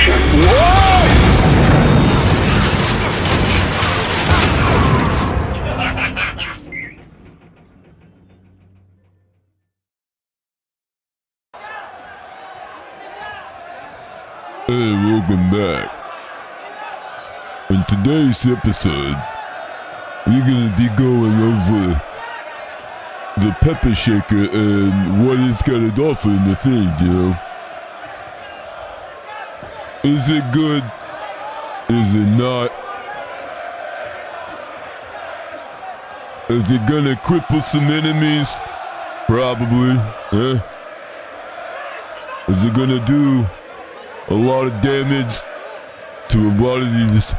Hey, welcome back. In today's episode, we're gonna be going over the pepper shaker and what it's got to offer in the thing, you know? Is it good? Is it not? Is it gonna cripple some enemies? Probably, huh? Is it gonna do a lot of damage to a lot of these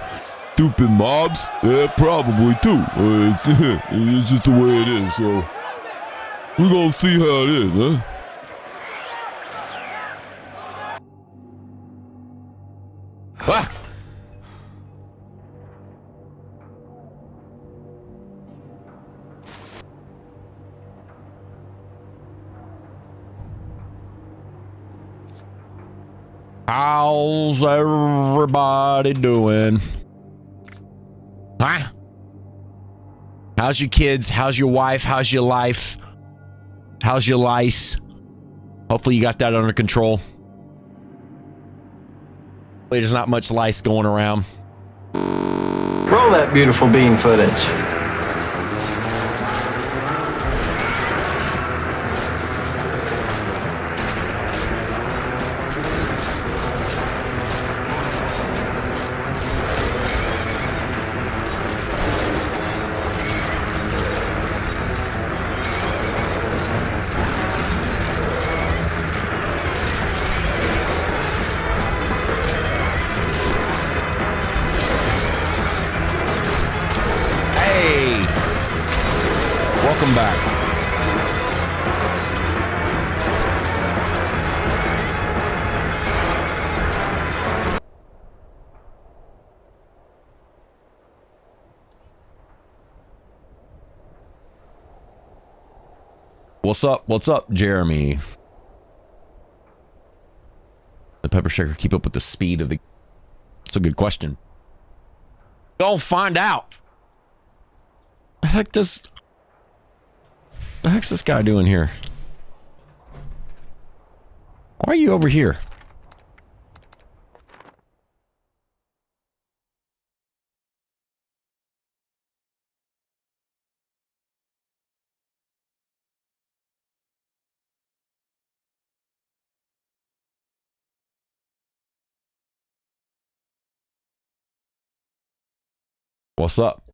stupid mobs? Yeah, probably too. It's just the way it is, so we're gonna see how it is, huh? Ah! How's everybody doing? Huh? How's your kids? How's your wife? How's your life? How's your lice? Hopefully you got that under control. There's not much lice going around. Roll that beautiful bean footage. Welcome back. What's up? What's up, Jeremy? The pepper shaker keep up with the speed of the... That's a good question. Don't find out. The heck does... The heck's this guy doing here? Why are you over here? What's up?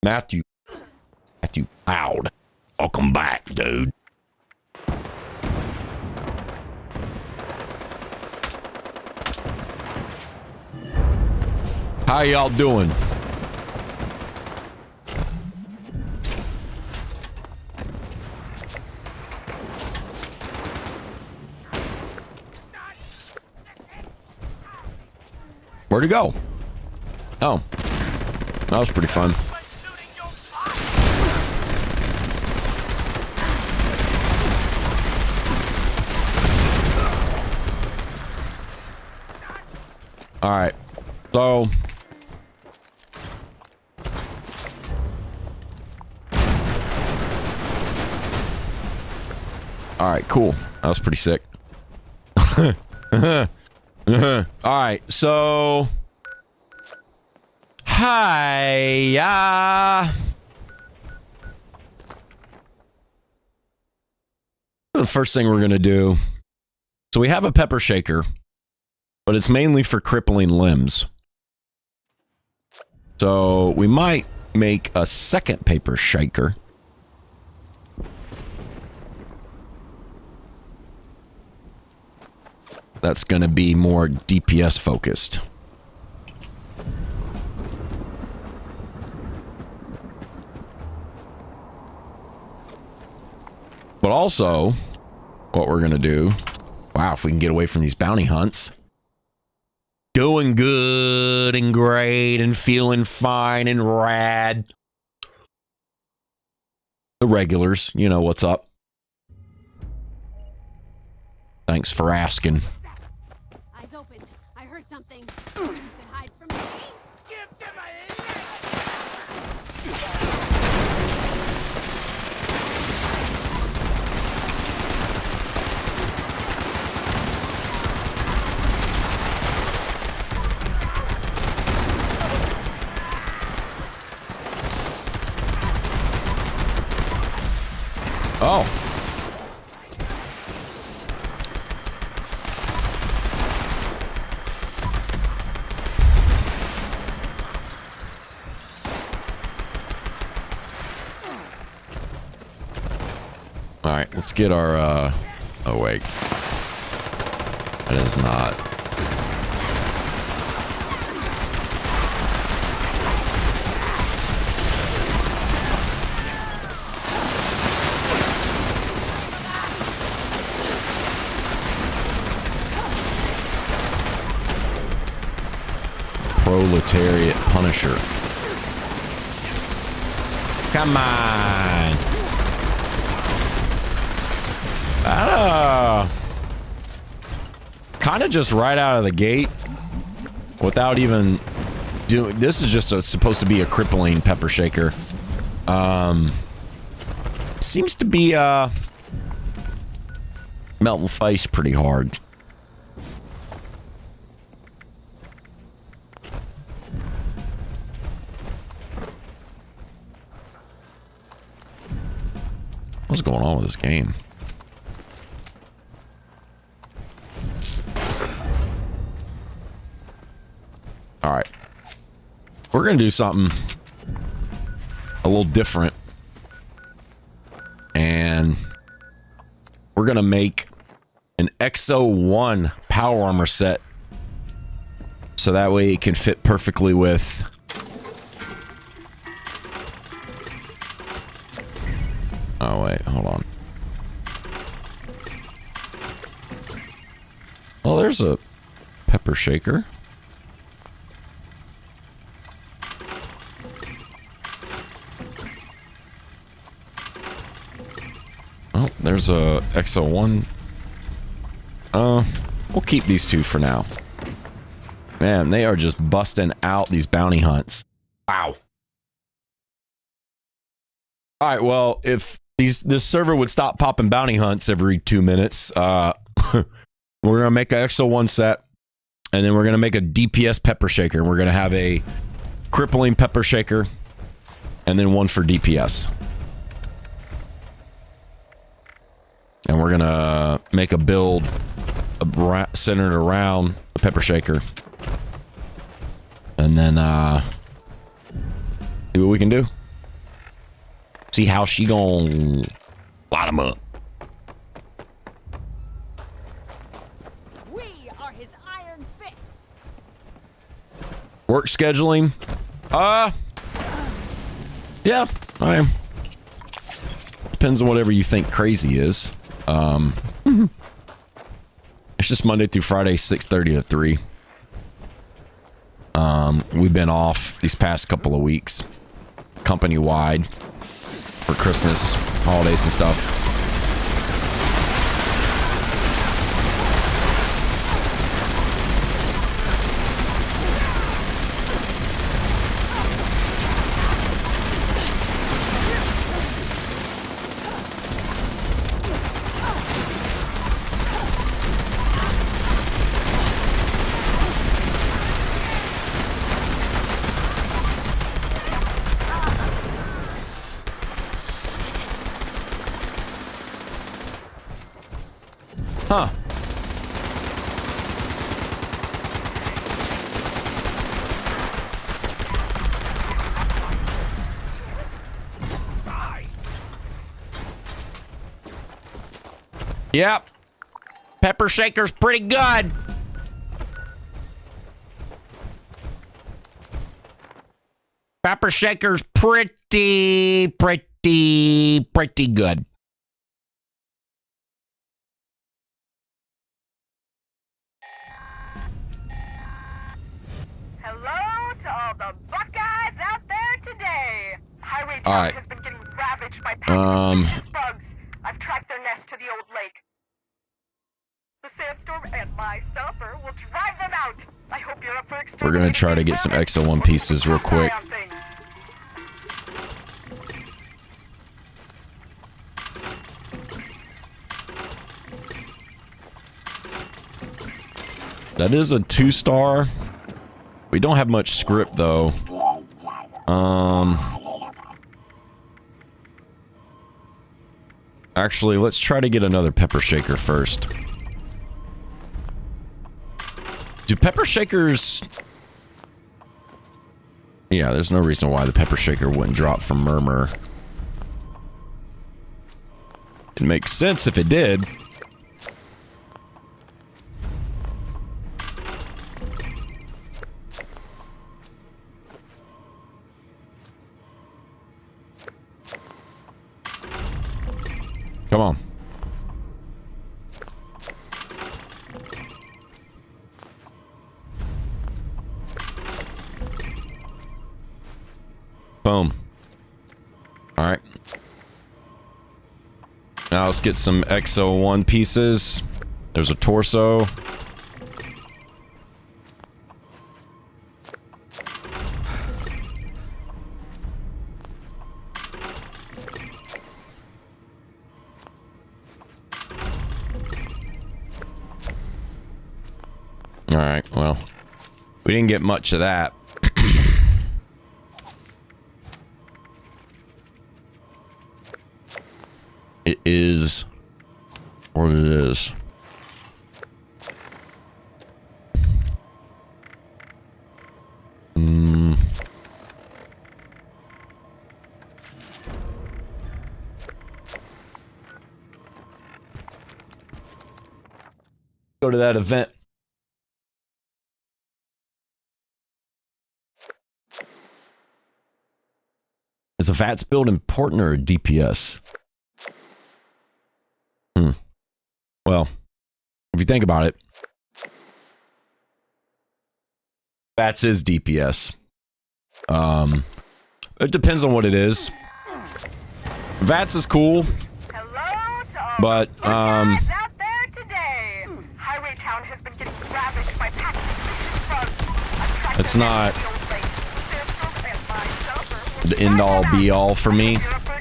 Matthew Loud. Welcome back, dude. How y'all doing? Where'd he go? Oh, that was pretty fun. All right, so all right, cool. That was pretty sick. All right, so hi. The first thing we're gonna do. So we have a pepper shaker, but it's mainly for crippling limbs. So we might make a second pepper shaker. That's going to be more DPS focused. But also, what we're going to do... Wow, if we can get away from these bounty hunts... Doing good and great and feeling fine and rad. The regulars, you know what's up. Thanks for asking. Eyes open. I heard something. get our, oh wait. That is not. Proletariat Punisher. Come on. Kind of just right out of the gate without even doing. This is just supposed to be a crippling pepper shaker. Seems to be melting face pretty hard. What's going on with this game? All right. We're going to do something a little different. And we're going to make an XO1 power armor set. So that way it can fit perfectly with... Oh, wait, hold on. Oh, there's a pepper shaker. Oh, there's a XO1. We'll keep these two for now. Man, they are just busting out these bounty hunts. Wow. All right, well, if this server would stop popping bounty hunts every 2 minutes, we're gonna make an XO1 set, and then we're gonna make a DPS pepper shaker. We're gonna have a crippling pepper shaker, and then one for DPS. And we're gonna make a build centered around a pepper shaker, and then see what we can do. See how she gon' light him up. We are his iron fist. Work scheduling. Yeah, I am. Depends on whatever you think crazy is. It's just Monday through Friday, 6:30 to 3. We've been off these past couple of weeks, company-wide, for Christmas, holidays and stuff. Huh. Yep. Pepper shaker's pretty good. Pepper shaker's pretty good. All right. Has been getting ravaged by bugs. I've tracked their nest to the old lake. The sandstorm and my stopper will drive them out. I hope you're up for exterminating. We're gonna try to get some XO1 pieces real quick. That is a 2-star. We don't have much script though. Actually, let's try to get another pepper shaker first. Do pepper shakers... Yeah, there's no reason why the pepper shaker wouldn't drop from Murmur. It makes sense if it did. Come on. Boom. All right. Now let's get some X01 pieces. There's a torso. All right, well, we didn't get much of that. It is what it is. Go to that event. Is a VATS build important or a DPS? Well, if you think about it, VATS is DPS. It depends on what it is. VATS is cool, but it's not the end all be all for me.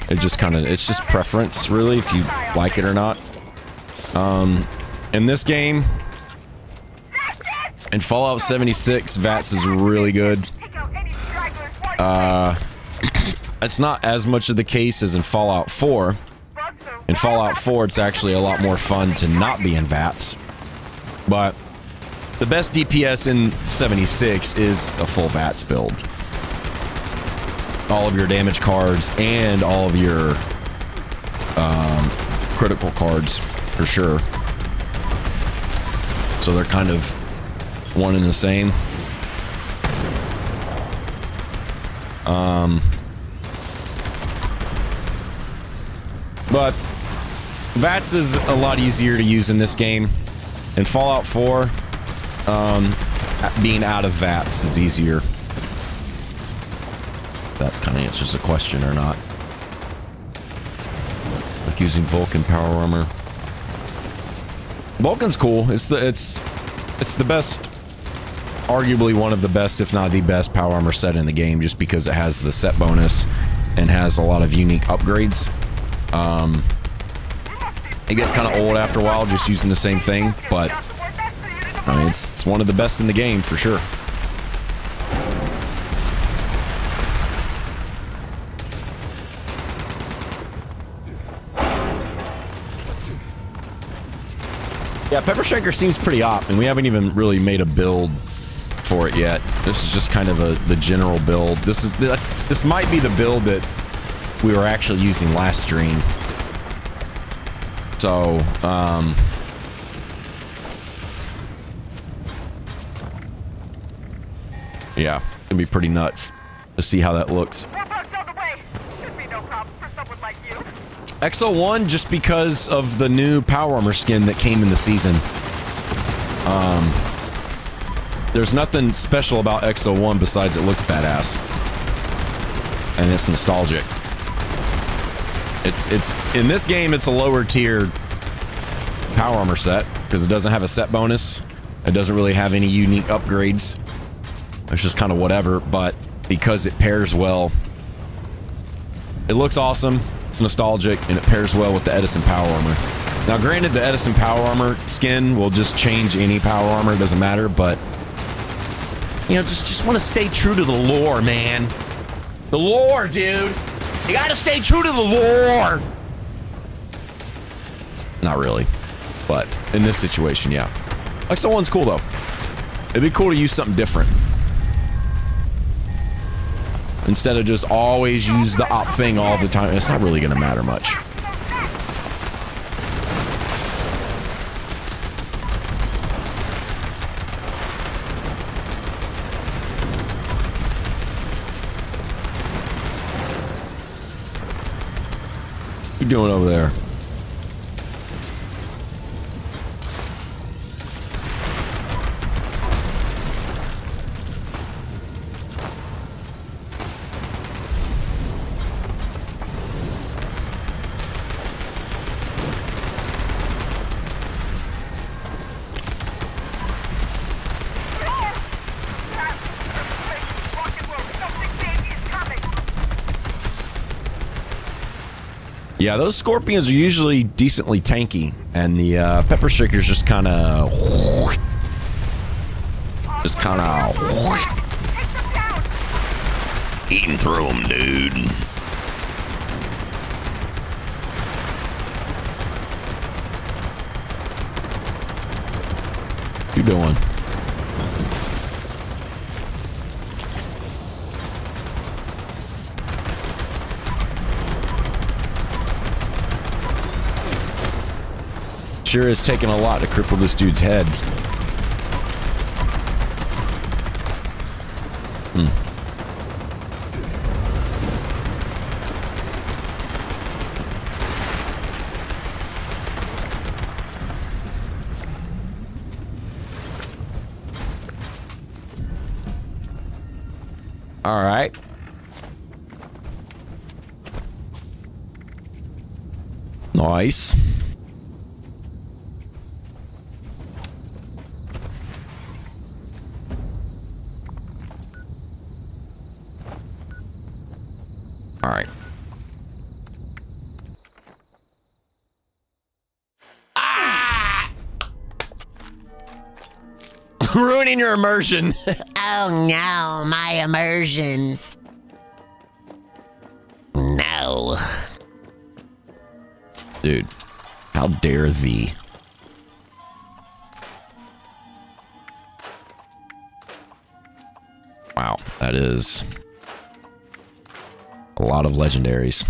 It just kind of, it's just preference really, if you like it or not. In this game, in Fallout 76, VATS is really good. It's not as much of the case as in Fallout 4. In Fallout 4, it's actually a lot more fun to not be in VATS. But the best DPS in 76 is a full VATS build. All of your damage cards and all of your critical cards, for sure. So they're kind of one and the same. But VATS is a lot easier to use in this game. In Fallout 4, being out of VATS is easier. That kind of answers the question or not. Like using Vulcan power armor. Vulcan's cool. It's the best, arguably one of the best, if not the best power armor set in the game, just because it has the set bonus and has a lot of unique upgrades. It gets kind of old after a while just using the same thing, but I mean, it's one of the best in the game for sure. Yeah, Pepper Shaker seems pretty op, and we haven't even really made a build for it yet. This is just kind of the general build. This might be the build that we were actually using last stream. So, yeah, it's gonna be pretty nuts to see how that looks. X01, just because of the new power armor skin that came in the season. There's nothing special about X01 besides it looks badass. And it's nostalgic. It's in this game, it's a lower tier power armor set because it doesn't have a set bonus. It doesn't really have any unique upgrades. It's just kind of whatever, but because it pairs well, it looks awesome. It's nostalgic, and it pairs well with the Edison power armor. Now, granted, the Edison power armor skin will just change any power armor. It doesn't matter, but you know, just want to stay true to the lore, man. The lore, dude. You gotta stay true to the lore. Not really, but in this situation, yeah. X01's cool though. It'd be cool to use something different. Instead of just always use the op thing all the time. It's not really going to matter much. doing over there? Yeah, those scorpions are usually decently tanky, and the pepper shakers just kind of, eating through them, dude. What you doing? Sure is taking a lot to cripple this dude's head. All right. Nice. All right. Ah! Ruining your immersion. Oh no, my immersion. No. Dude, how dare thee? Wow, that is a lot of legendaries.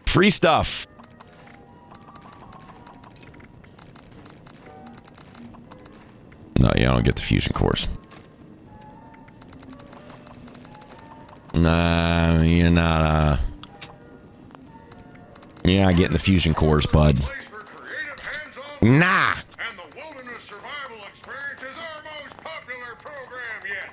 Free stuff. No, yeah, I don't get the fusion cores. Nah, you're not, you're not getting the fusion cores, bud. Nah. And the wilderness survival experience is our most popular program yet.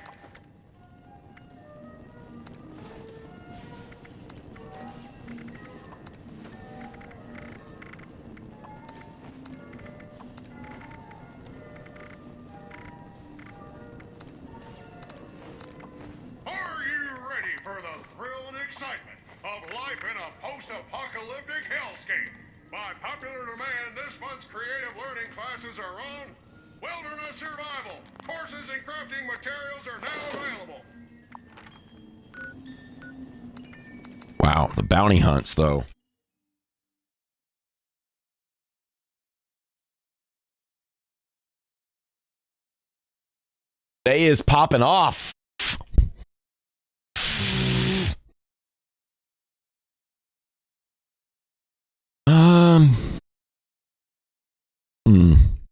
Are you ready for the thrill and excitement of life in a post-apocalyptic hellscape? By popular demand, this month's creative learning classes are on wilderness survival. Courses in crafting materials are now available. Wow, the bounty hunts, though. Day is popping off.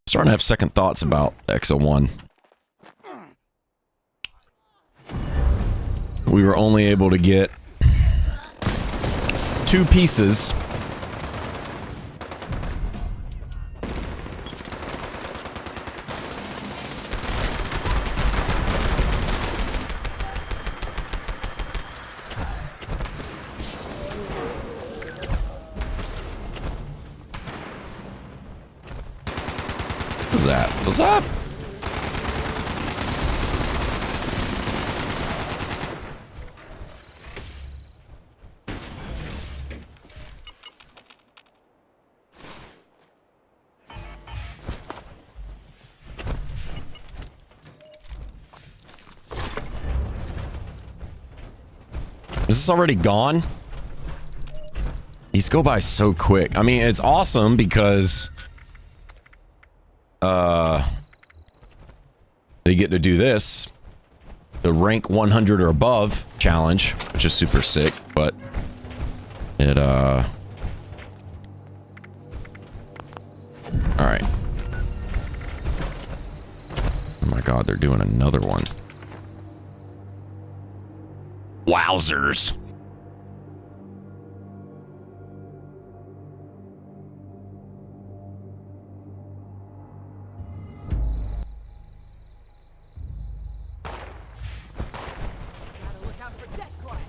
Starting to have second thoughts about XO1. We were only able to get 2 pieces. that? What's up? Is this already gone? These go by so quick. I mean, it's awesome because they get to do this, the rank 100 or above challenge, which is super sick, but it all right. Oh my god, they're doing another one. Wowzers. Gotta look out for death claws.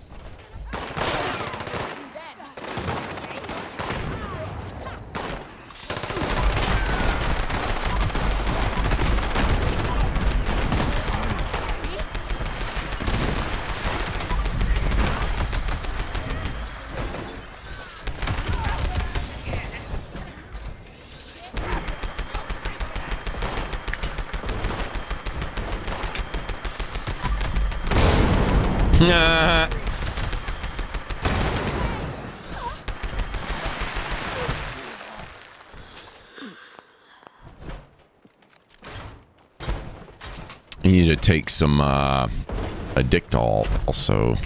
Nah. You need to take some Addictol also.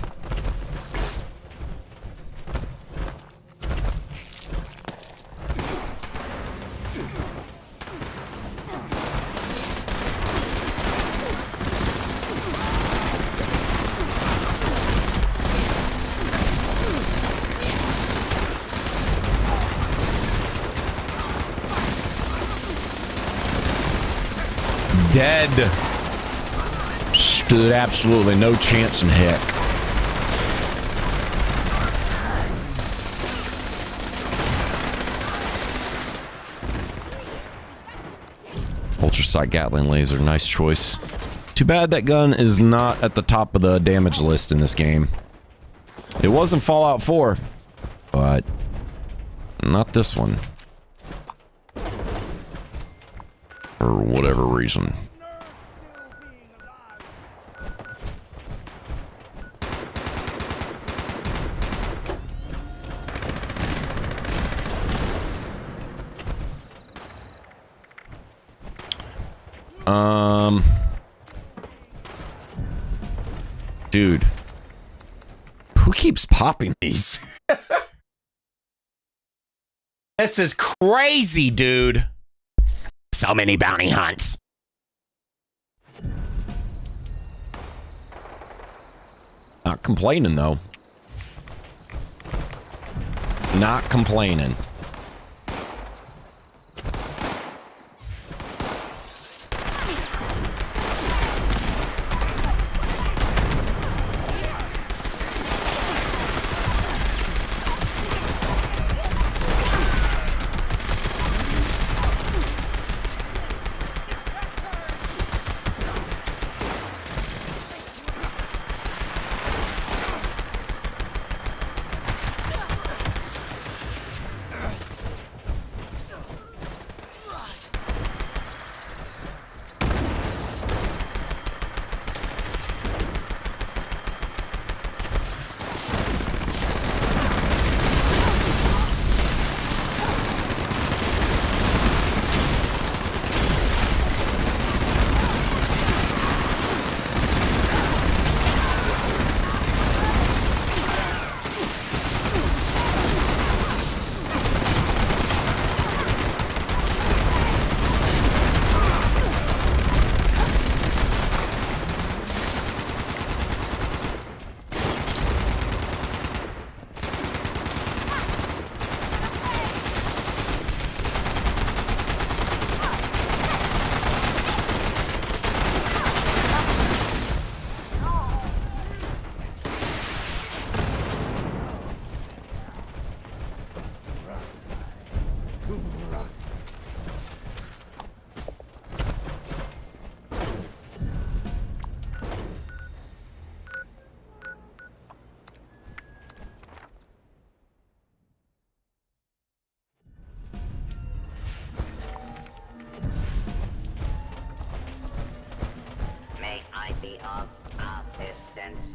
Dead. Stood absolutely no chance in heck. Ultrasight Gatling laser, nice choice. Too bad that gun is not at the top of the damage list in this game. It was in Fallout 4, but not this one. For whatever reason. Dude. Who keeps popping these? This is crazy, dude. So many bounty hunts. Not complaining, though. Not complaining. be of assistance.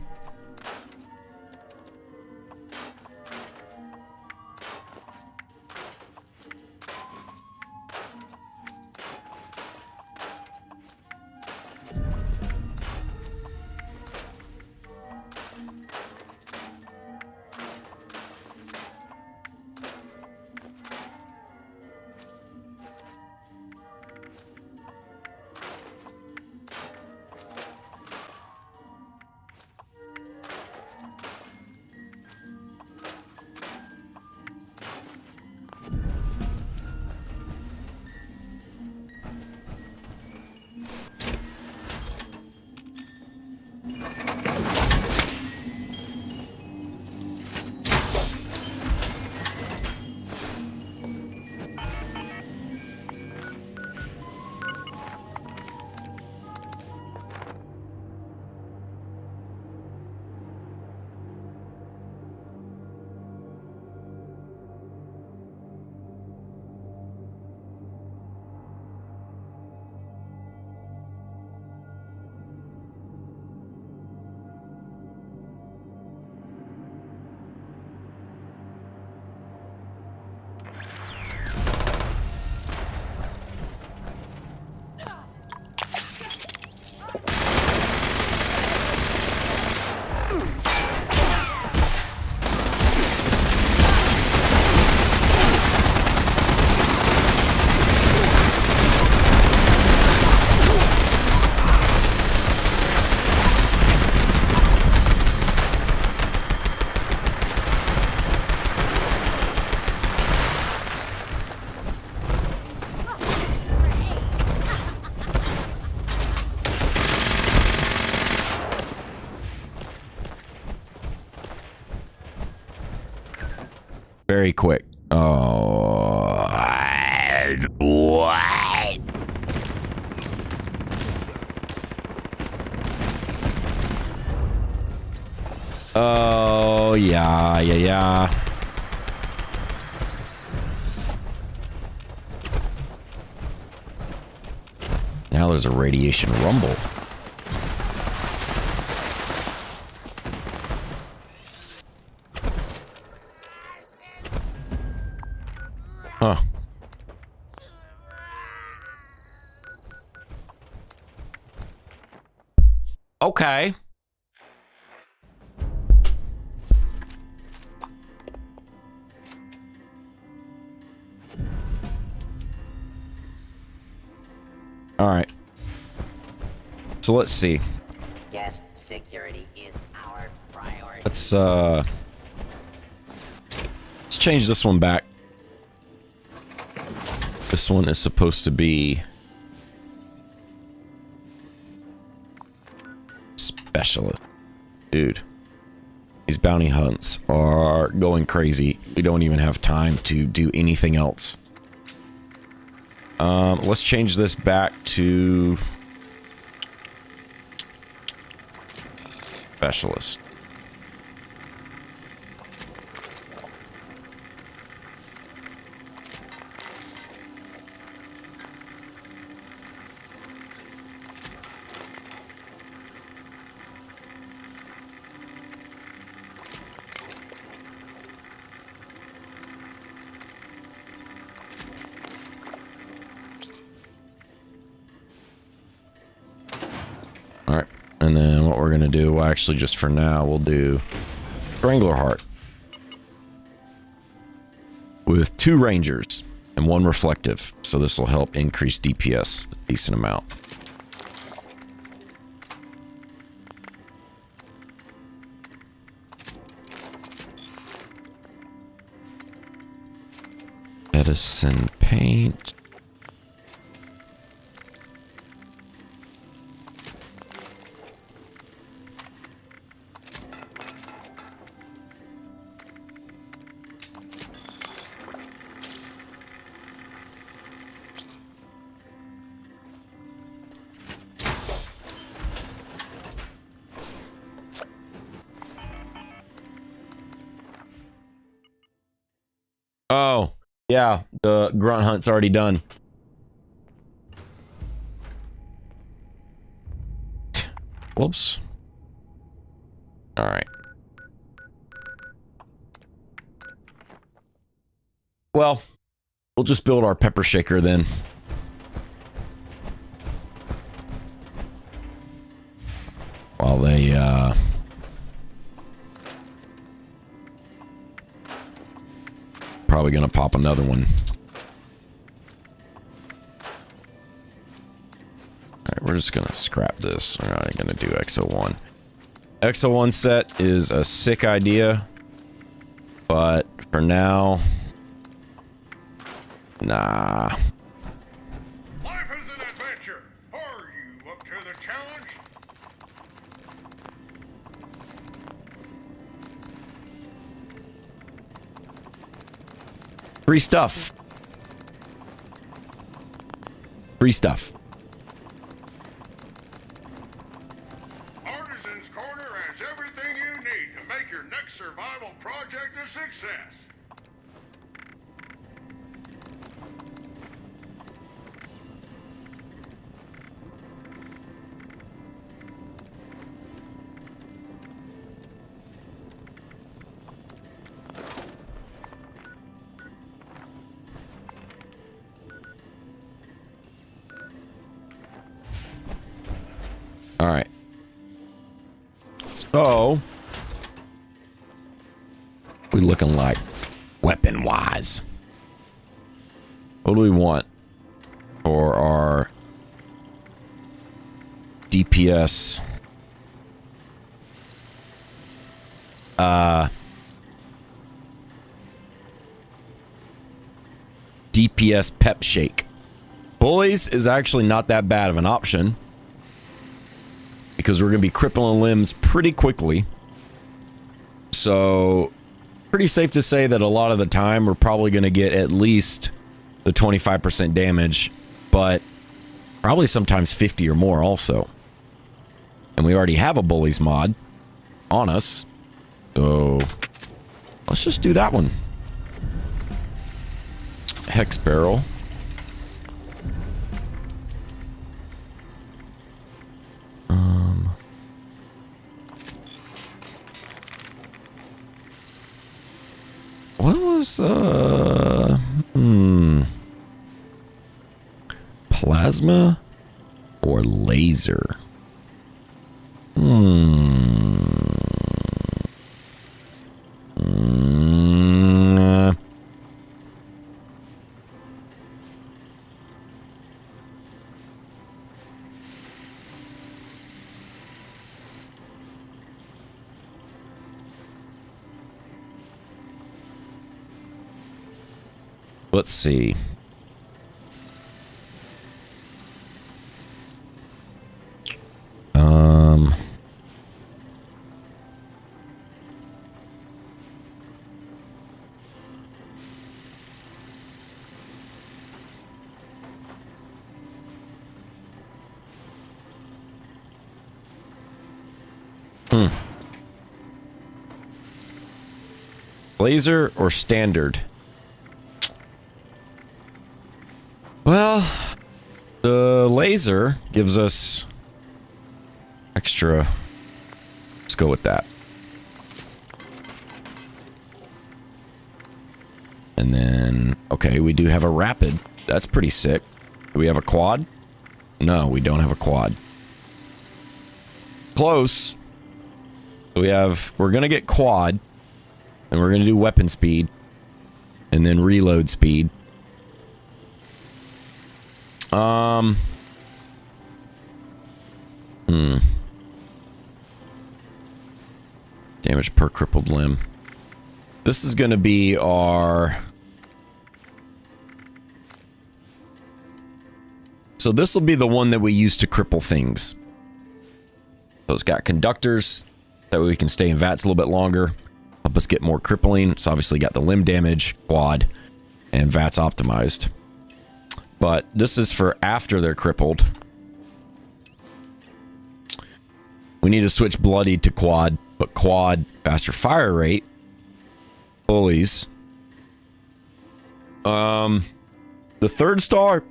Very quick. Oh, what? Oh, yeah. Now there's a radiation rumble. Huh. Okay. All right. So let's see. Guest security is our priority. Let's change this one back. This one is supposed to be specialist. Dude, these bounty hunts are going crazy. We don't even have time to do anything else. Let's change this back to specialist. And then what we're gonna do, well, actually, just for now, we'll do Strangler Heart with 2 Rangers and 1 Reflective. So this will help increase DPS a decent amount. Edison paint. Oh, yeah, the grunt hunt's already done. Whoops. All right. Well, we'll just build our pepper shaker then. While they, probably gonna pop another one. Alright, we're just gonna scrap this. We're not gonna do XO1. XO1 set is a sick idea, but for now, nah. Life is an adventure. Are you up to the challenge? Free stuff. Free stuff. Artisan's Corner has everything you need to make your next survival project a success. All right. So, we looking like weapon-wise. What do we want for our DPS? DPS pep shake. Bullies is actually not that bad of an option, because we're going to be crippling limbs pretty quickly. So, pretty safe to say that a lot of the time we're probably going to get at least the 25% damage, but probably sometimes 50 or more also. And we already have a bullies mod on us. So, let's just do that one. Hex barrel. What was, plasma or laser? Let's see. Laser or standard? Well, the laser gives us extra. Let's go with that. And then, okay, we do have a rapid. That's pretty sick. Do we have a quad? No, we don't have a quad. Close. So we're gonna get quad, and we're gonna do weapon speed, and then reload speed. Damage per crippled limb. This is going to be our... So this will be the one that we use to cripple things. So it's got conductors. That way we can stay in VATS a little bit longer. Help us get more crippling. It's obviously got the limb damage, quad, and VATS optimized. But this is for after they're crippled. We need to switch bloodied to quad, but quad, faster fire rate. Bullies. The third star.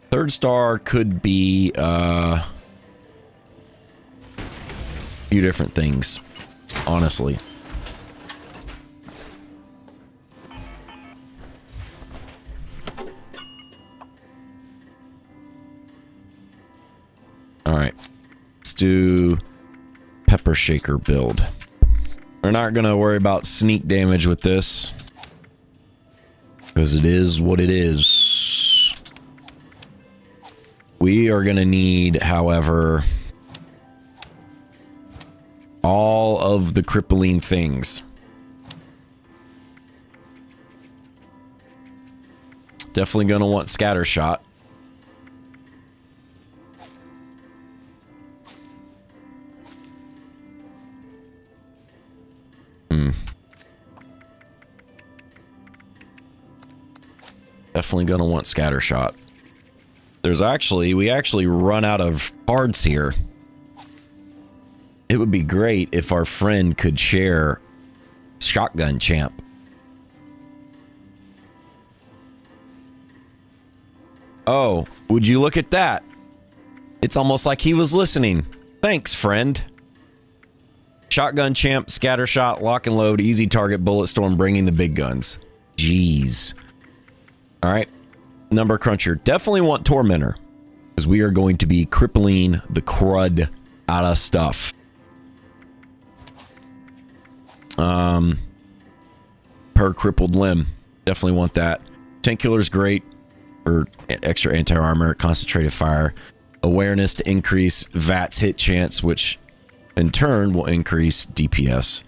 Third star could be a few different things, honestly. All right, let's do pepper shaker build. We're not gonna worry about sneak damage with this because it is what it is. We are gonna need, however, all of the crippling things. Definitely gonna want scatter shot. Definitely gonna want scatter shot. We actually run out of cards here. It would be great if our friend could share shotgun champ. Oh, would you look at that? It's almost like he was listening. Thanks, friend. Shotgun champ, scatter shot, lock and load, easy target, bullet storm, bringing the big guns. Jeez. All right. Number cruncher. Definitely want tormentor, because we are going to be crippling the crud out of stuff. Per crippled limb. Definitely want that. Tank killer's great for extra anti-armor, concentrated fire, awareness to increase VATS hit chance, which in turn will increase DPS.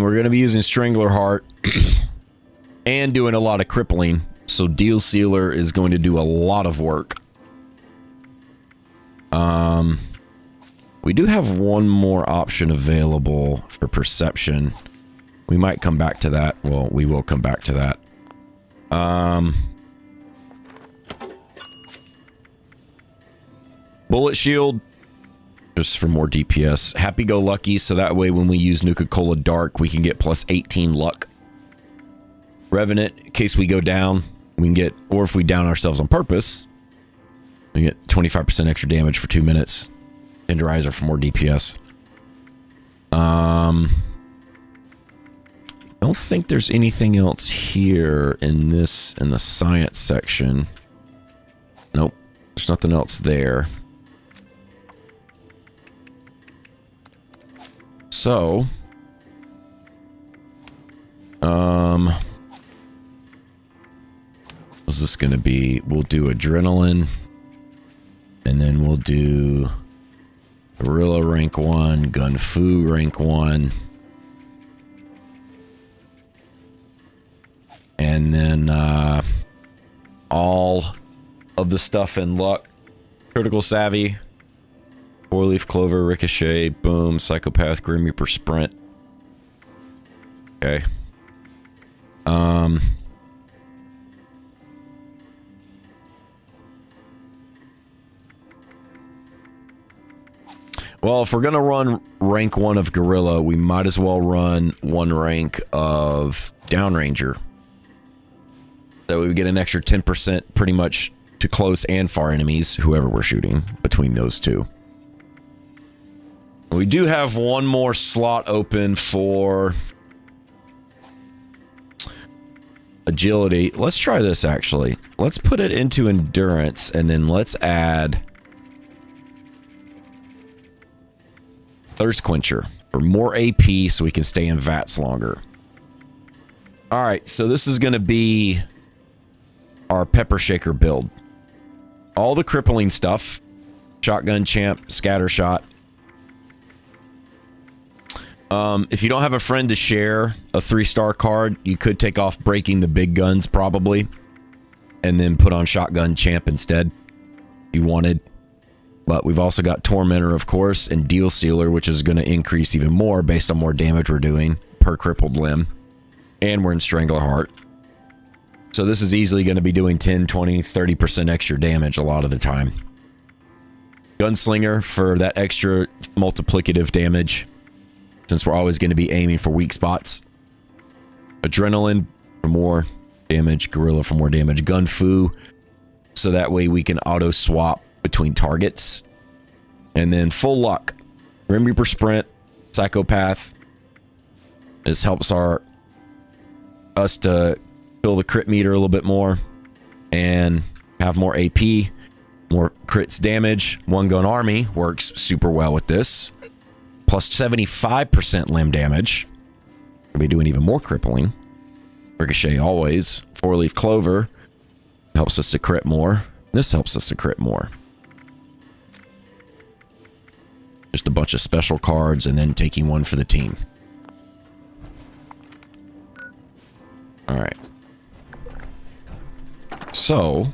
We're going to be using Strangler Heart and doing a lot of crippling. So Deal Sealer is going to do a lot of work. We do have one more option available for perception. We might come back to that. Well, we will come back to that. Bullet Shield. Just for more DPS. Happy-go-lucky, so that way when we use Nuka-Cola Dark, we can get plus 18 luck. Revenant, in case we go down, we can get, or if we down ourselves on purpose, we get 25% extra damage for 2 minutes. Tenderizer for more DPS. Don't think there's anything else here in the science section. Nope, there's nothing else there. So, what's this going to be? We'll do adrenaline, and then we'll do gorilla rank 1, gun fu rank 1, and then all of the stuff in luck. Critical savvy. 4-leaf clover, ricochet, boom, psychopath, grim reaper, sprint. Okay. Well, if we're gonna run rank 1 of gorilla, we might as well run 1 rank of downranger. So we get an extra 10% pretty much to close and far enemies, whoever we're shooting between those two. We do have one more slot open for agility. Let's try this, actually. Let's put it into endurance, and then let's add thirst quencher for more AP so we can stay in VATS longer. All right, so this is going to be our pepper shaker build. All the crippling stuff. Shotgun champ, scatter shot. If you don't have a friend to share a 3-star card, you could take off breaking the big guns probably, and then put on shotgun champ instead. If you wanted. But we've also got Tormentor, of course, and Deal Sealer, which is going to increase even more based on more damage we're doing per crippled limb. And we're in Strangleheart. So this is easily going to be doing 10, 20, 30% extra damage a lot of the time. Gunslinger for that extra multiplicative damage, since we're always going to be aiming for weak spots. Adrenaline for more damage. Gorilla for more damage. Gun Fu, so that way we can auto swap between targets. And then Full Luck, Grim Reaper Sprint, Psychopath. This helps us to fill the crit meter a little bit more and have more AP, more crits damage. One Gun Army works super well with this. Plus 75% limb damage. We'll be doing even more crippling. Ricochet always. 4-leaf Clover helps us to crit more. This helps us to crit more. Just a bunch of special cards and then taking one for the team. Alright. So...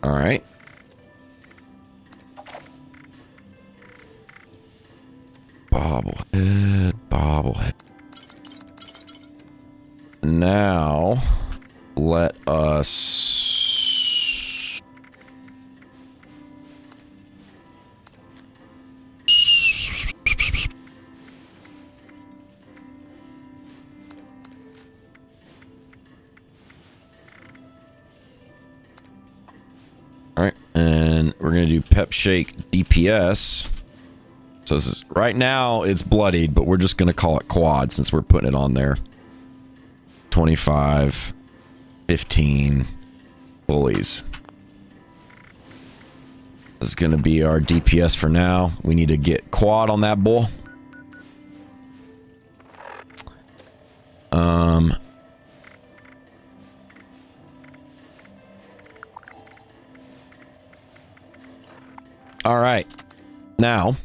Alright. Bobblehead. Now, let us... Alright, and we're going to do Pep Shake DPS. So this is, right now it's bloodied, but we're just going to call it quad since we're putting it on there. 25, 15 bullies. This is going to be our DPS for now. We need to get quad on that bull. All right. Now,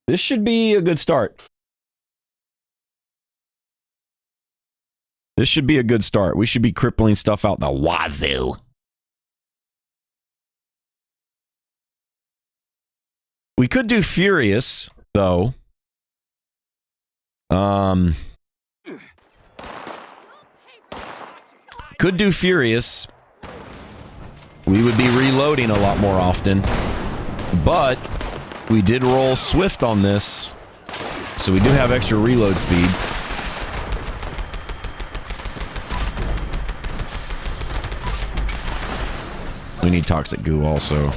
this should be a good start. This should be a good start. We should be crippling stuff out the wazoo. We could do Furious, though. Could do Furious. We would be reloading a lot more often. But we did roll Swift on this, so we do have extra reload speed. We need Toxic Goo also.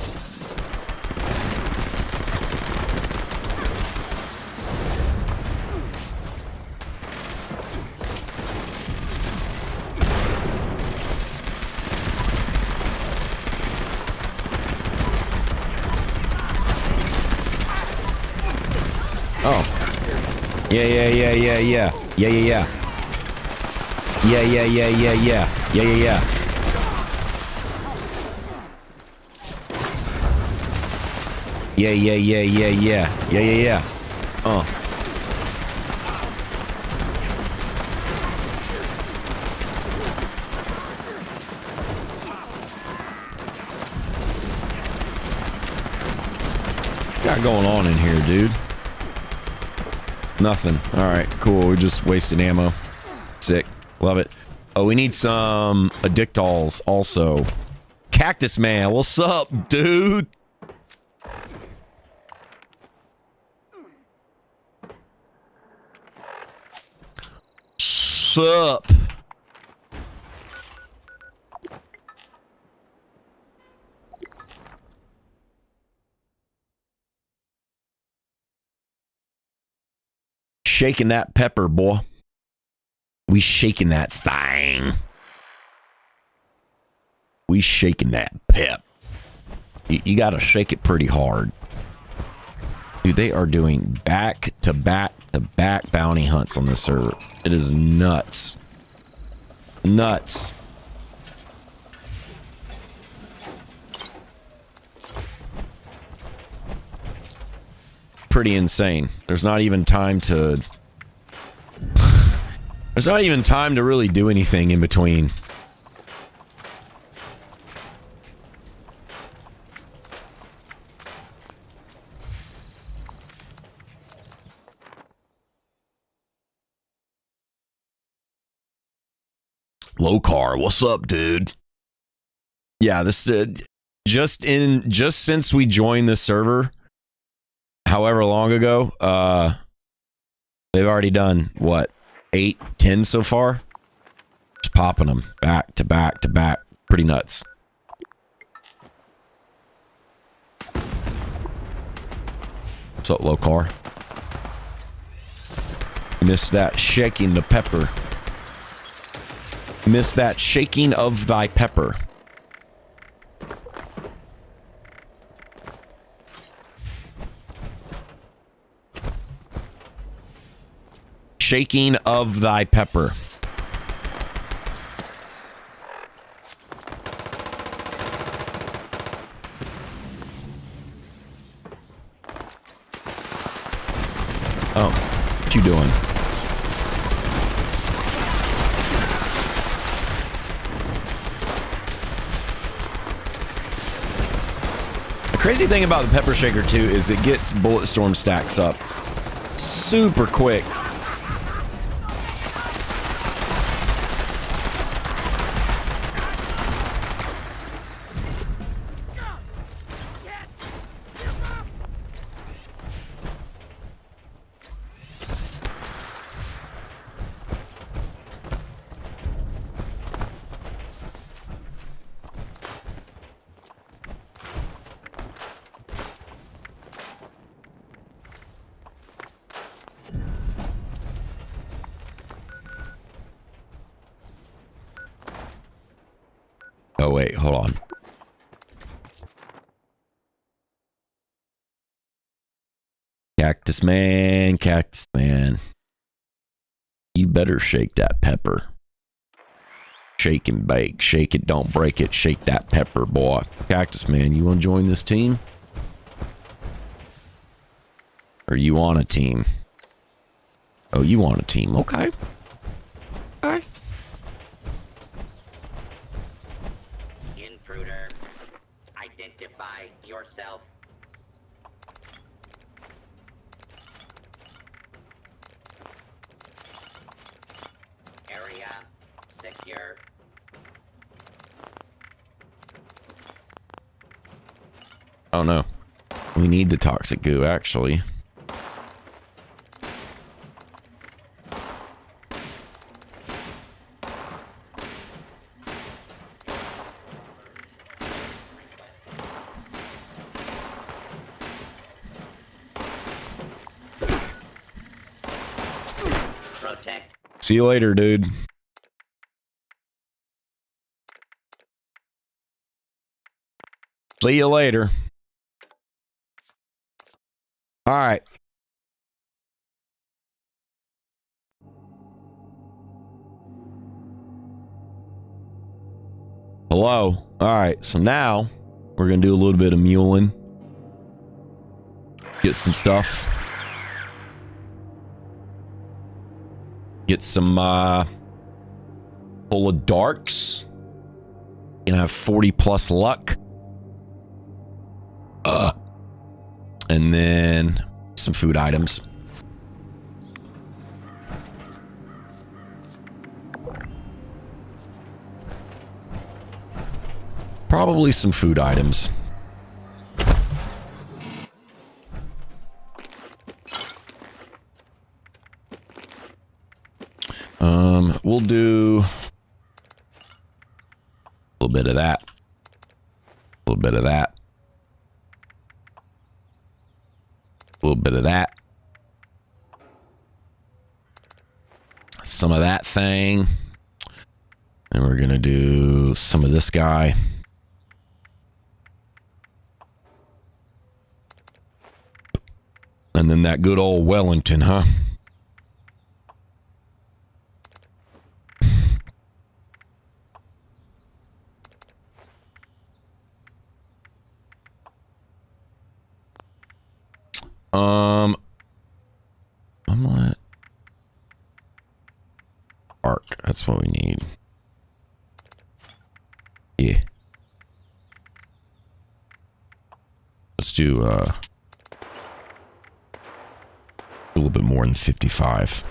Oh. Yeah. Yeah. Got going on in here, dude? Nothing. Alright, cool. We're just wasting ammo. Sick. Love it. Oh, we need some addictols also. Cactus Man, what's up, dude? Sup? Shaking that pepper, boy. We shaking that thing. We shaking that pep. You gotta shake it pretty hard. Dude, they are doing back-to-back-to-back bounty hunts on this server. It is nuts. Nuts. pretty insane. There's not even time to... There's not even time to really do anything in between. Low car, what's up, dude? Yeah, this just since we joined this server, however long ago, they've already done what, 8, 10 so far. Just popping them back to back to back, pretty nuts. What's up, low car? Missed that shaking the pepper. Miss that shaking of thy pepper. Shaking of thy pepper. Oh, what you doing? The crazy thing about the pepper shaker too is it gets bullet storm stacks up super quick. Oh, wait, hold on. Cactus man, cactus man. You better shake that pepper. Shake and bake. Shake it, don't break it. Shake that pepper, boy. Cactus man, you want to join this team? Or you on a team? Oh, you on a team. Okay. Okay. Intruder, identify yourself. Area secure. Oh no. We need the toxic goo, actually. Protect. See you later, dude. See you later. All right. Hello. All right. So now we're going to do a little bit of muling. Get some stuff. Get some full of darks. Gonna have 40 plus luck. And then some food items. Probably some food items. We'll do a little bit of that. A little bit of that. A little bit of that. Some of that thing. And we're going to do some of this guy. And then that good old Wellington, huh? Omelet. Arc. That's what we need. Yeah. Let's do a little bit more than 55.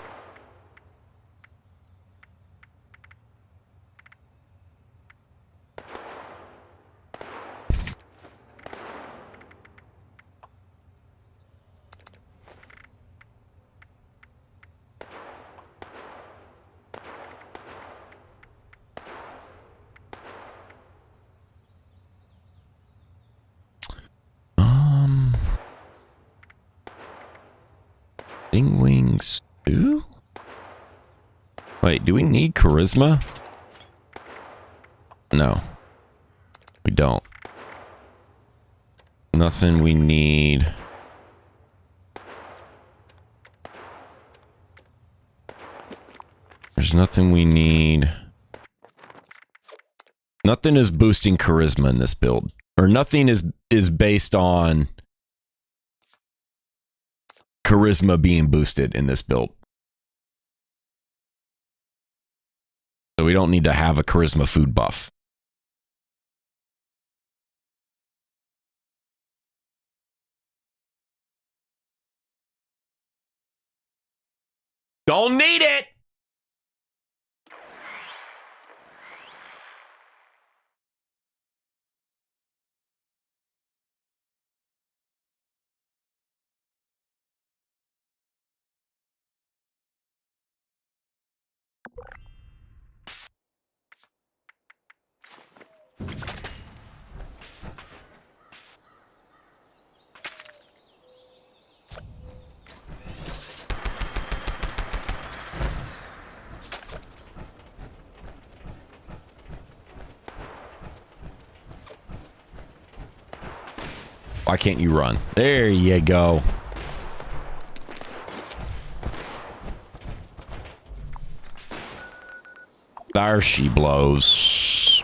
Wings stew? Wait, do we need charisma? No. We don't. Nothing we need. There's nothing we need. Nothing is boosting charisma in this build. Or nothing is based on charisma being boosted in this build. So we don't need to have a charisma food buff. Don't need it! Why can't you run? There you go. There she blows.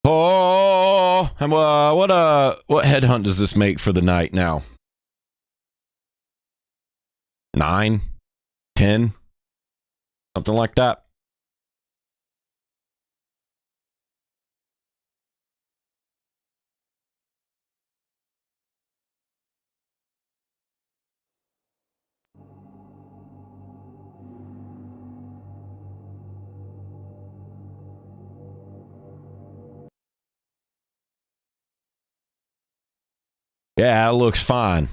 Oh, and what headhunt does this make for the night now? 9, 10, something like that. Yeah, it looks fine.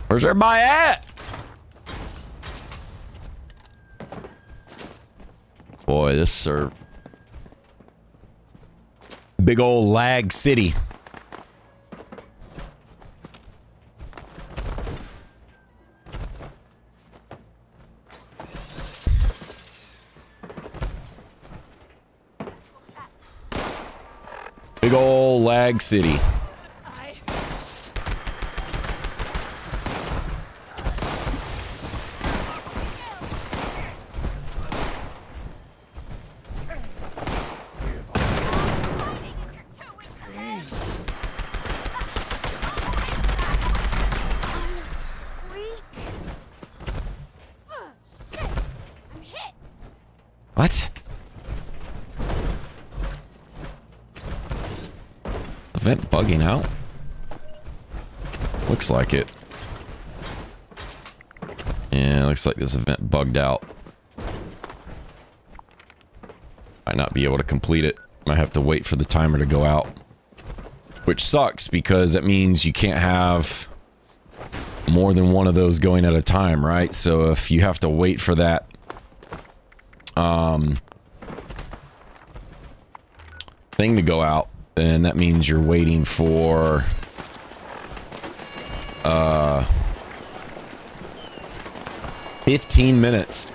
Where's everybody at? Boy, this is big old lag city. Big old lag city. What? Event bugging out? Looks like it. Yeah, looks like this event bugged out. Might not be able to complete it. Might have to wait for the timer to go out. Which sucks, because that means you can't have more than one of those going at a time, right? So if you have to wait for that thing to go out, then that means you're waiting for 15 minutes.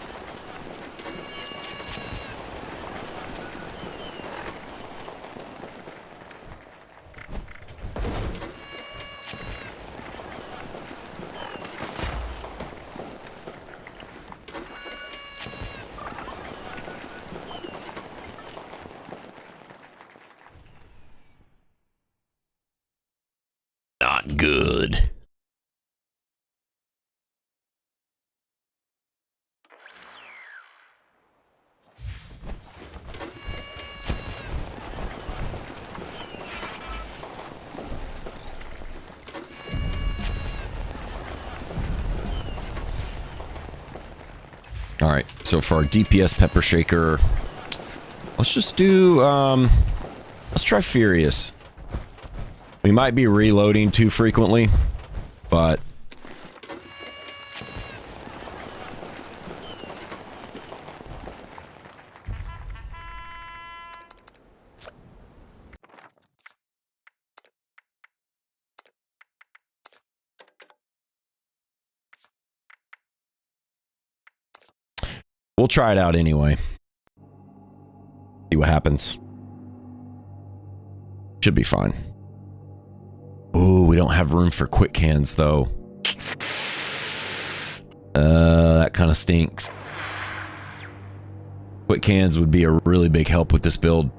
Not good. All right, so for our DPS pepper shaker, let's just do, let's try Furious. We might be reloading too frequently, but we'll try it out anyway. See what happens. Should be fine. Ooh, we don't have room for quick cans though. That kind of stinks. Quick cans would be a really big help with this build,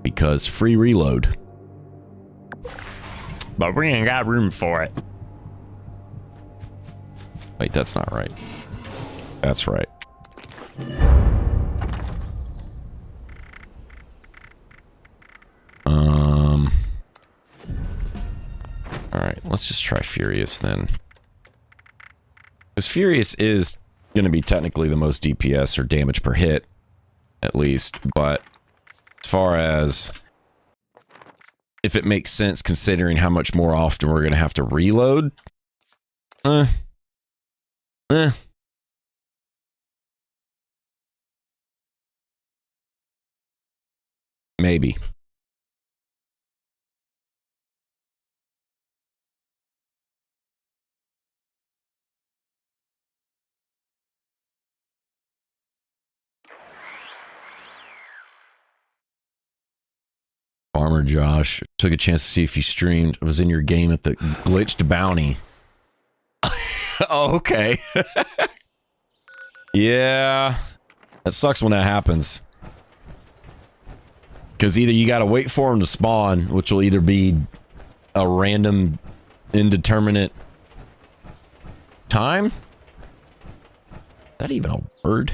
because free reload. But we ain't got room for it. Wait, that's not right. That's right. Alright, let's just try Furious then. Because Furious is going to be technically the most DPS or damage per hit, at least, but as far as if it makes sense considering how much more often we're going to have to reload, maybe. Farmer Josh took a chance to see if you streamed. I was in your game at the glitched bounty. Oh, okay. Yeah, that sucks when that happens. Because either you gotta wait for them to spawn, which will either be a random, indeterminate time. Is that even a word?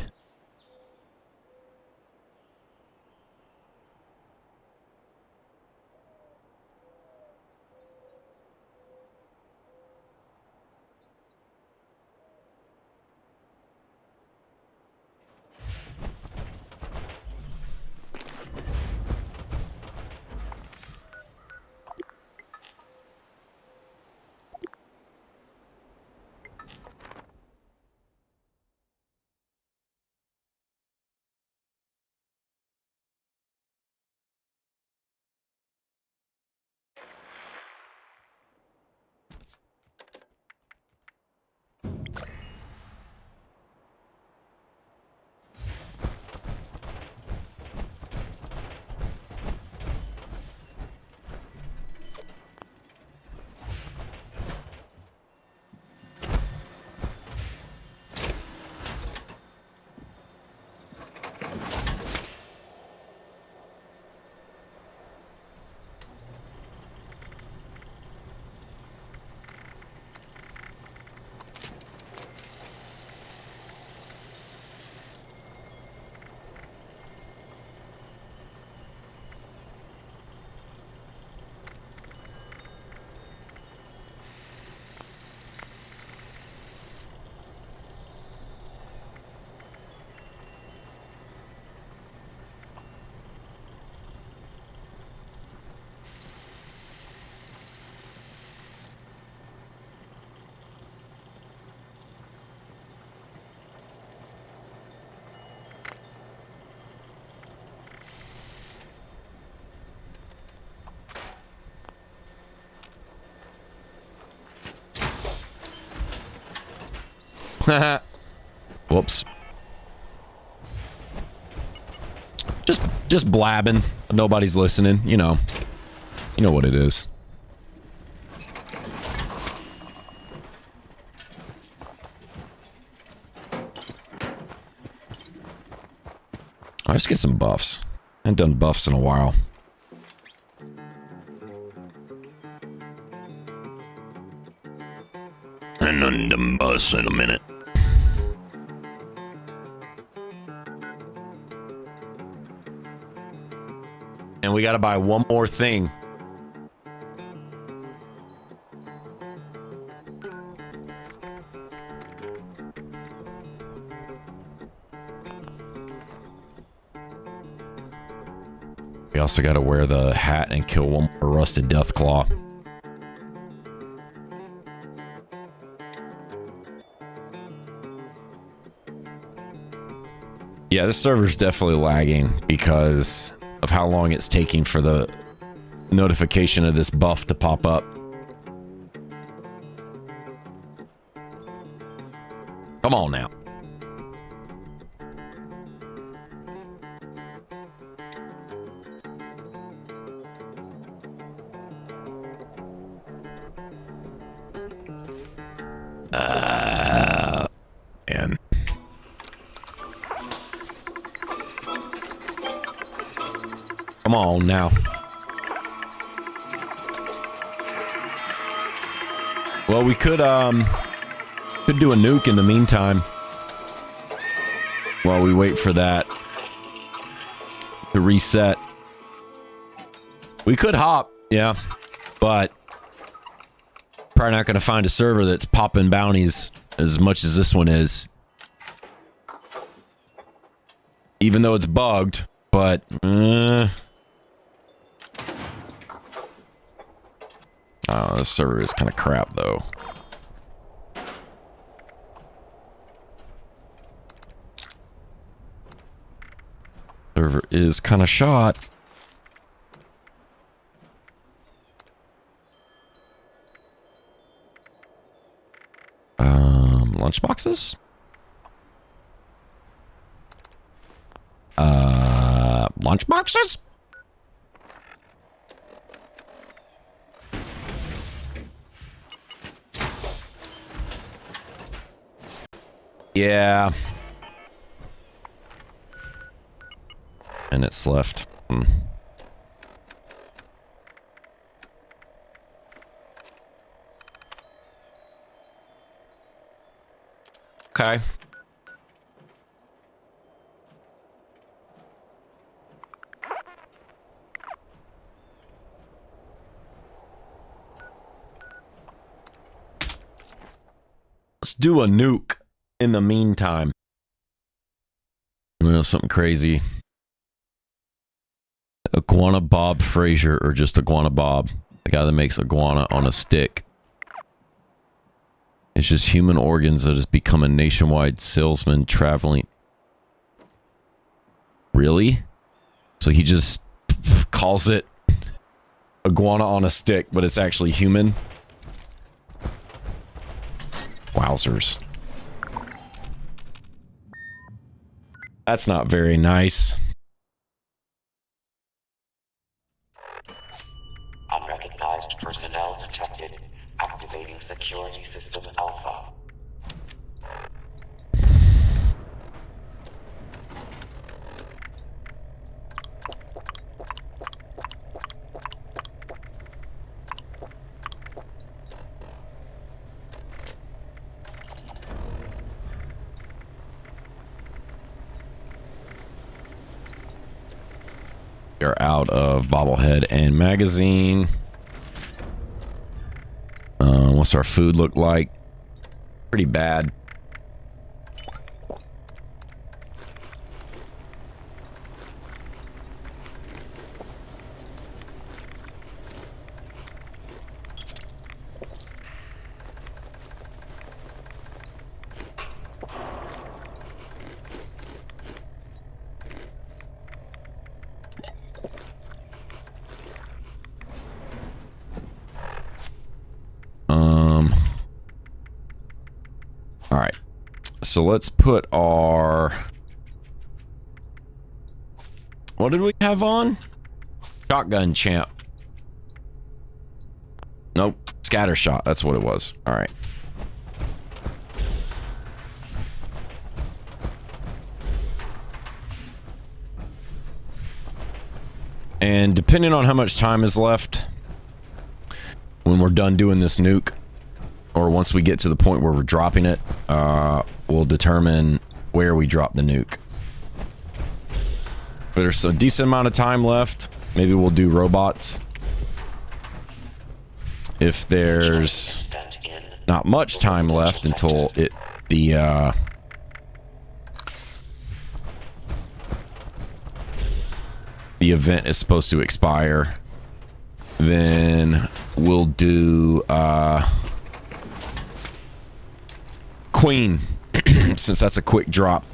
Whoops. Just blabbing. Nobody's listening. You know what it is. Let's get some buffs. I haven't done buffs in a while. And done them buffs in a minute. And we gotta buy one more thing. We also gotta wear the hat and kill one more rusted deathclaw. Yeah, this server's definitely lagging because of how long it's taking for the notification of this buff to pop up. Come on now. Man. Come on now. Well, we could do a nuke in the meantime while we wait for that to reset. We could hop, yeah, but probably not going to find a server that's popping bounties as much as this one is. Even though it's bugged, but oh, this server is kind of crap, though. Server is kind of shot. Lunchboxes? Lunchboxes? Yeah. Minutes left. Okay. Let's do a nuke in the meantime. You know, something crazy. Iguana Bob Frazier, or just Iguana Bob, the guy that makes iguana on a stick. It's just human organs that has become a nationwide salesman traveling. Really? So he just calls it iguana on a stick, but it's actually human? Wowzers. That's not very nice. Unrecognized personnel detected. Activating security system Alpha. We're out of bobblehead and magazine. What's our food look like? Pretty bad. So let's put our... What did we have on? Shotgun champ. Nope. Scatter shot. That's what it was. All right. And depending on how much time is left when we're done doing this nuke, or once we get to the point where we're dropping it, we'll determine where we drop the nuke. But there's a decent amount of time left. Maybe we'll do robots. If there's not much time left until the event is supposed to expire, then we'll do Queen, since that's a quick drop.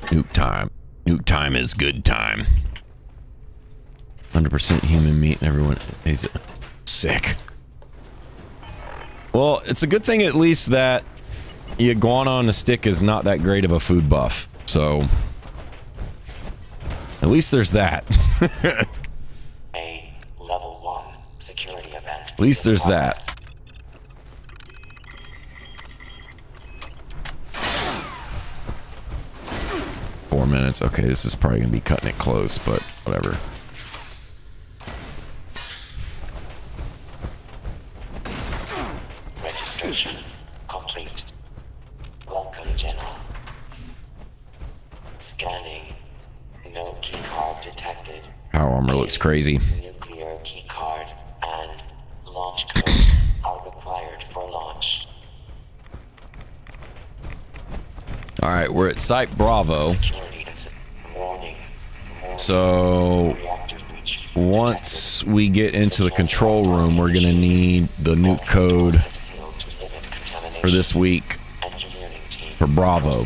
Nuke time. Nuke time is good time. 100% human meat and everyone eats it. Sick. Well, it's a good thing at least that the iguana on a stick is not that great of a food buff. So, at least there's that. A level 1 security event. At least there's that. Minutes. Okay, this is probably gonna be cutting it close, but whatever. Registration complete. Welcome, General. Scanning. No key card detected. Power armor looks crazy. Nuclear key card and launch code are required for launch. All right, we're at Site Bravo. So once we get into the control room, we're gonna need the nuke code for this week for Bravo.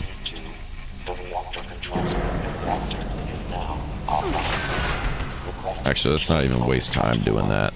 Actually, let's not even waste time doing that.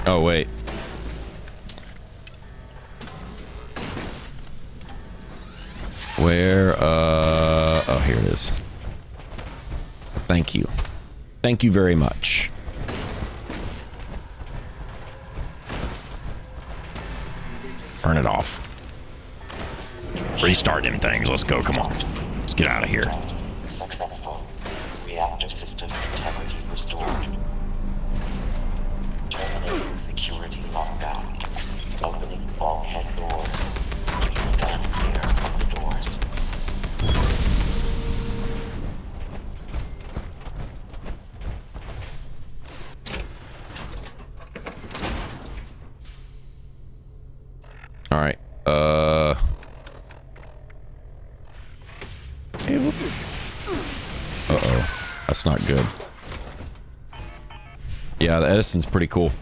Oh, wait. Where, oh, here it is. Thank you. Thank you very much. Turn it off. Restart them things. Let's go. Come on. Let's get out of here. Successful. Reactor system integrity restored. Terminating security lockdown. Opening bulkhead doors. Please stand clear of the doors. All right. Uh-oh. That's not good. Yeah, the Edison's pretty cool.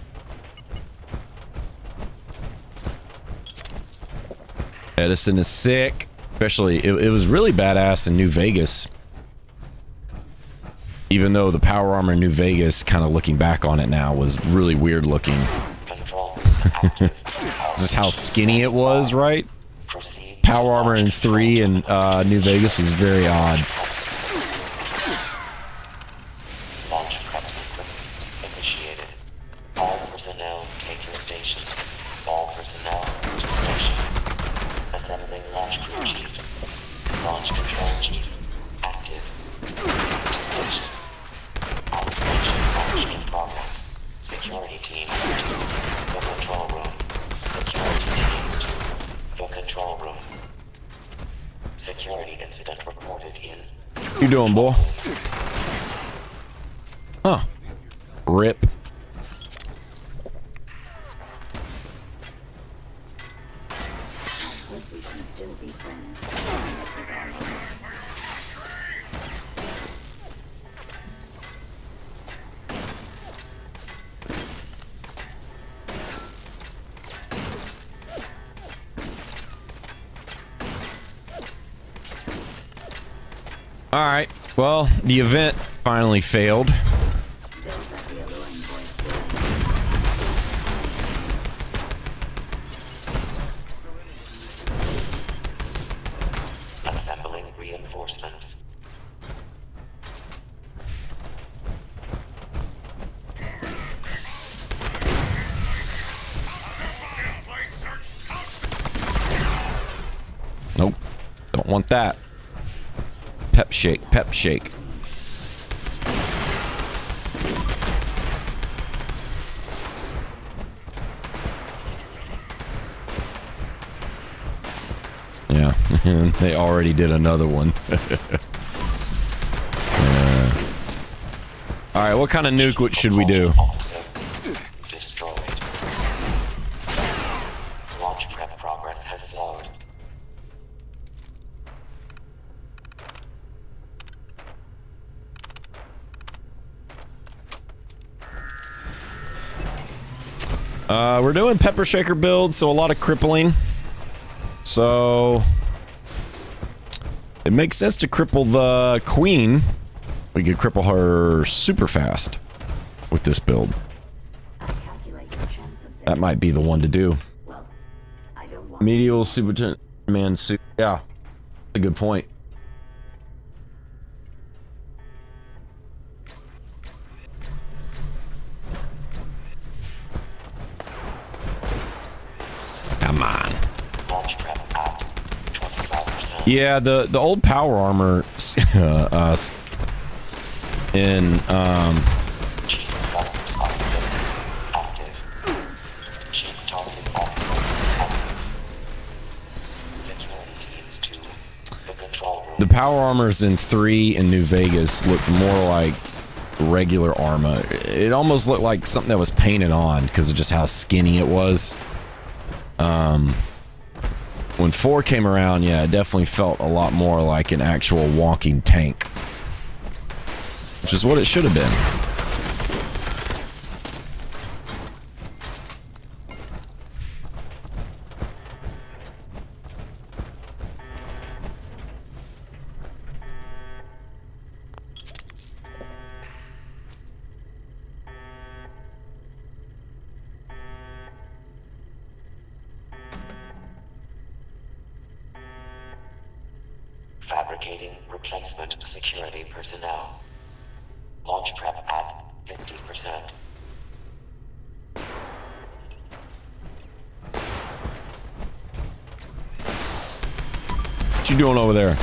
Edison is sick. Especially, it was really badass in New Vegas. Even though the power armor in New Vegas, kind of looking back on it now, was really weird looking. This is how skinny it was, right? Power armor in 3 in New Vegas was very odd. Launch prep sequence initiated. All personnel take your stations. All personnel to stations. Assembling launch You doing, boy? Huh. Rip. All right. Well, the event finally failed. Assembling reinforcements. Nope. Don't want that. Pep shake, pep shake. Yeah, they already did another one. All right, what kind of nuke should we do? Destroyed. Launch prep progress has slowed. We're doing pepper shaker builds, so a lot of crippling. So it makes sense to cripple the queen. We could cripple her super fast with this build. That might be the one to do. Medial Superman suit. Yeah, that's a good point. Come on. Launch prep at 25%. Yeah, the old power armor in Chief guns active. Chief targeting officer active. Security teams to the control room. the power armors in 3 and New Vegas looked more like regular armor. It almost looked like something that was painted on because of just how skinny it was. When 4 came around, yeah, it definitely felt a lot more like an actual walking tank. Which is what it should have been. Fabricating replacement security personnel. Launch prep at 50%. What you doing over there?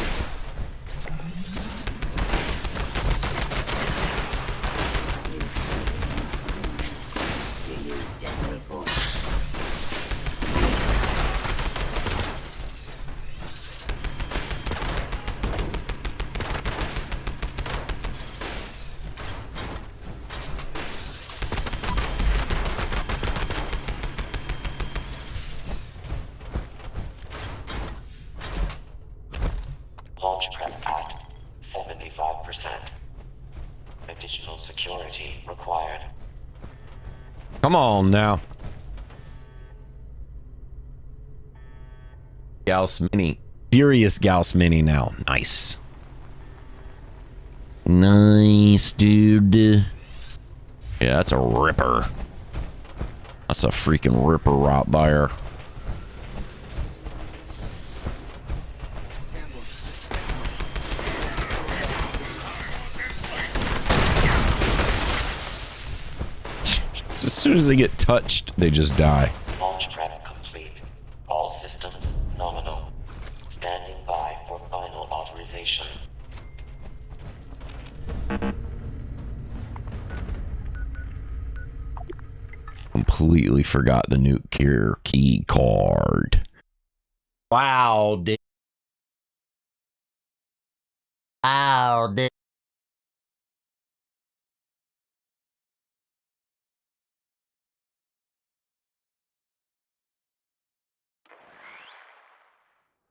Launch prep at 75%. Additional security required. Come on now. Gauss Mini. Furious Gauss Mini now. Nice. Nice, dude. Yeah, that's a ripper. That's a freaking ripper right there. As soon as they get touched, they just die. Launch prep complete. All systems nominal. Standing by for final authorization. Completely forgot the nuclear key card. Wow, dude. Oh, dude.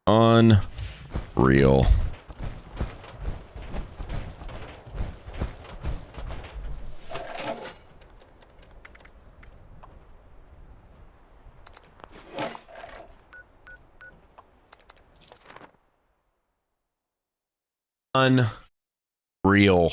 Unreal. Unreal.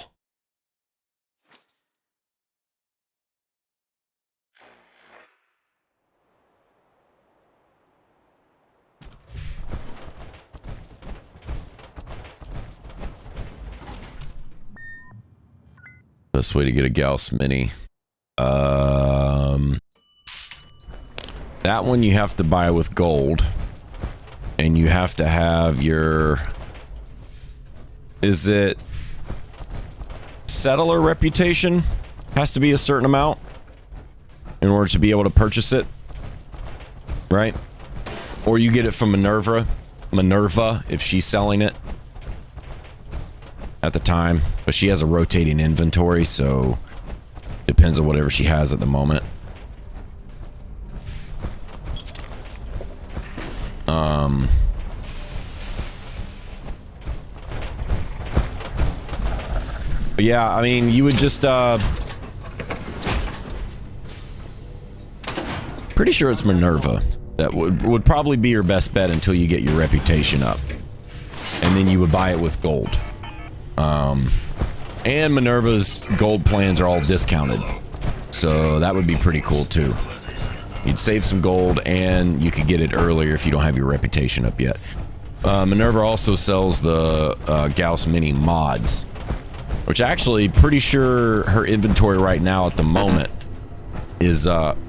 Best way to get a Gauss Mini. That one you have to buy with gold. And you have to have your... Is it... settler reputation? Has to be a certain amount in order to be able to purchase it. Right? Or you get it from Minerva, if she's selling it. At the time. But she has a rotating inventory, so... depends on whatever she has at the moment. But yeah, I mean, you would just, pretty sure it's Minerva. That would probably be your best bet until you get your reputation up. And then you would buy it with gold. And Minerva's gold plans are all discounted. So that would be pretty cool too. You'd save some gold and you could get it earlier if you don't have your reputation up yet. Minerva also sells the Gauss Mini mods. Which actually, pretty sure her inventory right now at the moment is, Analysis.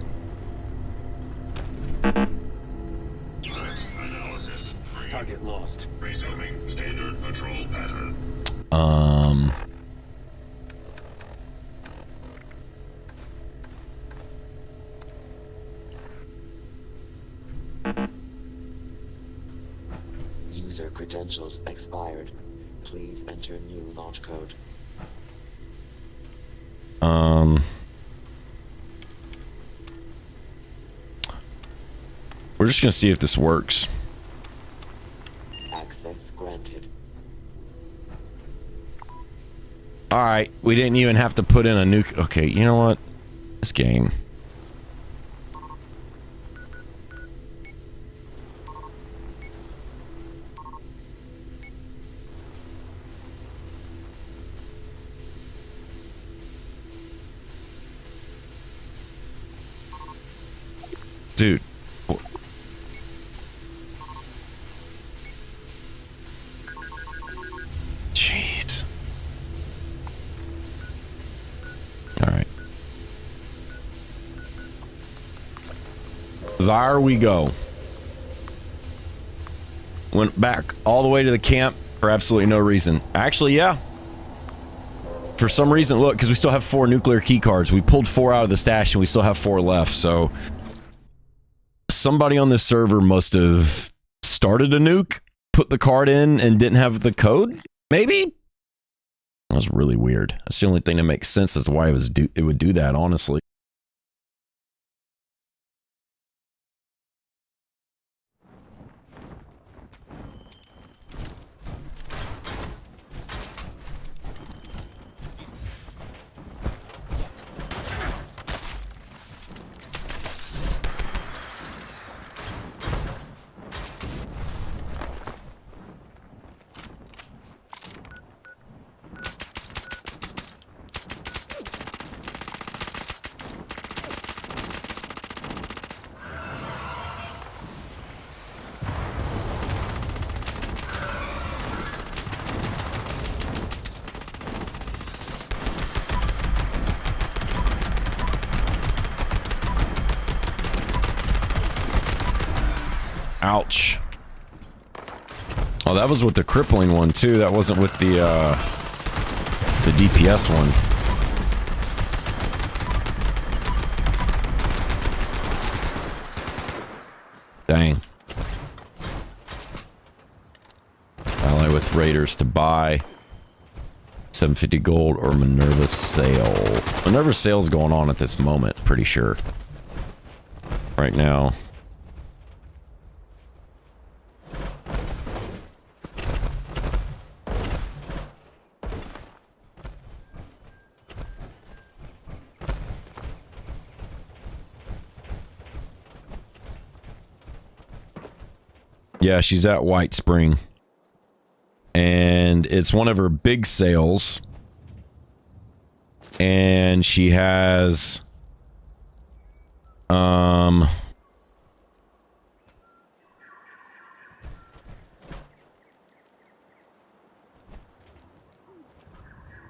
Target lost. Resuming standard patrol pattern. User credentials expired. Please enter new launch code. We're just gonna see if this works. Access granted. Alright, we didn't even have to put in a nuke. Okay, you know what? This game. Dude. Jeez. Alright. There we go. Went back all the way to the camp for absolutely no reason. Actually, yeah. For some reason, look, because we still have 4 nuclear key cards. We pulled 4 out of the stash and we still have 4 left, so... somebody on this server must have started a nuke, put the card in, and didn't have the code? Maybe? That was really weird. That's the only thing that makes sense as to why it would do that, honestly. Ouch. Oh, that was with the crippling one too. That wasn't with the DPS one. Dang. Ally with raiders to buy. 750 gold or Minerva sale. Minerva sale's going on at this moment, pretty sure. Right now. Yeah, she's at White Spring. And it's one of her big sales. And she has...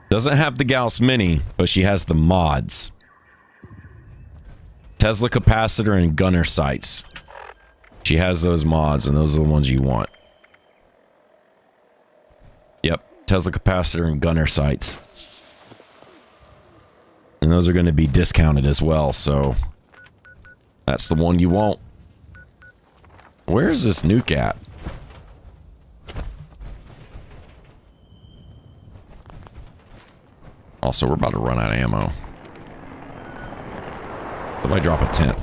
doesn't have the Gauss Mini, but she has the mods. Tesla capacitor and gunner sights. She has those mods, and those are the ones you want. Yep, Tesla capacitor and gunner sights. And those are going to be discounted as well, so... that's the one you want. Where's this nuke at? Also, we're about to run out of ammo. If I drop a tent.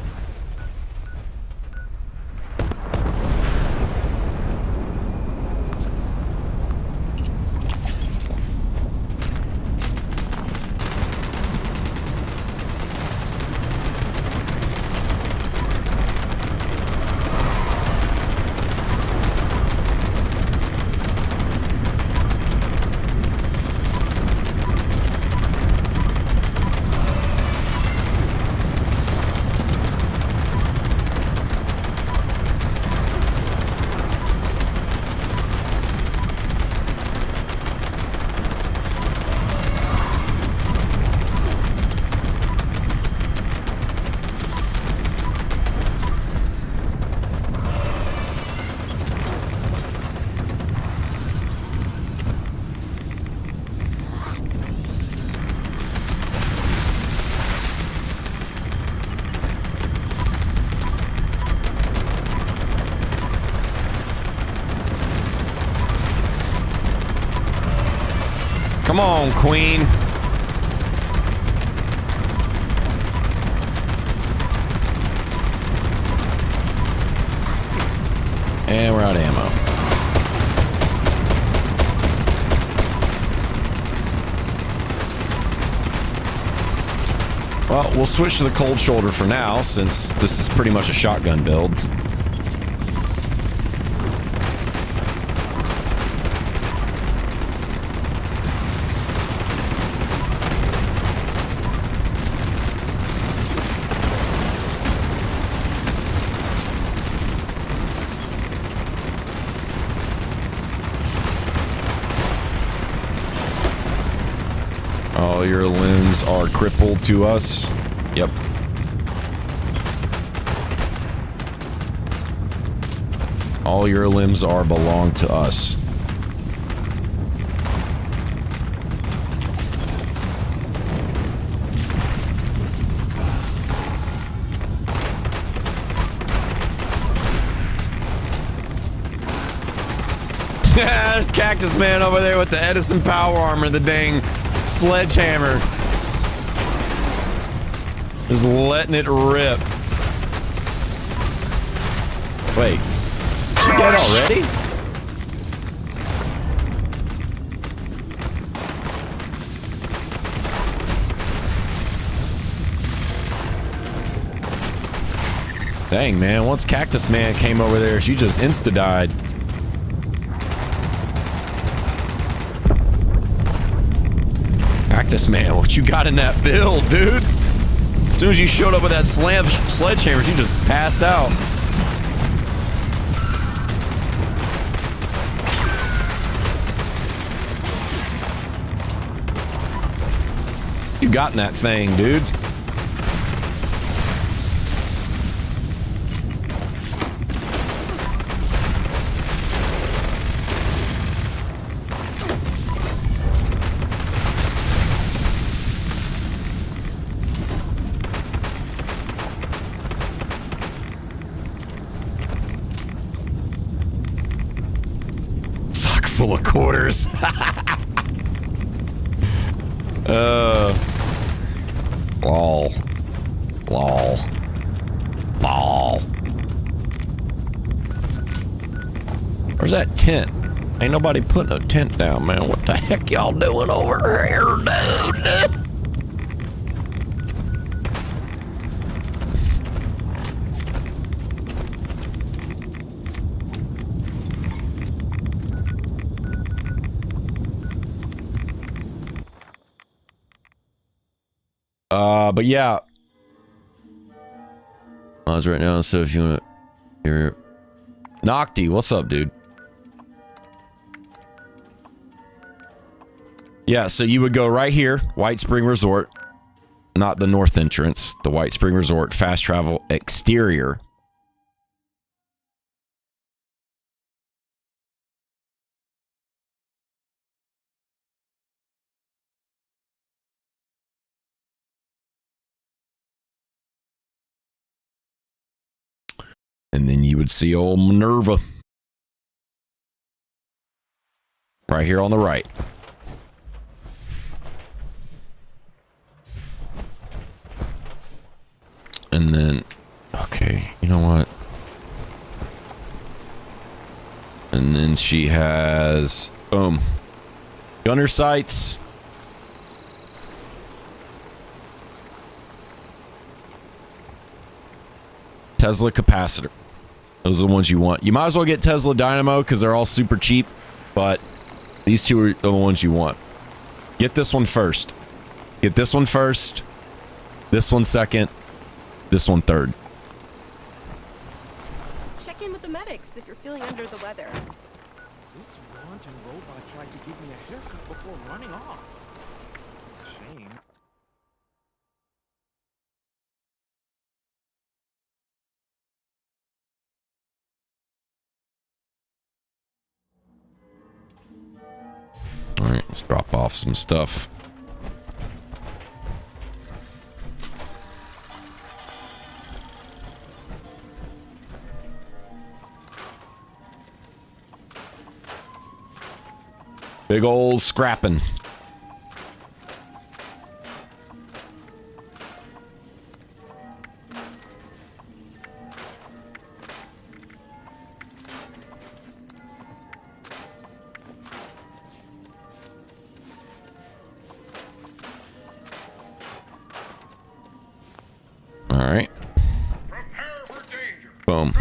Come on, Queen. And we're out of ammo. Well, we'll switch to the cold shoulder for now, since this is pretty much a shotgun build. All your limbs are crippled to us. Yep. All your limbs are belong to us. There's Cactus Man over there with the Edison power armor, the dang sledgehammer. Just letting it rip. Wait. Is she dead already? Dang, man. Once Cactus Man came over there, she just insta-died. Cactus Man, what you got in that build, dude? As soon as you showed up with that sledgehammer, she just passed out. You got in that thing, dude. Full of quarters. Lol. Lol. Lol. Where's that tent? Ain't nobody putting a tent down, man. What the heck y'all doing over here, dude? But yeah. I was right now, so if you want to hear Nocti, what's up, dude? Yeah, so you would go right here, White Spring Resort, not the north entrance, the White Spring Resort, fast travel exterior. And then you would see old Minerva. Right here on the right. And then, okay, you know what? And then she has, boom, gunner sights. Tesla capacitor. Those are the ones you want. You might as well get Tesla Dynamo because they're all super cheap, but these two are the ones you want. Get this one first. Get this one first. This one second. This one third. Check in with the medics if you're feeling under the weather. This wanton robot tried to give me a haircut before running off. It's a shame. All right, let's drop off some stuff. Big old scrapping. All right. Boom.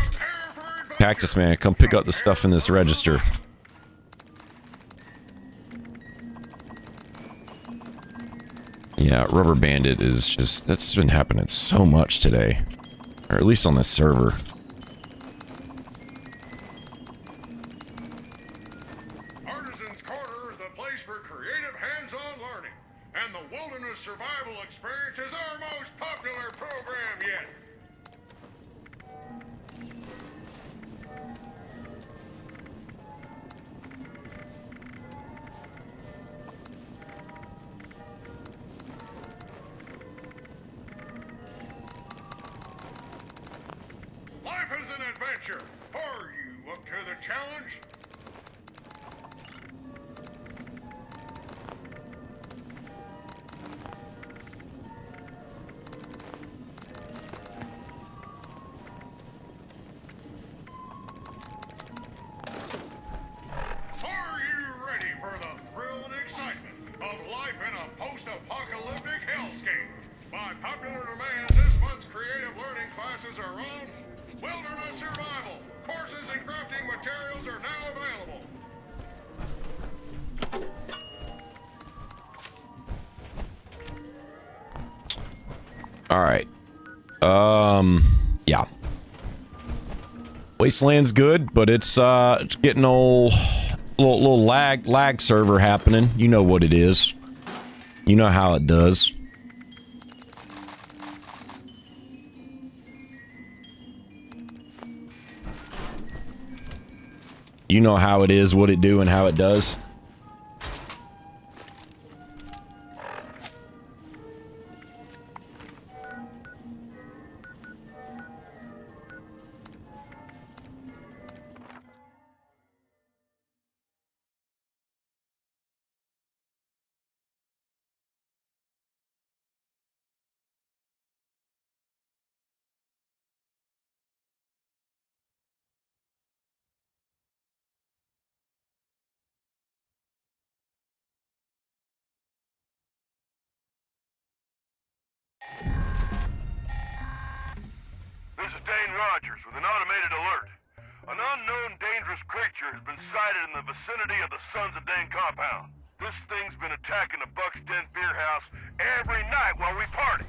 Cactus Man, come pick up the stuff in this register. Yeah, Rubber Bandit is just, that's been happening so much today. Or at least on this server. Artisan's Corner is the place for creative hands-on learning. And the Wilderness Survival Experience is our most popular program yet. Life is an adventure. Are you up to the challenge? Are you ready for the thrill and excitement of life in a post-apocalyptic hellscape? By popular demand, this month's creative learning classes are on Wilderness Survival. Courses and crafting materials are now available. All right. Yeah. Wasteland's good, but it's getting old. Little lag server happening. You know what it is. You know how it does. You know how it is, what it do, and how it does. This is Dane Rogers with an automated alert. An unknown dangerous creature has been sighted in the vicinity of the Sons of Dane compound. This thing's been attacking the Buck's Den beer house every night while we party.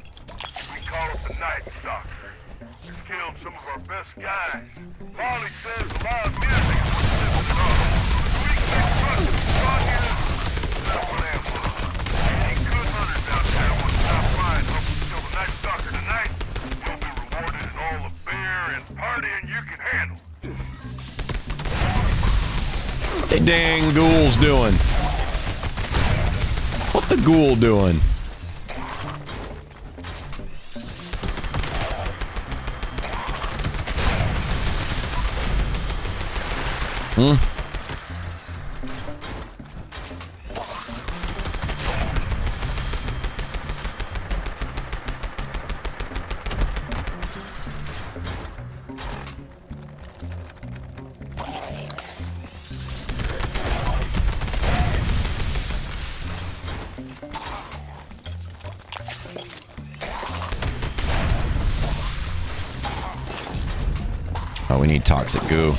We call it the Night Stalker. It's killed some of our best guys. Molly says the loud music is what's tipping it off. We can trust it. Talk here. That's what I am. Any good hunters out there want to stop by and help us kill the Night Stalker tonight, you'll be rewarded in all the beer and partying you can handle. What the dang ghoul's doing? What the ghoul doing? Oh, we need toxic goo.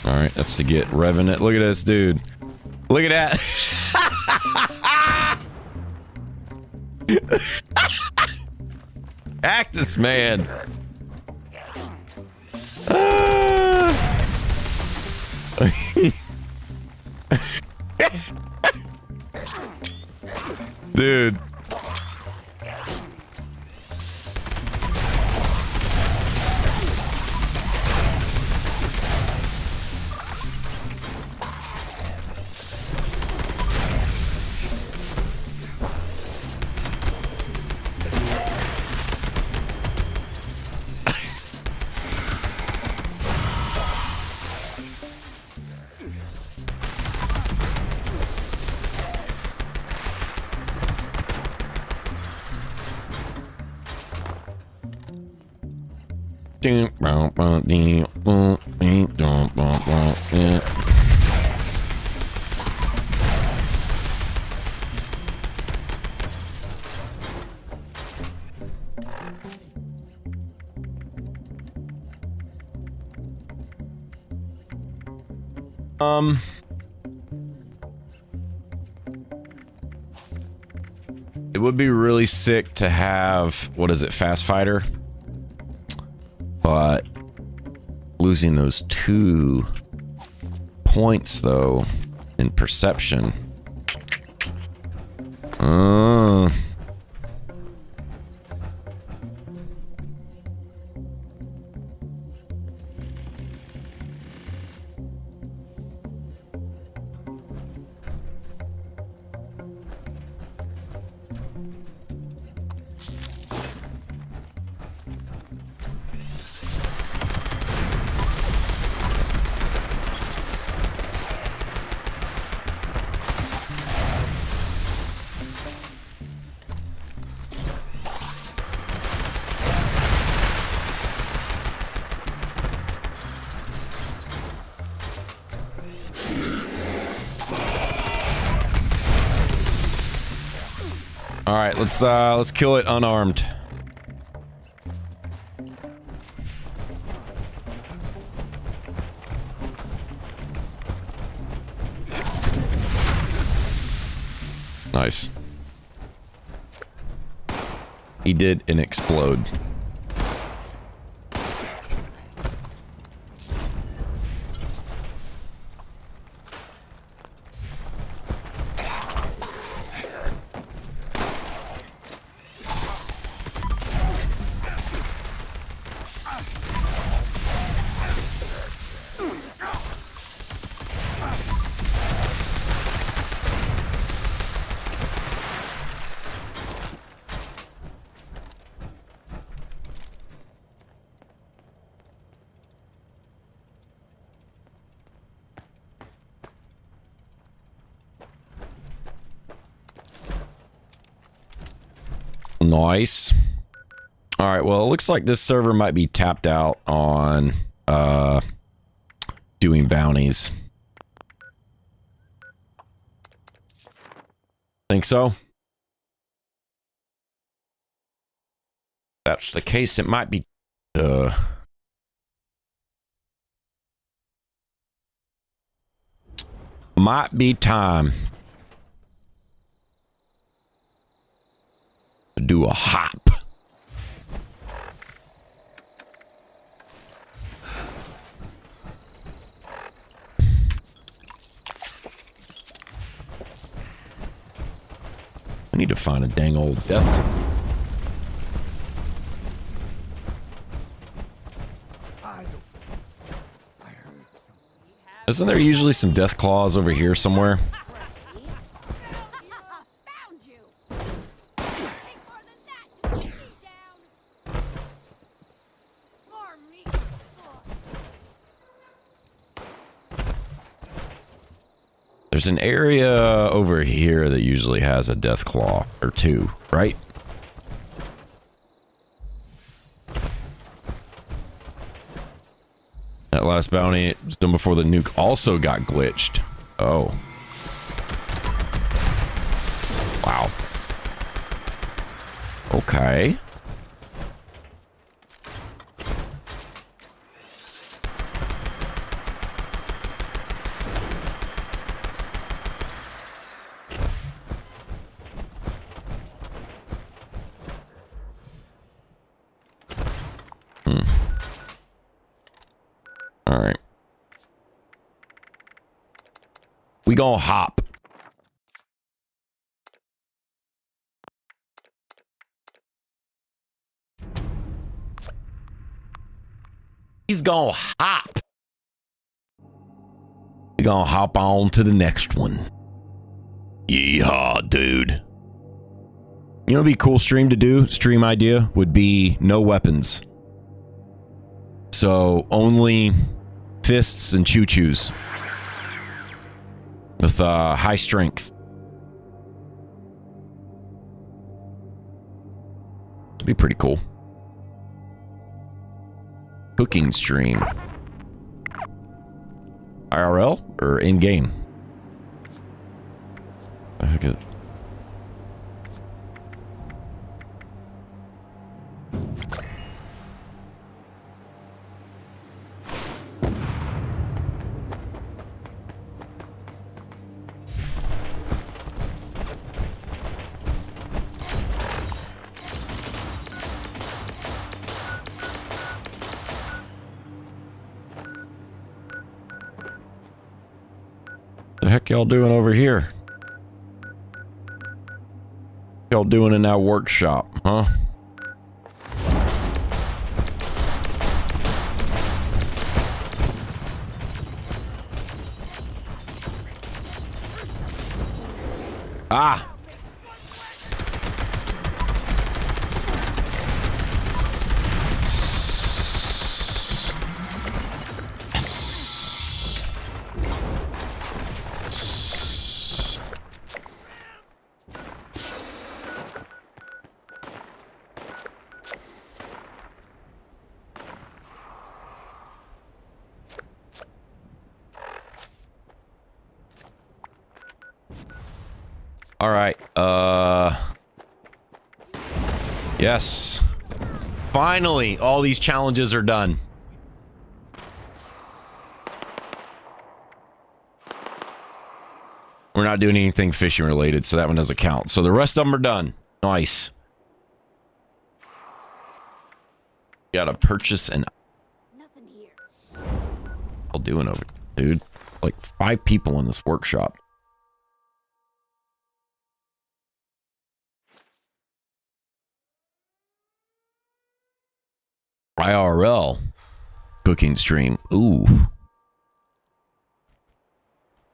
Alright, that's to get Revenant. Look at this dude. Look at that. Cactus man. Dude. It would be really sick to have, what is it, Fast Fighter? But losing those 2 points, though, in perception. All right, let's kill it unarmed. Nice. He did an explode. Nice. All right, well, it looks like this server might be tapped out on doing bounties. Think so? If that's the case, it might be time to do a hop. I need to find a dang old death. Isn't there usually some death claws over here somewhere? Found you. Take more than that. Get me down. More meat. There's an area over here that usually has a death claw or two, right? That last bounty was done before the nuke also got glitched. Oh. Wow. Okay. All right. We gonna hop. He's gonna hop. We gonna hop on to the next one. Yeehaw, dude. You know what'd be a cool stream to do? Stream idea would be no weapons. So only fists and choo-choos with high strength. It'd be pretty cool. Cooking stream. IRL or in-game? I think it. The heck y'all doing over here? Y'all doing in that workshop, huh? Ah! All right. Yes. Finally, all these challenges are done. We're not doing anything fishing related, so that one doesn't count. So the rest of them are done. Nice. Gotta purchase an... Nothing here. I'll do it over, dude. Like 5 people in this workshop. IRL cooking stream. Ooh.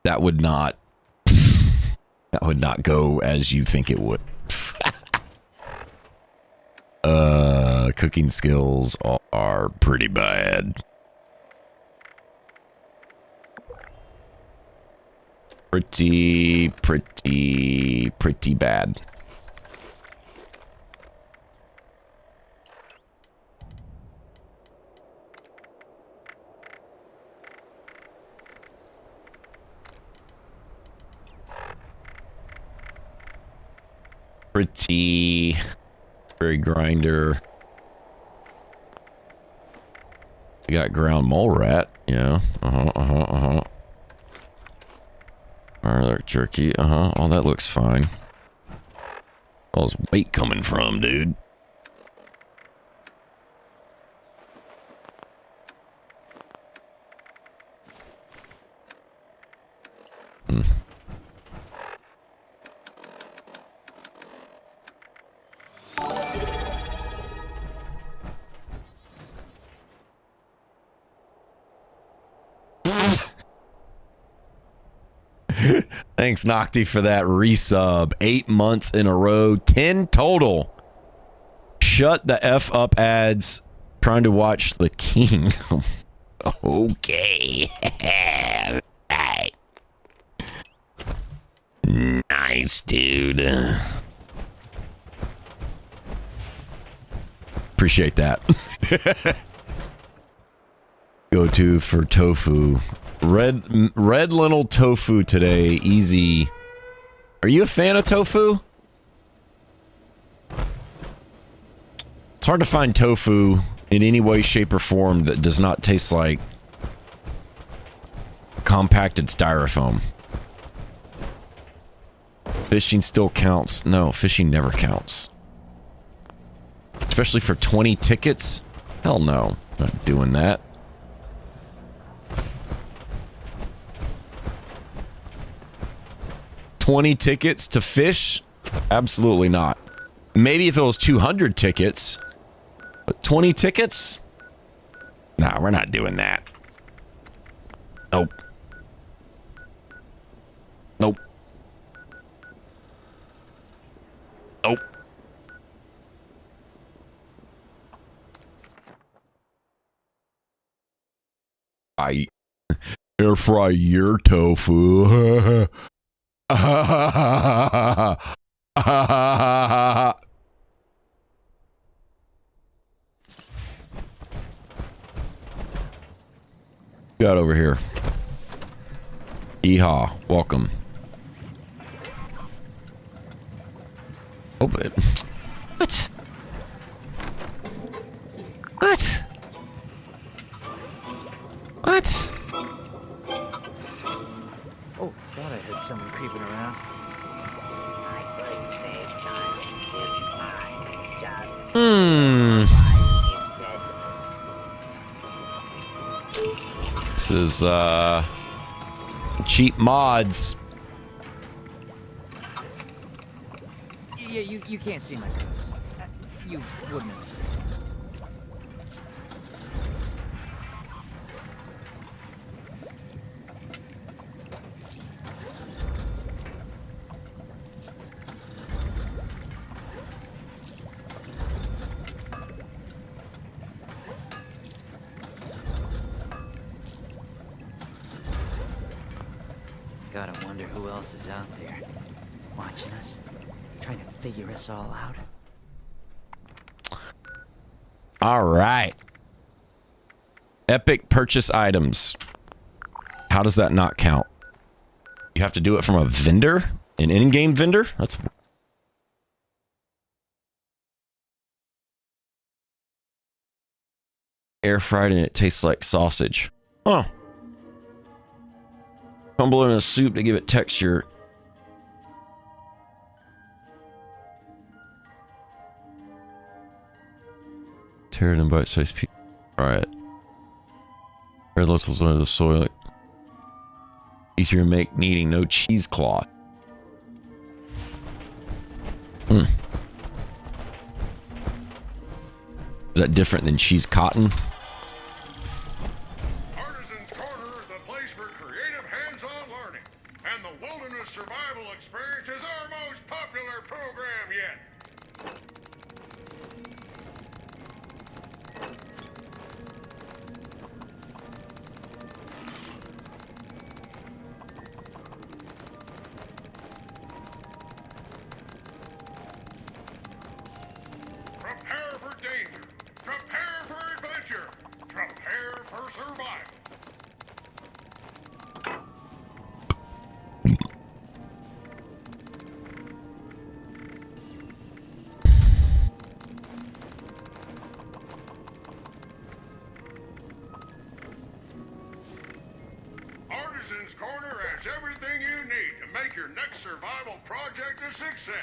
That would not go as you think it would. Cooking skills are pretty bad. Pretty bad. pretty grinder. We got ground mole rat. Yeah. Garlic jerky. All that looks fine. All's weight coming from, dude. Thanks, Nocti, for that resub. 8 months in a row, 10 total. Shut the F up, ads. Trying to watch The King. Okay. Right. Nice, dude. Appreciate that. Go to for tofu. Red lentil tofu today. Easy. Are you a fan of tofu? It's hard to find tofu in any way, shape, or form that does not taste like compacted styrofoam. Fishing still counts. No, fishing never counts. Especially for 20 tickets? Hell no. Not doing that. $20 tickets to fish? Absolutely not. Maybe if it was 200 tickets, but 20 tickets? Nah, we're not doing that. Nope. Nope. Nope. I air fry your tofu. Got over here. Yeehaw. Welcome. Open it. What? What? What? Oh, thought I heard someone creeping around. This is cheap mods. Yeah, you can't see my clothes. You wouldn't understand. Gotta wonder who else is out there, watching us, trying to figure us all out. All right. Epic purchase items. How does that not count? You have to do it from a vendor? An in-game vendor? That's... air fried and it tastes like sausage. Huh. Crumble in a soup to give it texture. Tear it in bite-sized pieces. Alright. Red lentils under the soil. Easier to make, needing no cheesecloth. Is that different than cheese cotton? Artisan's Corner is the place for creative hands-on learning, and the Wilderness Survival Experience is our most popular program yet. Prepare for danger. Prepare for adventure. Captain's Corner has everything you need to make your next survival project a success.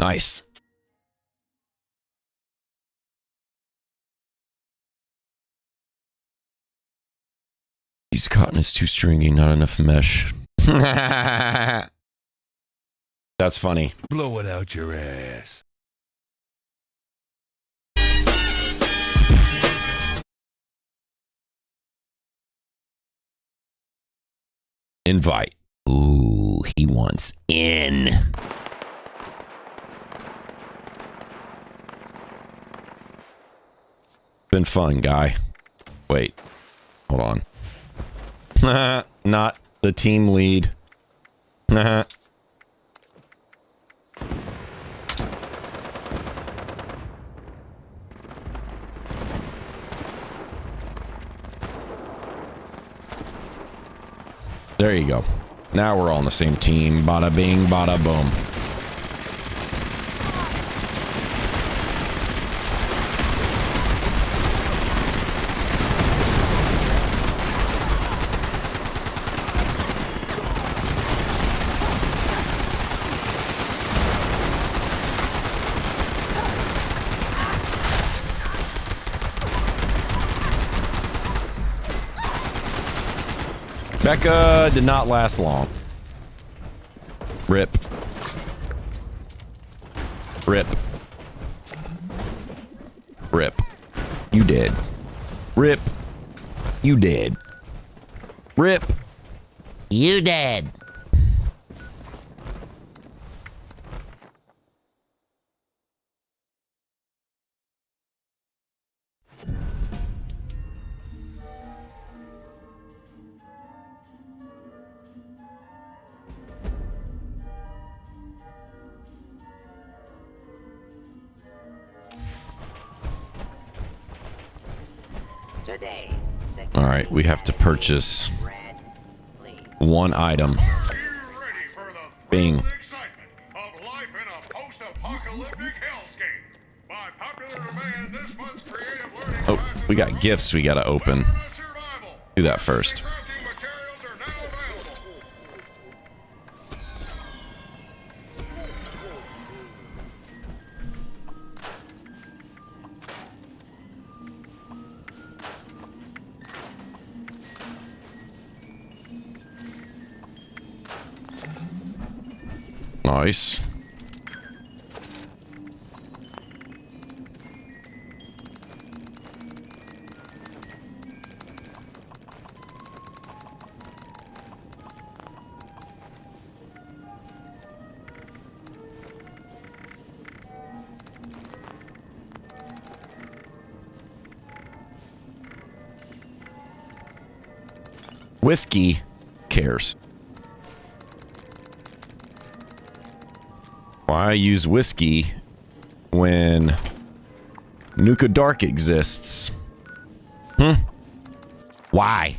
Nice. Piece of cotton is too stringy, not enough mesh. That's funny. Blow it out your ass. Invite. Ooh, he wants in. Been fun, guy. Wait. Hold on. Not the team lead. There you go. Now we're all on the same team. Bada bing, bada boom. Becca did not last long. Rip. Rip. Rip. You dead. Rip. You dead. Rip. You dead. Today. All right, we have to purchase one item. Are you ready for the Bing. thrill and excitement of life in a post-apocalyptic hellscape? By popular demand, this month's creative learning Oh, classes we are got gifts we gotta open. on survival. Do that first. Crafting materials are now available. Nice. Whiskey cares. Why use whiskey when Nuka Dark exists? Why?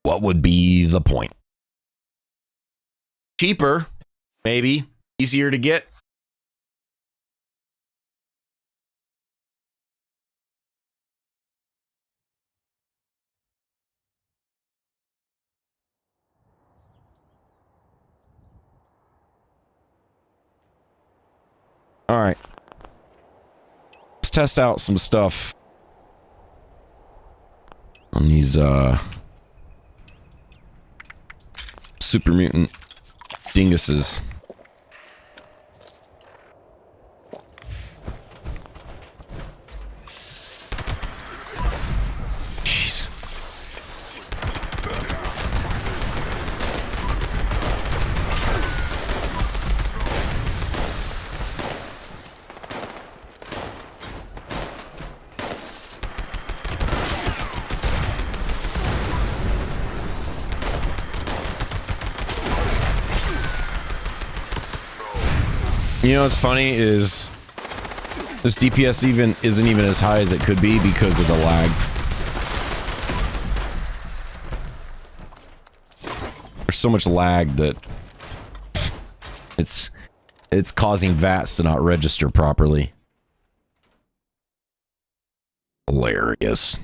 What would be the point? Cheaper, maybe. Easier to get. All right. Let's test out some stuff on these super mutant dinguses. Jeez. You know what's funny is this DPS isn't even as high as it could be because of the lag. There's so much lag that it's causing VATs to not register properly. Hilarious.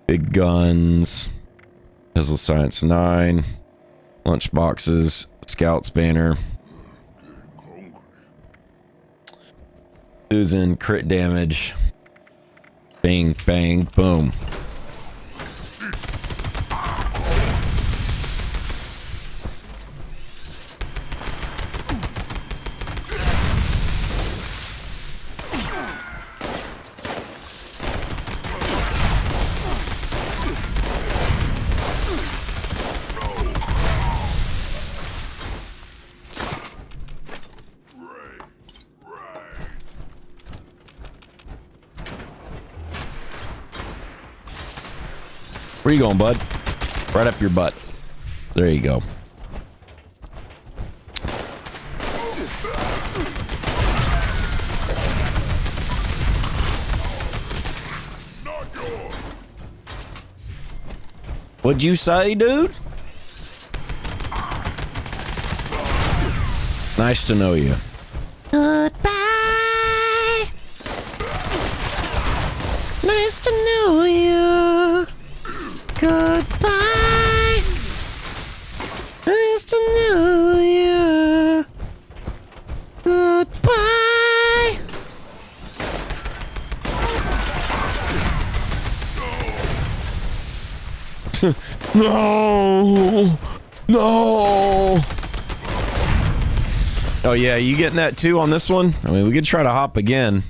Big guns. Tesla Science 9. Lunch boxes. Scouts banner. Susan, crit damage. Bang, bang, boom. Where you going, bud? Right up your butt. There you go. What'd you say, dude? Nice to know you. Goodbye. Nice to know you. Goodbye. Nice to know you. Goodbye. No. No. Oh yeah, you getting that too on this one? I mean, we could try to hop again.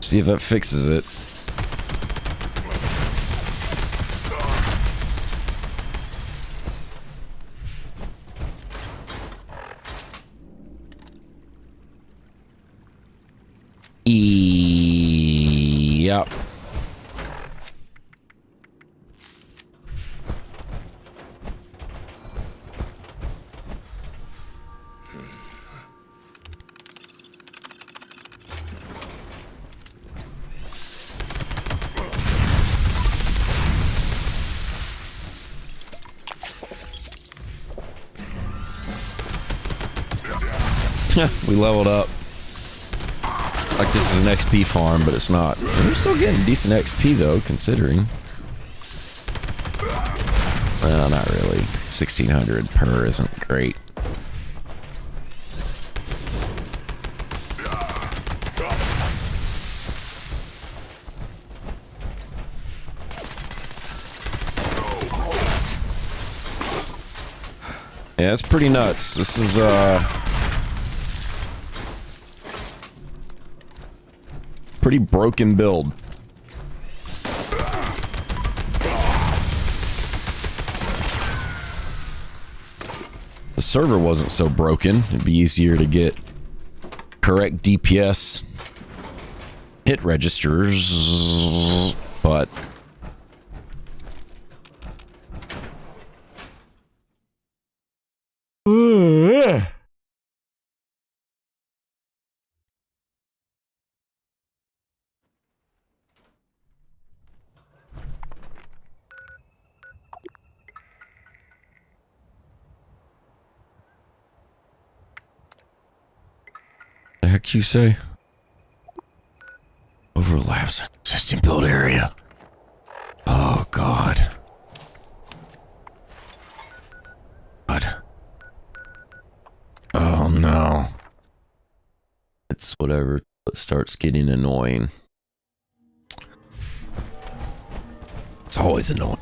See if that fixes it. Yep. We leveled up. Like this is an XP farm, but it's not. We're still getting decent XP though, considering. Well, not really. 1600 per isn't great. Yeah, it's pretty nuts. This is pretty broken build. The server wasn't so broken. It'd be easier to get correct DPS hit registers, but the heck you say? Overlaps existing build area. Oh God. God. Oh no. It's whatever. It starts getting annoying. It's always annoying.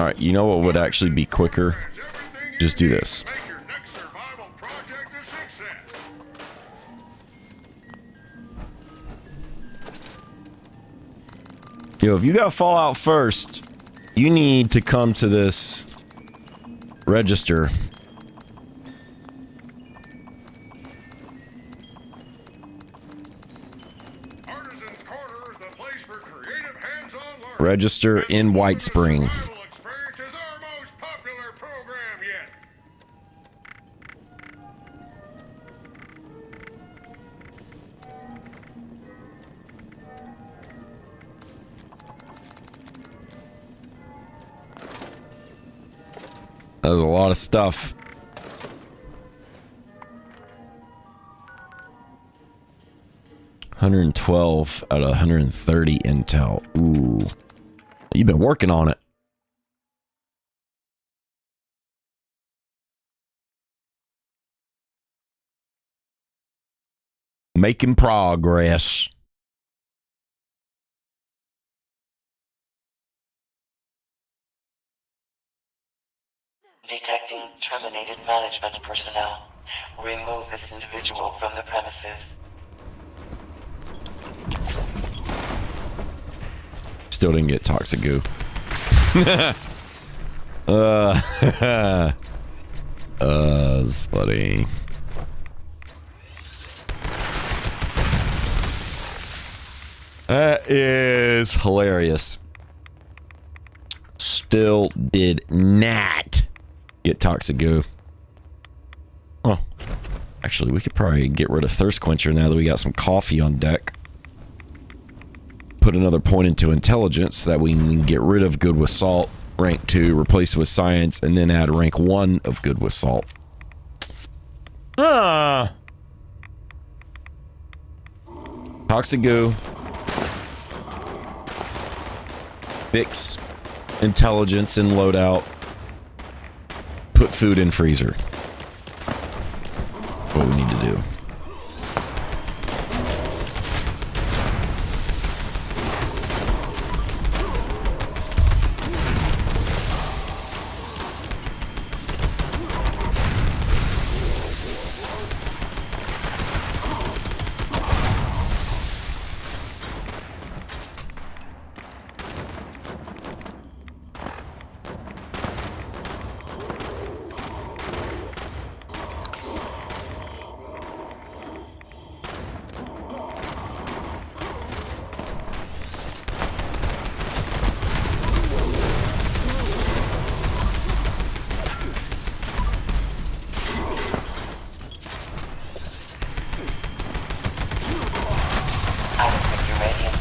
All right, you know what would actually be quicker? Everything you Just do need this. to make your next survival project a success. Yo, if you got Fallout first, you need to come to this register. Artisan's Corner is the place for creative hands-on learning. Register in White Spring. Survival Experience is our most popular program yet. There's a lot of stuff. $112 out of $130 Intel. Ooh. You've been working on it. Making progress. Detecting terminated management personnel. Remove this individual from the premises. Still didn't get toxic goo. That's funny. That is hilarious. Still did not get toxic goo. Oh, actually, we could probably get rid of thirst quencher now that we got some coffee on deck. Put another point into intelligence so that we can get rid of good with salt, rank 2, replace it with science, and then add rank 1 of good with salt. Toxic goo. Fix intelligence in loadout. Put food in freezer. What we need to do.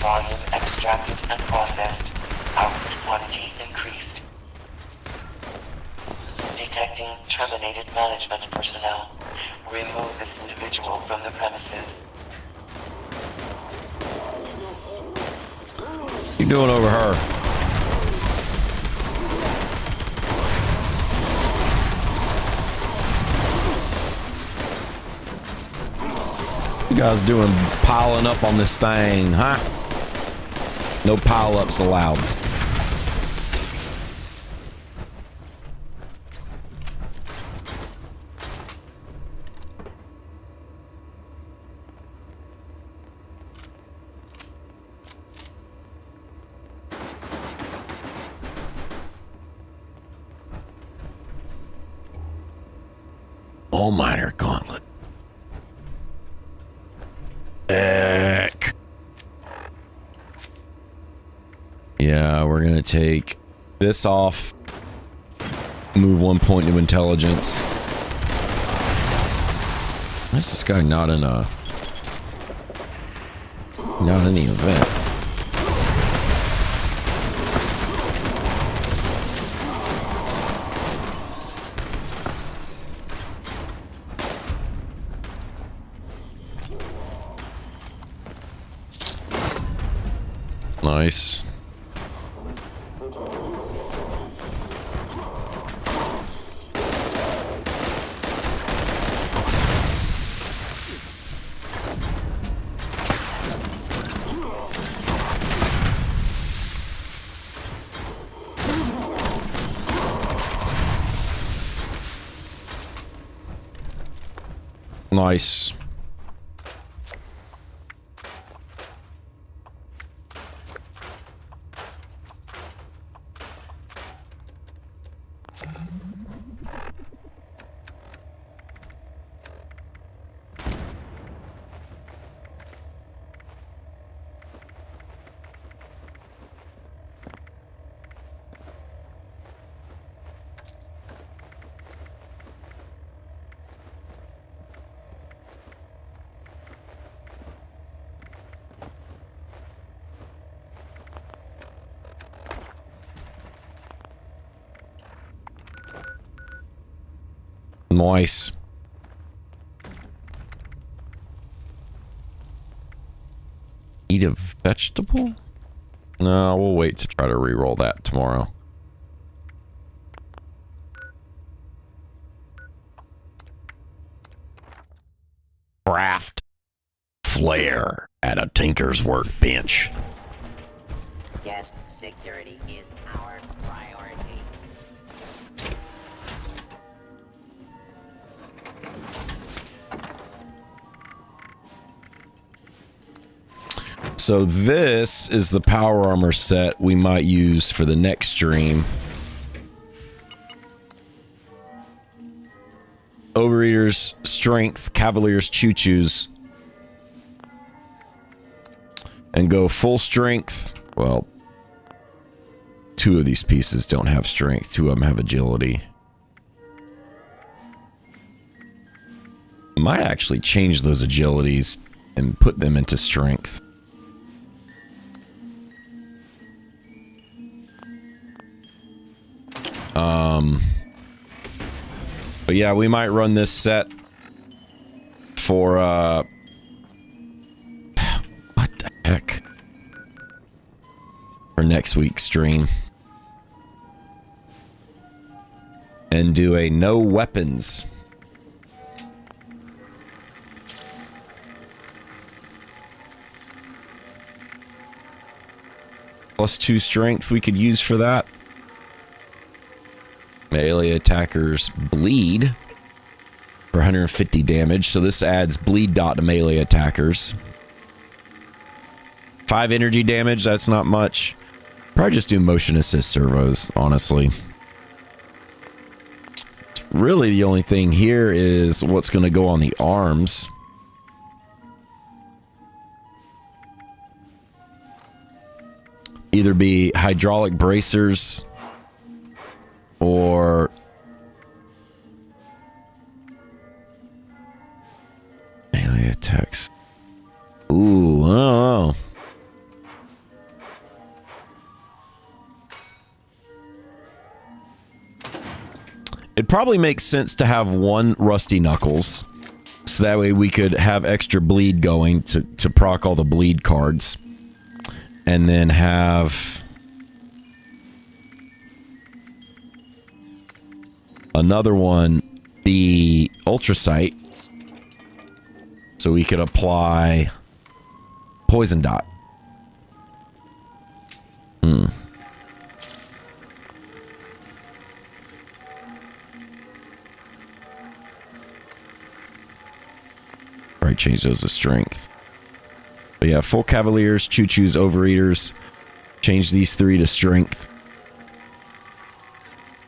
Volume extracted and processed. Output quantity increased. Detecting terminated management personnel. Remove this individual from the premises. What you doing over her? You guys doing piling up on this thing, huh? No pile-ups allowed. All miner gauntlet. Heck. Yeah, we're gonna take this off. Move 1 point to intelligence. Why is this guy not in a... not in the event? Nice. Nice. Nice. Eat a vegetable? No, we'll wait to try to re-roll that tomorrow. Craft flare at a tinker's workbench. Guest security is our priority. So this is the power armor set we might use for the next stream. Overeaters, strength, cavaliers, choo-choos. And go full strength. Well, 2 of these pieces don't have strength. 2 of them have agility. Might actually change those agilities and put them into strength. But yeah, we might run this set for, what the heck? For next week's stream. And do a no weapons. +2 strength we could use for that. Melee attackers bleed for 150 damage, so this adds bleed dot to melee attackers. 5 energy damage, that's not much. Probably just do motion assist servos, honestly. Really, the only thing here is what's going to go on the arms. Either be hydraulic bracers or melee attacks. Ooh, I don't know. It probably makes sense to have 1 rusty knuckles, so that way we could have extra bleed going to proc all the bleed cards, and then have another one be ultra sight, so we could apply poison dot. Right, change those to strength. But yeah, full cavaliers, choo-choos, overeaters. Change these 3 to strength.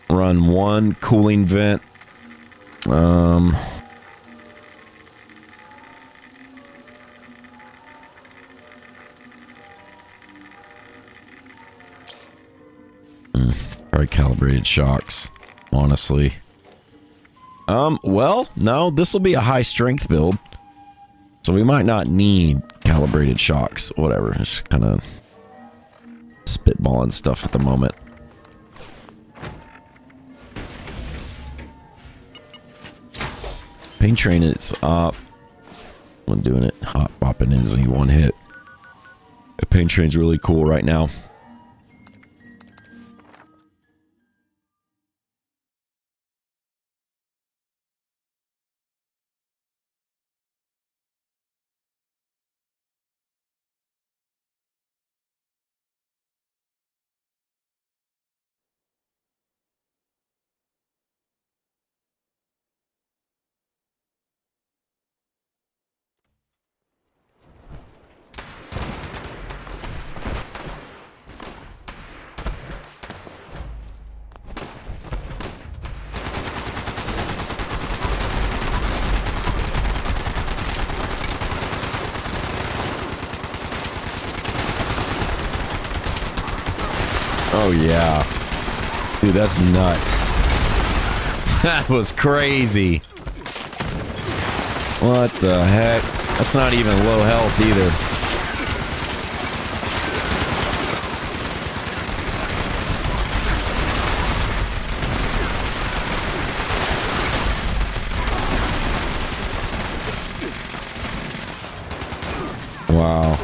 Run 1 cooling vent. Probably calibrated shocks, honestly. Well, no, this will be a high strength build. So we might not need calibrated shocks. Whatever, just kind of spitballing stuff at the moment. Pain train is up. I'm doing it. Hot popping in when you 1 hit. The pain train's really cool right now. Oh, yeah. Dude, that's nuts. That was crazy. What the heck? That's not even low health either. Wow.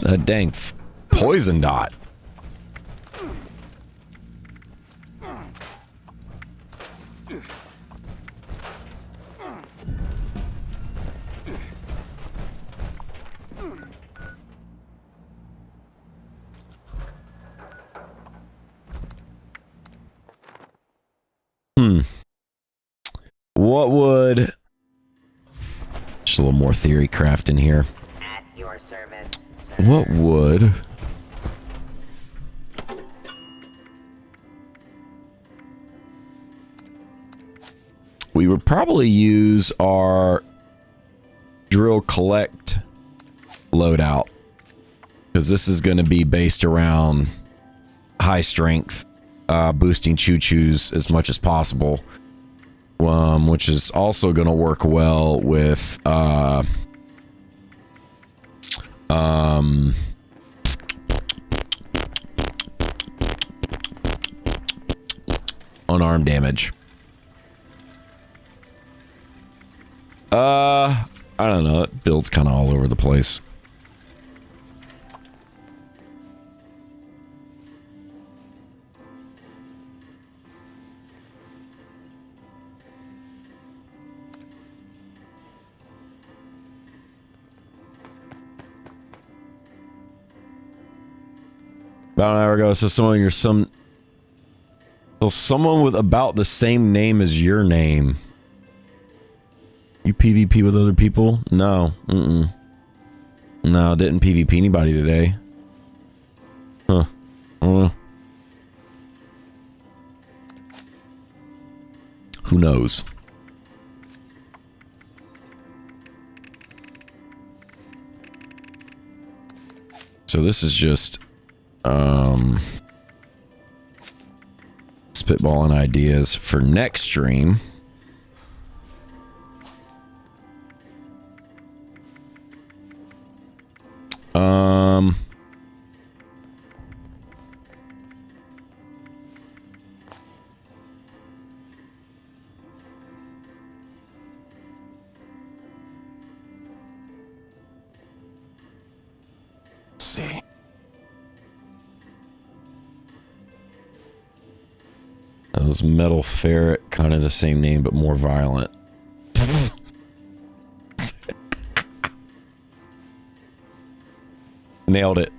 A dang poison dot. What would... Just a little more theory craft in here. At your service. What would... We would probably use our drill collect loadout, because this is going to be based around high strength, boosting choo-choos as much as possible, which is also going to work well with unarmed damage. I don't know. It builds kind of all over the place. About an hour ago, so someone with about the same name as your name. You PvP with other people? No. No, didn't PvP anybody today. Huh. I don't know. Who knows? So this is just spitballing ideas for next stream. Let's see. That was Metal Ferret, kind of the same name, but more violent. Nailed it.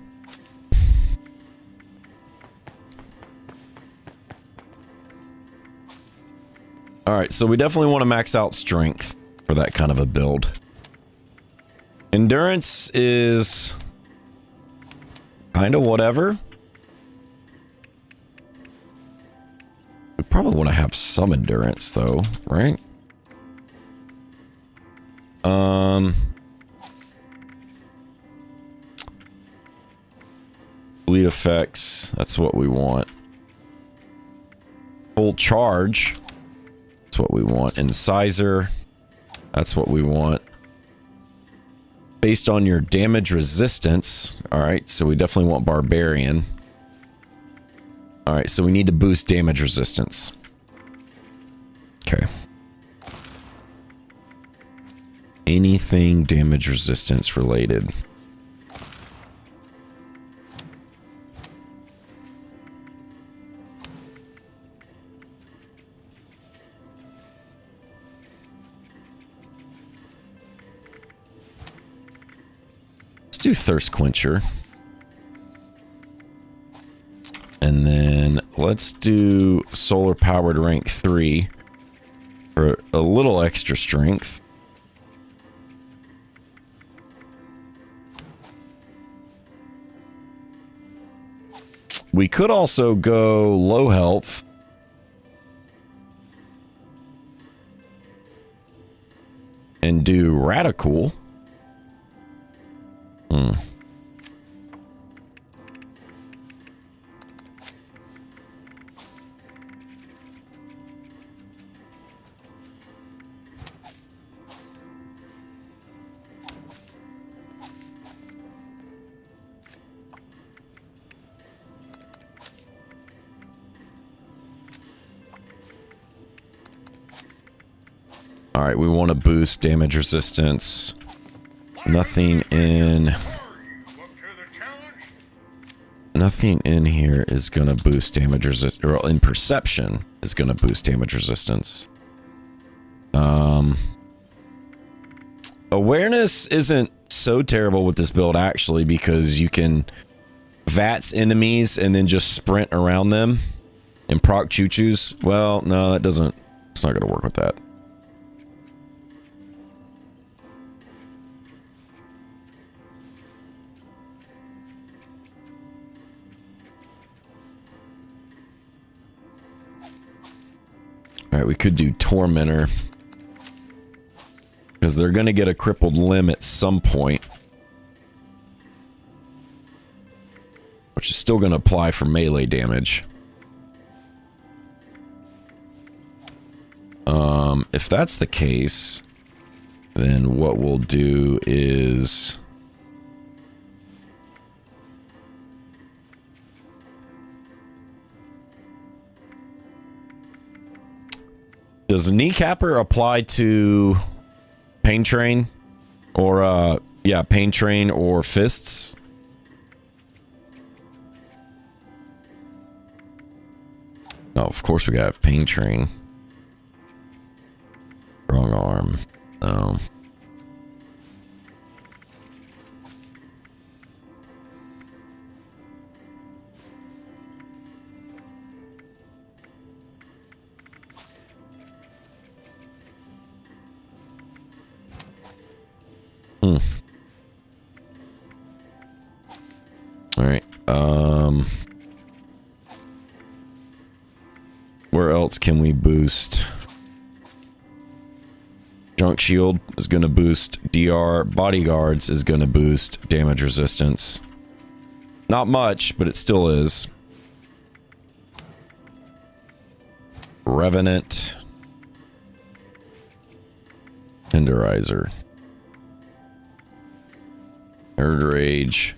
Alright, so we definitely want to max out strength for that kind of a build. Endurance is kind of whatever. We probably want to have some endurance though, right? Bleed effects, that's what we want. Full charge, that's what we want. Incisor, that's what we want. Based on your damage resistance, alright, so we definitely want Barbarian. Alright, so we need to boost damage resistance. Okay. Anything damage resistance related. do Thirst Quencher. And then let's do Solar Powered Rank 3 for a little extra strength. We could also go low health. And do Radical. All right, we want to boost damage resistance. Nothing in... Nothing in here is going to boost damage resistance, or in perception is going to boost damage resistance. Awareness isn't so terrible with this build, actually, because you can VATS enemies and then just sprint around them and proc choo-choos. Well, no, that doesn't... It's not going to work with that. Alright, we could do Tormentor. Because they're going to get a crippled limb at some point. Which is still going to apply for melee damage. If that's the case, then what we'll do is... Does Kneecapper apply to Pain Train? Or, yeah, Pain Train or Fists? Oh, of course we gotta have Pain Train. Wrong arm. Oh. Alright, where else can we boost? Junk Shield is going to boost DR. Bodyguards is going to boost damage resistance. Not much, but it still is. Revenant. Tenderizer. Nerd Rage.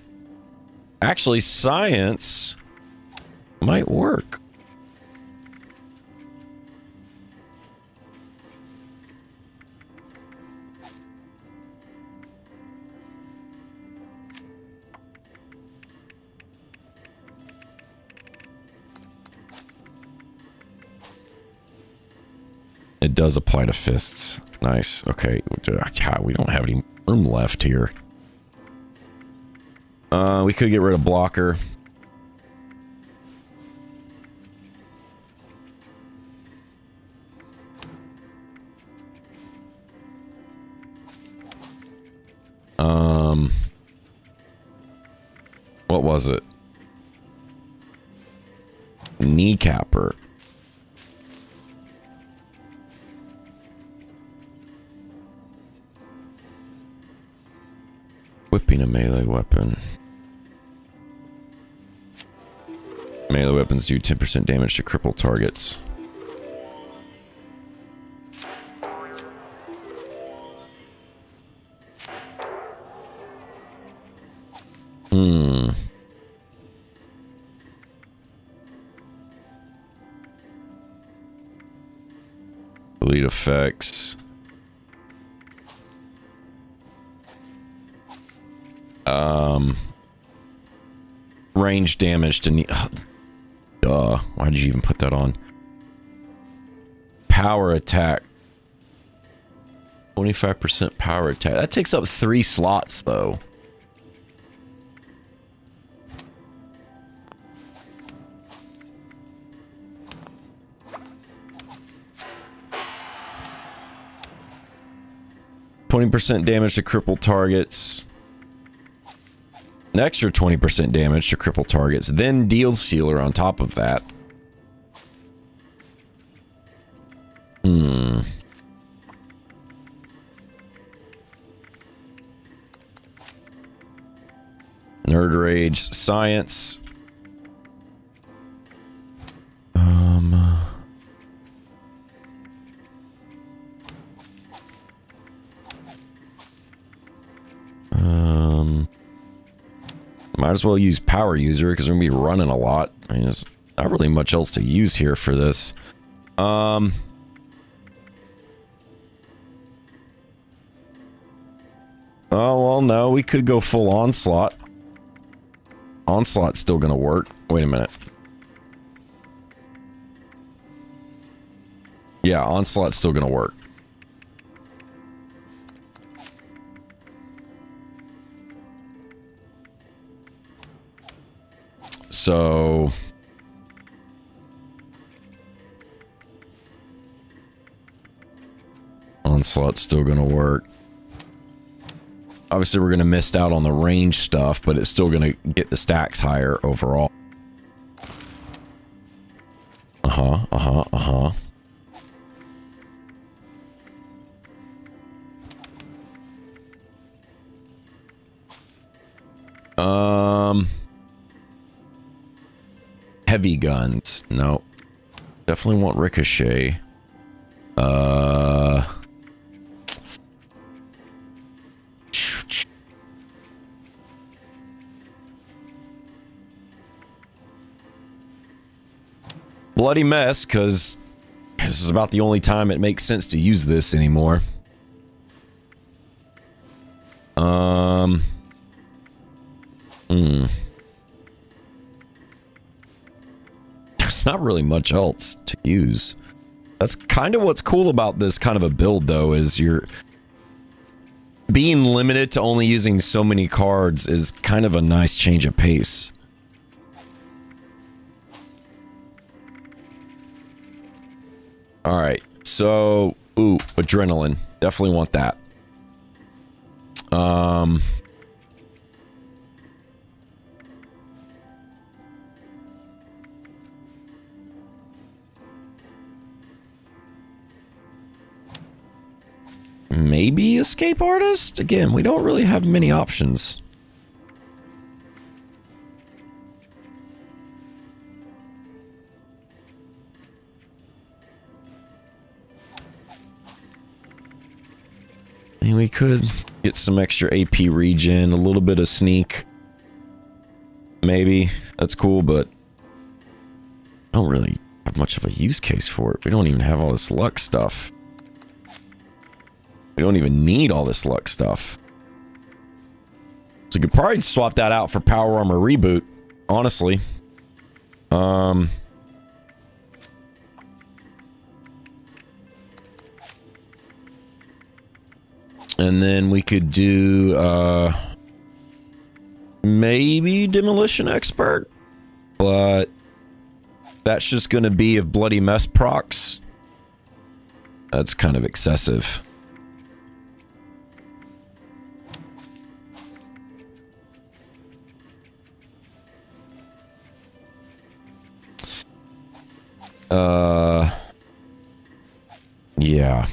Actually, Science might work. It does apply to fists. Nice. Okay. We don't have any room left here. We could get rid of blocker. What was it? Kneecapper. Whipping a melee weapon. Melee weapons do 10% damage to cripple targets. Elite effects. Range damage to knee. Duh. Why did you even put that on? Power attack. 25% power attack. That takes up 3 slots, though. 20% damage to cripple targets. An extra 20% damage to cripple targets. Then deal sealer on top of that. Nerd Rage Science. Might as well use power user because we're gonna be running a lot. I mean, there's not really much else to use here for this. Oh well, no, we could go full onslaught. Onslaught's still gonna work. Wait a minute. Yeah, onslaught's still gonna work. So onslaught's still gonna work. Obviously, we're gonna miss out on the range stuff, but it's still gonna get the stacks higher overall. Heavy guns. No. Definitely want ricochet. Bloody mess, because this is about the only time it makes sense to use this anymore. There's not really much else to use. That's kind of what's cool about this kind of a build, though, is you're being limited to only using so many cards is kind of a nice change of pace. All right, so ooh, adrenaline, definitely want that. Maybe escape artist? Again, we don't really have many options. I mean, we could get some extra AP regen, a little bit of sneak. Maybe. That's cool, but I don't really have much of a use case for it. We don't even have all this luck stuff. We don't even need all this luck stuff. So you could probably swap that out for Power Armor Reboot, honestly. And then we could do maybe Demolition Expert, but that's just going to be if Bloody Mess procs. That's kind of excessive. Yeah.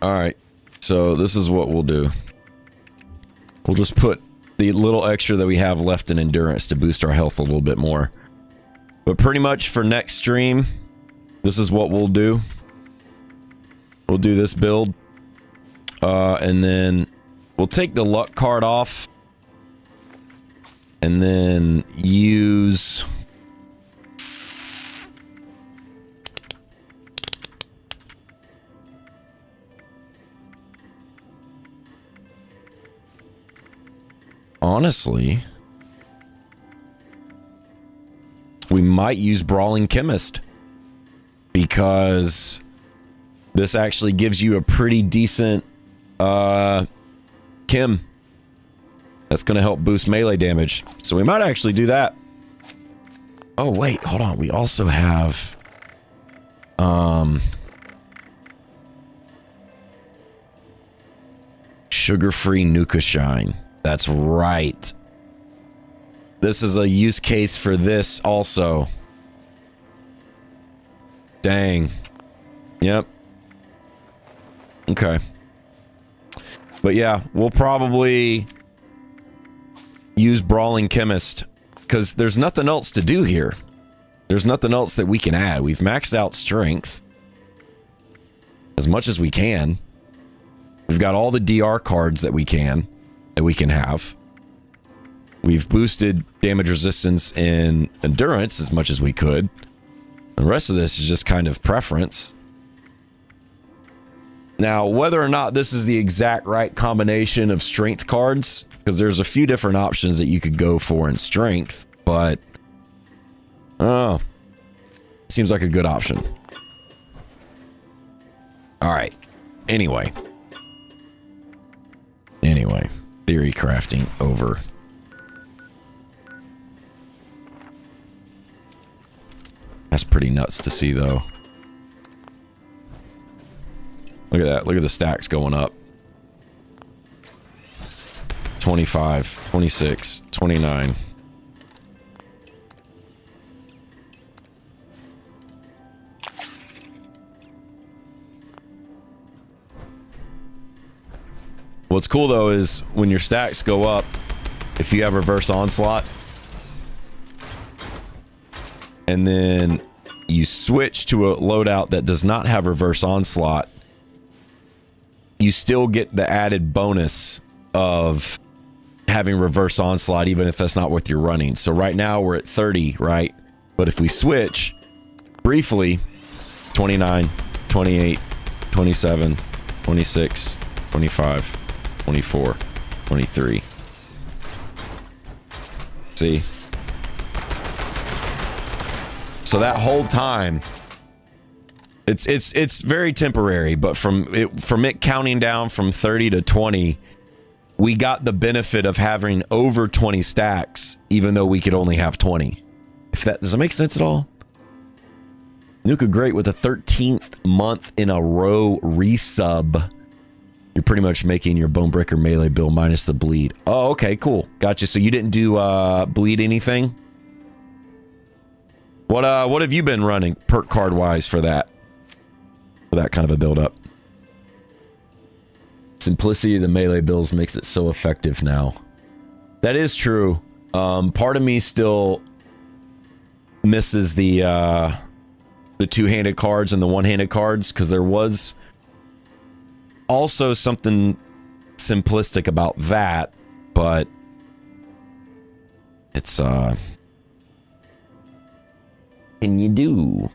All right. So this is what we'll do. We'll just put the little extra that we have left in endurance to boost our health a little bit more. But pretty much for next stream, this is what we'll do. We'll do this build. And then we'll take the luck card off. And then use... Honestly, we might use Brawling Chemist because this actually gives you a pretty decent chem that's going to help boost melee damage. So we might actually do that. Oh wait, hold on. We also have sugar-free Nuka Shine. That's right. This is a use case for this also. Dang. Yep. Okay. But yeah, we'll probably use Brawling Chemist because there's nothing else to do here. There's nothing else that we can add. We've maxed out strength as much as we can. We've got all the DR cards that we can have. We've boosted damage resistance and endurance as much as we could. The rest of this is just kind of preference. Now, whether or not this is the exact right combination of strength cards, because there's a few different options that you could go for in strength, but oh, seems like a good option. All right. Anyway, theory crafting over. That's pretty nuts to see, though. Look at that. Look at the stacks going up. 25, 26, 29. What's cool, though, is when your stacks go up, if you have reverse onslaught, and then you switch to a loadout that does not have reverse onslaught, you still get the added bonus of having reverse onslaught, even if that's not what you're running. So right now we're at 30, right? But if we switch briefly, 29, 28, 27, 26, 25, 24, 23. See? So that whole time, it's very temporary, but from it counting down from 30 to 20, we got the benefit of having over 20 stacks, even though we could only have 20. If that does that make sense at all? Nuka Great with a 13th month in a row resub. You're pretty much making your Bonebreaker melee build minus the bleed. Oh, okay, cool. Gotcha. So you didn't do bleed anything? What have you been running perk card wise for that? For that kind of a build up. Simplicity of the melee builds makes it so effective now. That is true. Part of me still misses the two-handed cards and the one-handed cards, because there was also something simplistic about that, but it's can you do?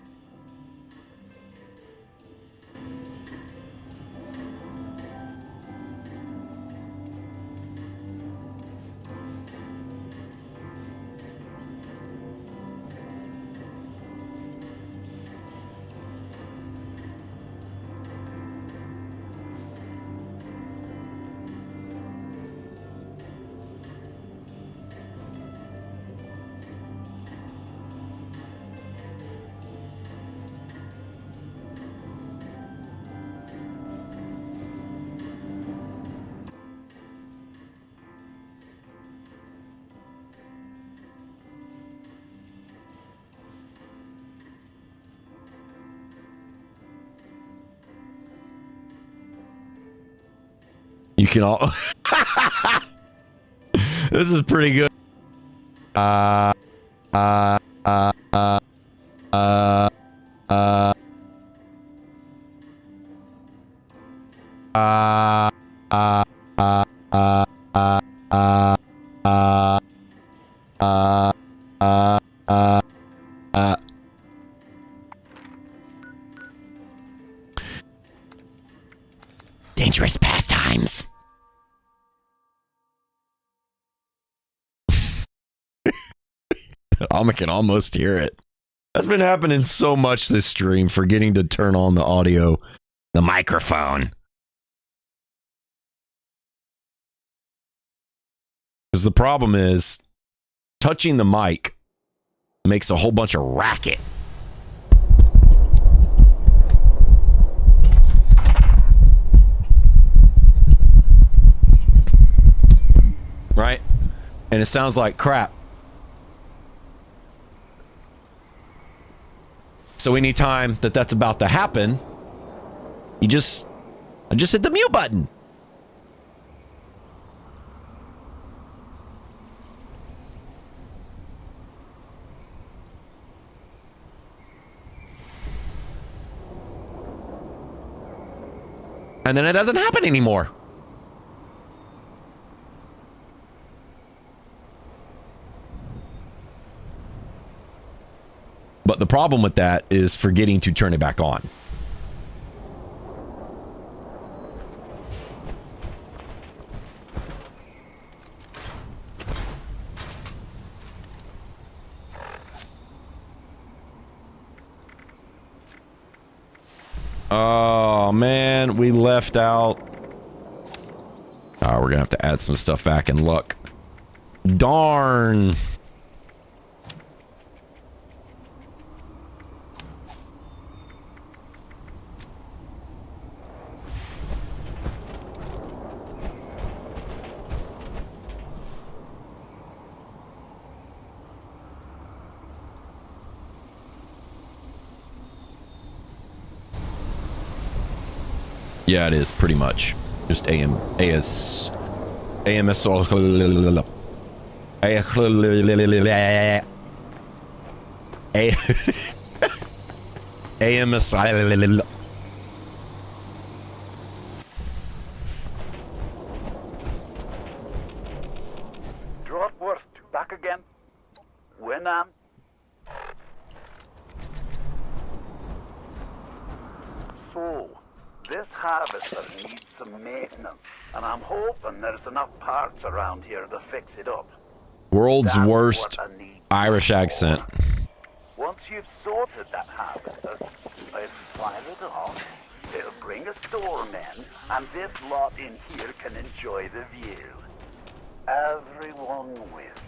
You can all... This is pretty good. Dangerous pastimes. I can almost hear it. That's been happening so much this stream, forgetting to turn on the audio The microphone. Because the problem is, touching the mic makes a whole bunch of racket. Right? And it sounds like crap. So anytime that that's about to happen, I just hit the mute button. And then it doesn't happen anymore. But the problem with that is forgetting to turn it back on. Oh man, we left out. Oh, we're gonna have to add some stuff back and look. Darn. Yeah, it is pretty much just AMS AMSI. Dropworth, back again. When So, this harvester needs some maintenance, and I'm hoping there's enough parts around here to fix it up. World's That's worst what I need. Irish accent. Once you've sorted that harvester, I'll slide it off. It'll bring a storm in, and this lot in here can enjoy the view. Everyone wins.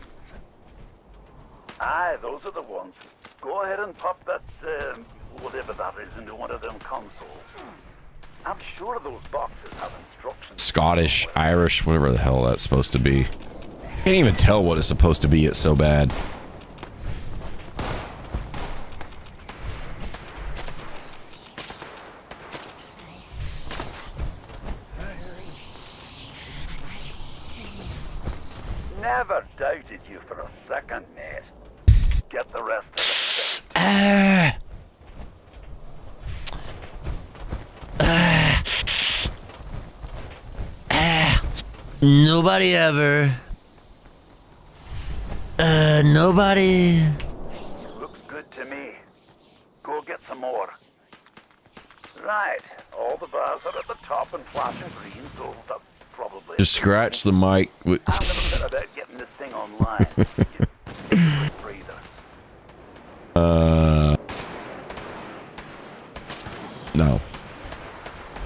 Aye, those are the ones. Go ahead and pop that, whatever that is, into one of them consoles. I'm sure those boxes have instructions. Scottish, Irish, whatever the hell that's supposed to be. Can't even tell what it's supposed to be. It's so bad. Never doubted you for a second, mate. Get the rest of it. Nobody ever. Nobody. Looks good to me. Go get some more. Right. All the bars are at the top and flashing green, so that's probably... Just scratch the mic. With I'm gonna bet about getting this thing online. Quick breather. No.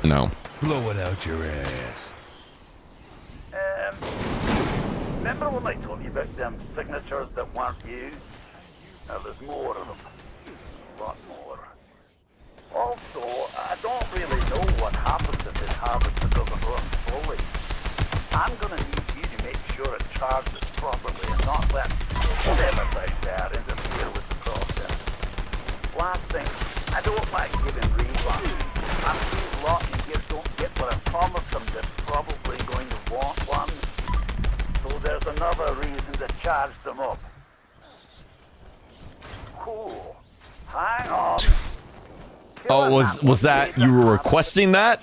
No. Blow it out your ass. Remember when I told you about them signatures that weren't you? Now there's more of them. A lot more. Also, I don't really know what happens if this harvester doesn't run fully. I'm gonna need you to make sure it charges properly and not let whatever's out there interfere with the process. Last thing, I don't like giving refunds. I'm seeing a lot of kids don't get what I promised them. They're probably going to want one. So there's another reason to charge them up. Cool. Hang on. Oh, was that you were requesting that?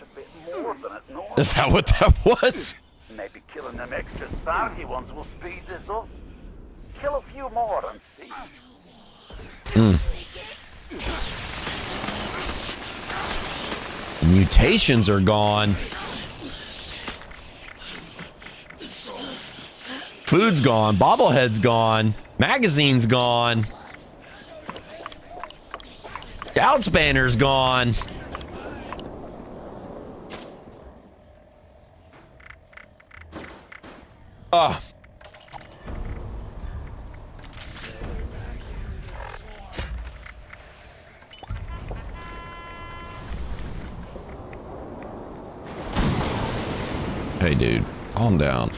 Is that what that was? Maybe killing them extra sparky ones will speed this up. Kill a few more and see. Mutations are gone. Food's gone. Bobblehead's gone. Magazine's gone. Gouts banner's gone. Ah. Hey, dude, calm down.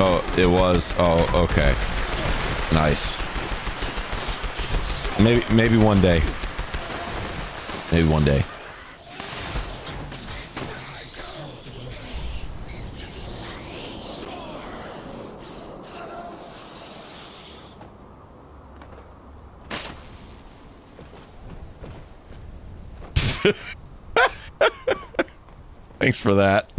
Oh, it was. Oh, okay. Nice. Maybe one day. Maybe one day. Thanks for that.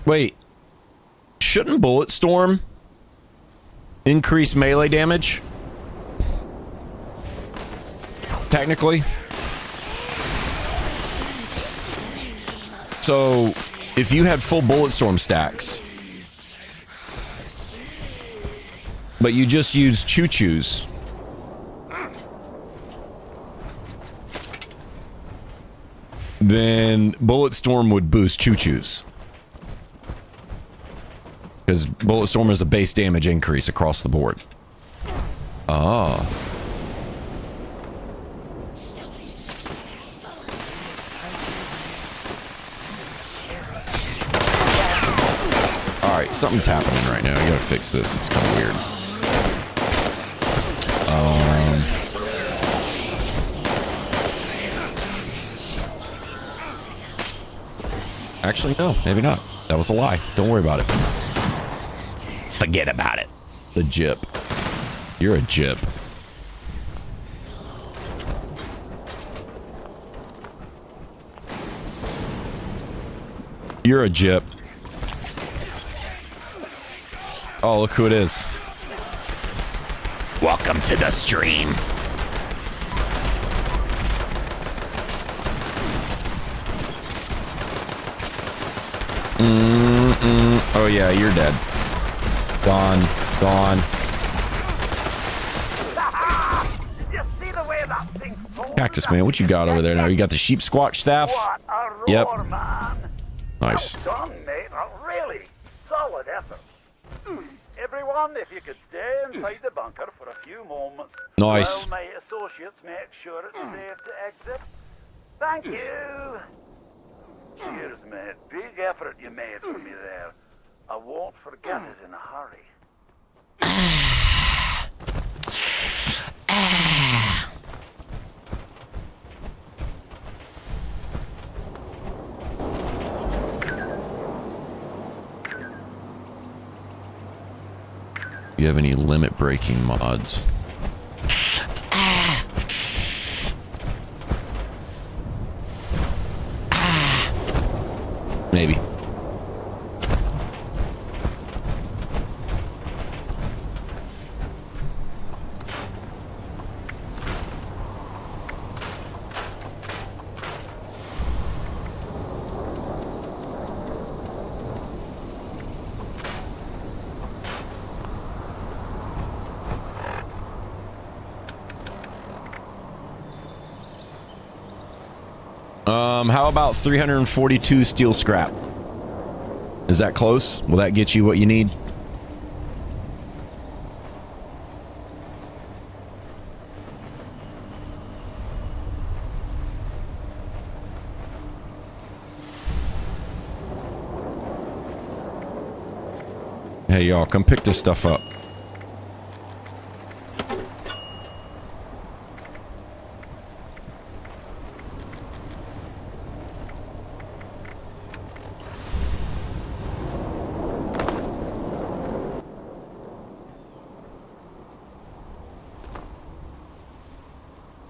Wait, shouldn't Bullet Storm increase melee damage? Technically. So, if you had full Bullet Storm stacks, but you just use choo-choos, then Bullet Storm would boost choo-choos. Because Bullet Storm is a base damage increase across the board. Oh. Alright, something's happening right now. I gotta fix this. It's kind of weird. Actually, no. Maybe not. That was a lie. Don't worry about it. Forget about it. The jip. You're a jip. You're a jip. Oh, look who it is. Welcome to the stream. Oh yeah, you're dead. Gone. Gone. Cactus man, what you got over there now? You got the sheep squatch staff? Yep. Nice. Well done, mate. A really solid effort. Everyone, if you could stay inside the bunker for a few moments. Nice. While my associates make sure it's safe to exit. Thank you. Cheers, mate. Big effort you made for me there. I won't forget it in a hurry. Do you have any limit breaking mods? Maybe. How about 342 steel scrap? Is that close? Will that get you what you need? Hey, y'all, come pick this stuff up.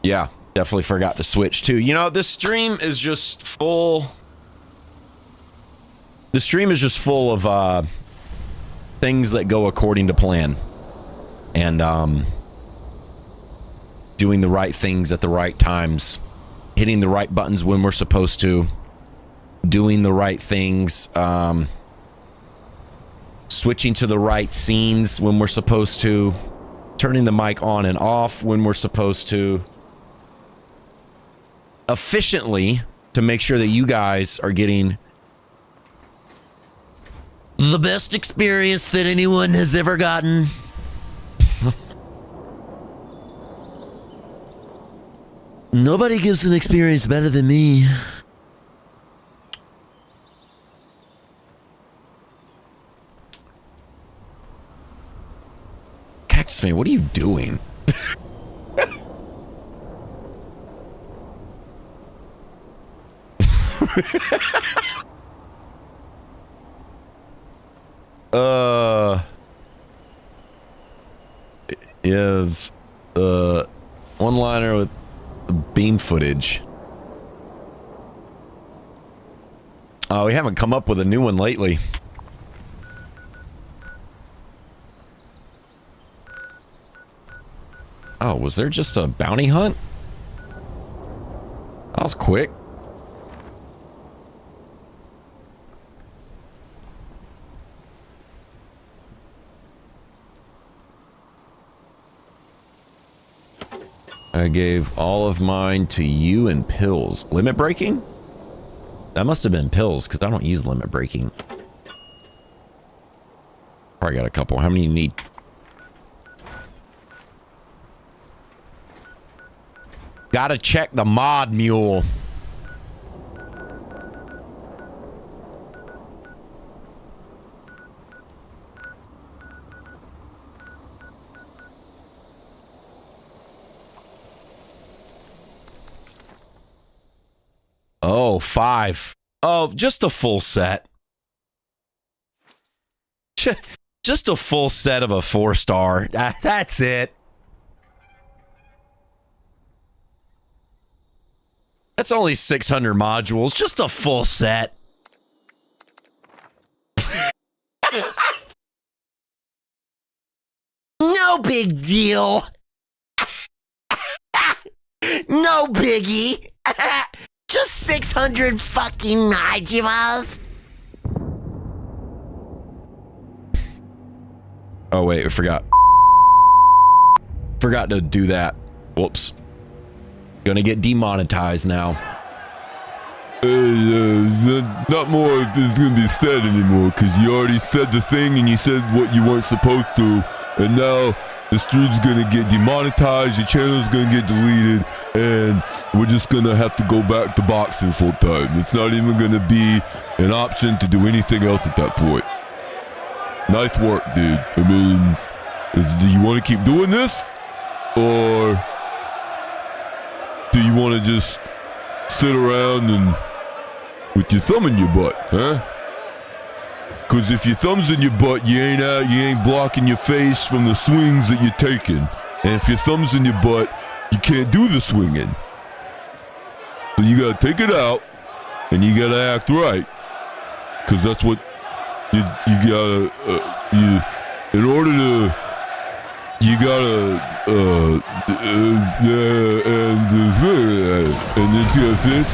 Yeah, definitely forgot to switch too. You know, this stream is just full. The stream is just full of things that go according to plan, and doing the right things at the right times, hitting the right buttons when we're supposed to, doing the right things, switching to the right scenes when we're supposed to, turning the mic on and off when we're supposed to, efficiently, to make sure that you guys are getting the best experience that anyone has ever gotten. Nobody gives an experience better than me. Cactus Man, what are you doing? You have one-liner with beam footage. Oh, we haven't come up with a new one lately. Oh, was there just a bounty hunt? That was quick. I gave all of mine to you and pills. Limit breaking? That must have been pills, because I don't use limit breaking. Probably got a couple. How many you need? Gotta check the mod mule. Oh, 5. Oh, just a full set. Just a full set of a 4-star. That's it. That's only 600 modules. Just a full set. No big deal. No biggie. Just 600 fucking modules. Oh, wait, I forgot. Forgot to do that. Whoops. Gonna get demonetized now. Not more is gonna be said anymore, because you already said the thing and you said what you weren't supposed to, and now the stream's gonna get demonetized, your channel's gonna get deleted, and we're just gonna have to go back to boxing full time. It's not even gonna be an option to do anything else at that point. Nice work, dude. I mean, do you want to keep doing this, or do you want to just sit around and with your thumb in your butt, huh? Because if your thumb's in your butt, you ain't blocking your face from the swings that you're taking. And if your thumb's in your butt, you can't do the swinging. So you gotta take it out, and you gotta act right, because that's what you gotta. In order to, you gotta. And then to fit.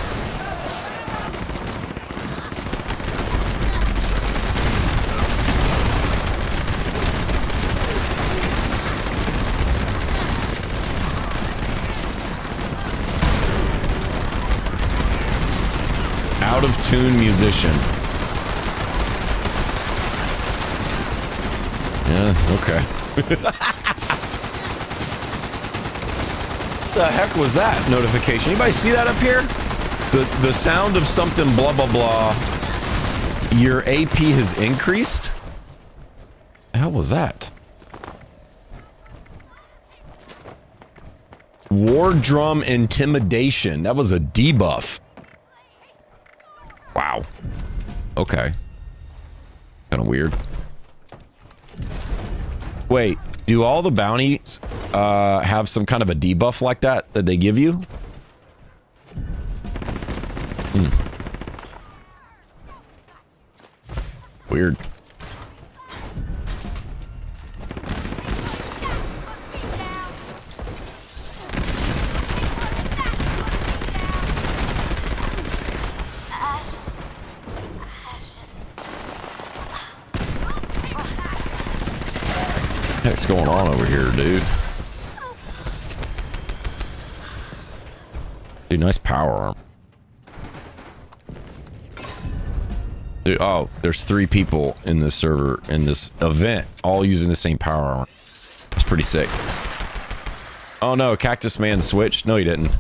of tune musician. Yeah, okay. What the heck was that notification? Anybody see that up here? The sound of something blah blah blah. Your AP has increased? The hell was that? War drum intimidation. That was a debuff. Wow. Okay. Kind of weird. Wait, do all the bounties have some kind of a debuff like that they give you? Weird. What's going on over here, dude? Dude, nice power arm. Dude, oh, there's 3 people in this server, in this event, all using the same power arm. That's pretty sick. Oh no, Cactus Man switched. No, he didn't.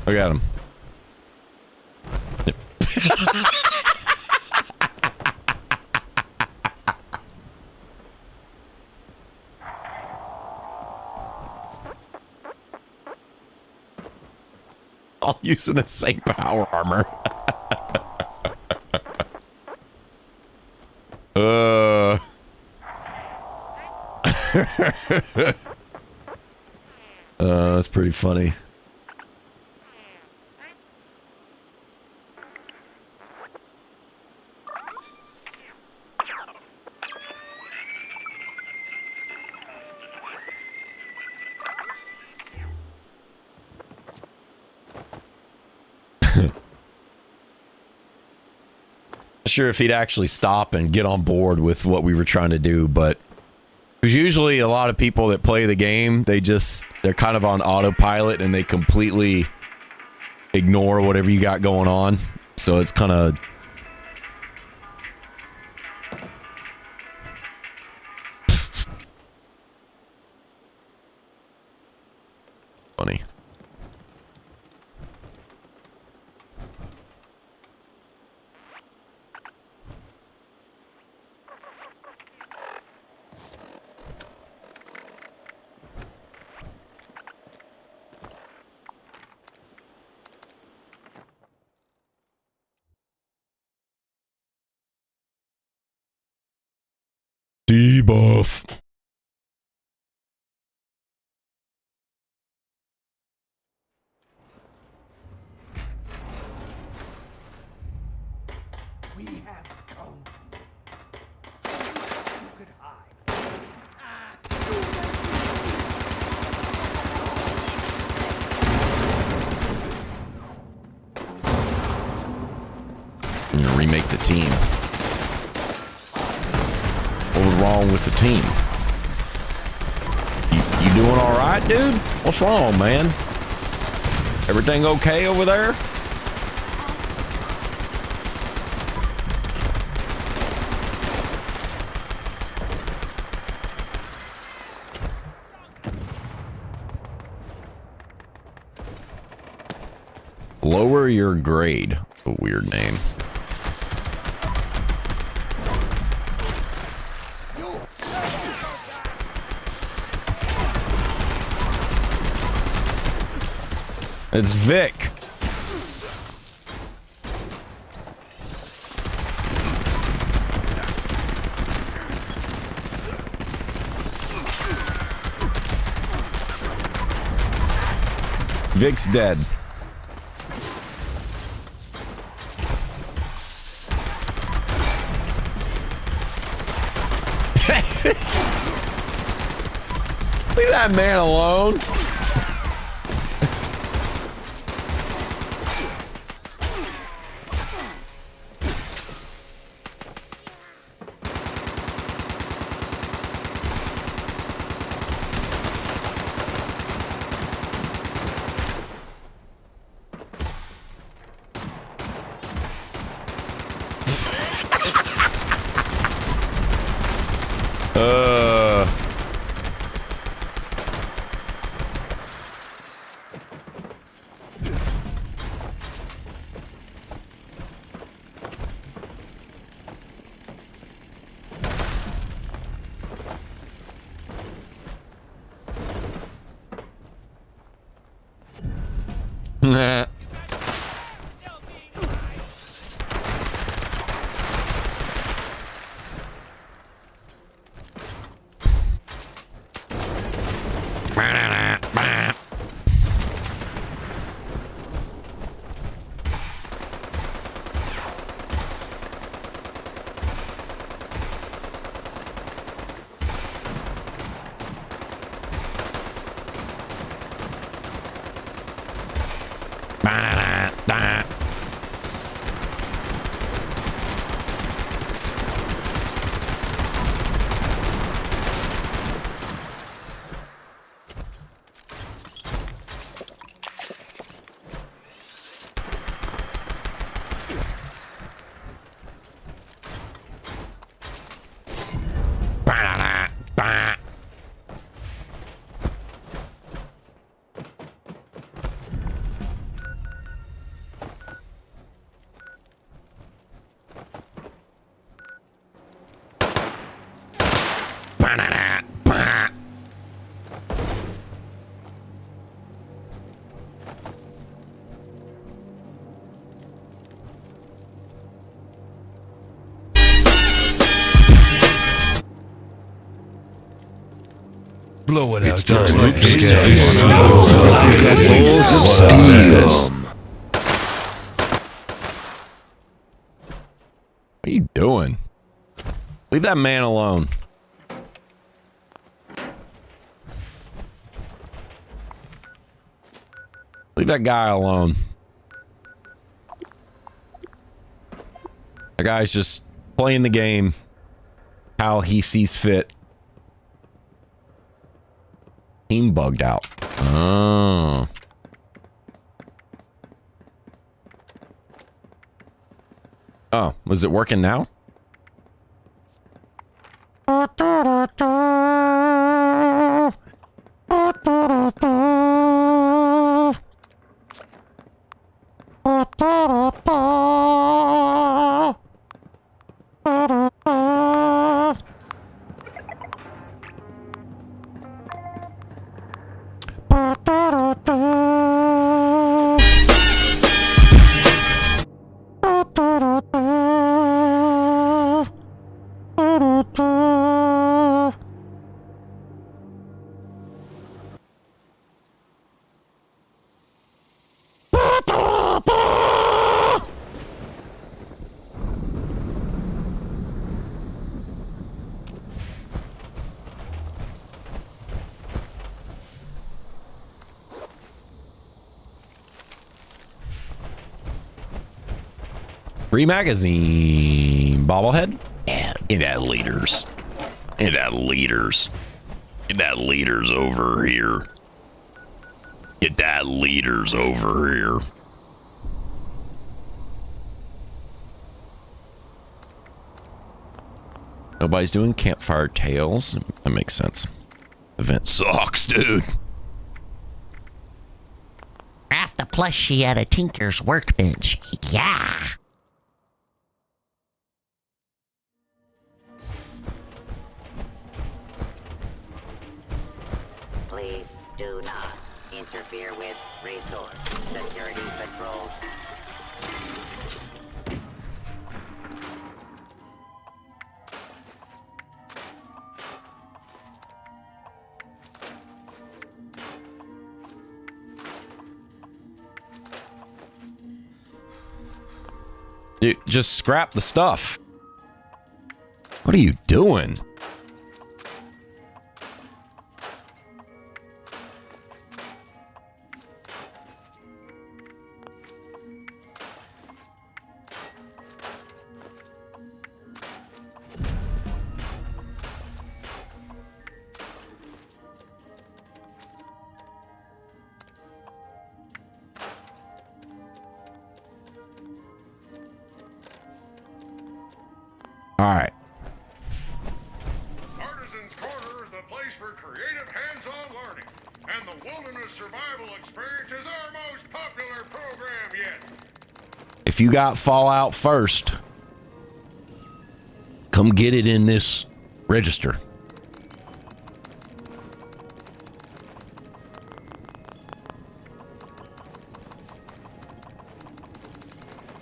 Look at him. All using the same power armor. That's pretty funny. Sure if he'd actually stop and get on board with what we were trying to do, but because usually a lot of people that play the game, they're kind of on autopilot and they completely ignore whatever you got going on, so it's kind of funny. Debuff. We have come. You could hide. I'm gonna remake the team. What was wrong with the team? You doing all right, dude? What's wrong, man? Everything okay over there? Lower your grade. A weird name. It's Vic. Vic's dead. Leave that man alone. Ba-da-da-da. Ba-da-da-da. Ba-da-da-da. Blow it out, done. Balls of steel. What are you doing? Leave that man alone. Leave that guy alone. That guy's just playing the game how he sees fit. Team bugged out. Oh. Oh, was it working now? Free magazine. Bobblehead? Yeah, get that liters. Get that liters. Get that liters over here. Get that liters over here. Nobody's doing campfire tales. That makes sense. Event sucks, dude. Craft the plushie at a tinker's workbench. Yeah. Please do not interfere with resource security patrols. Dude, just scrap the stuff. What are you doing? All right. Artisan's Corner is the place for creative hands-on learning, and the Wilderness Survival Experience is our most popular program yet. If you got Fallout first, come get it in this register.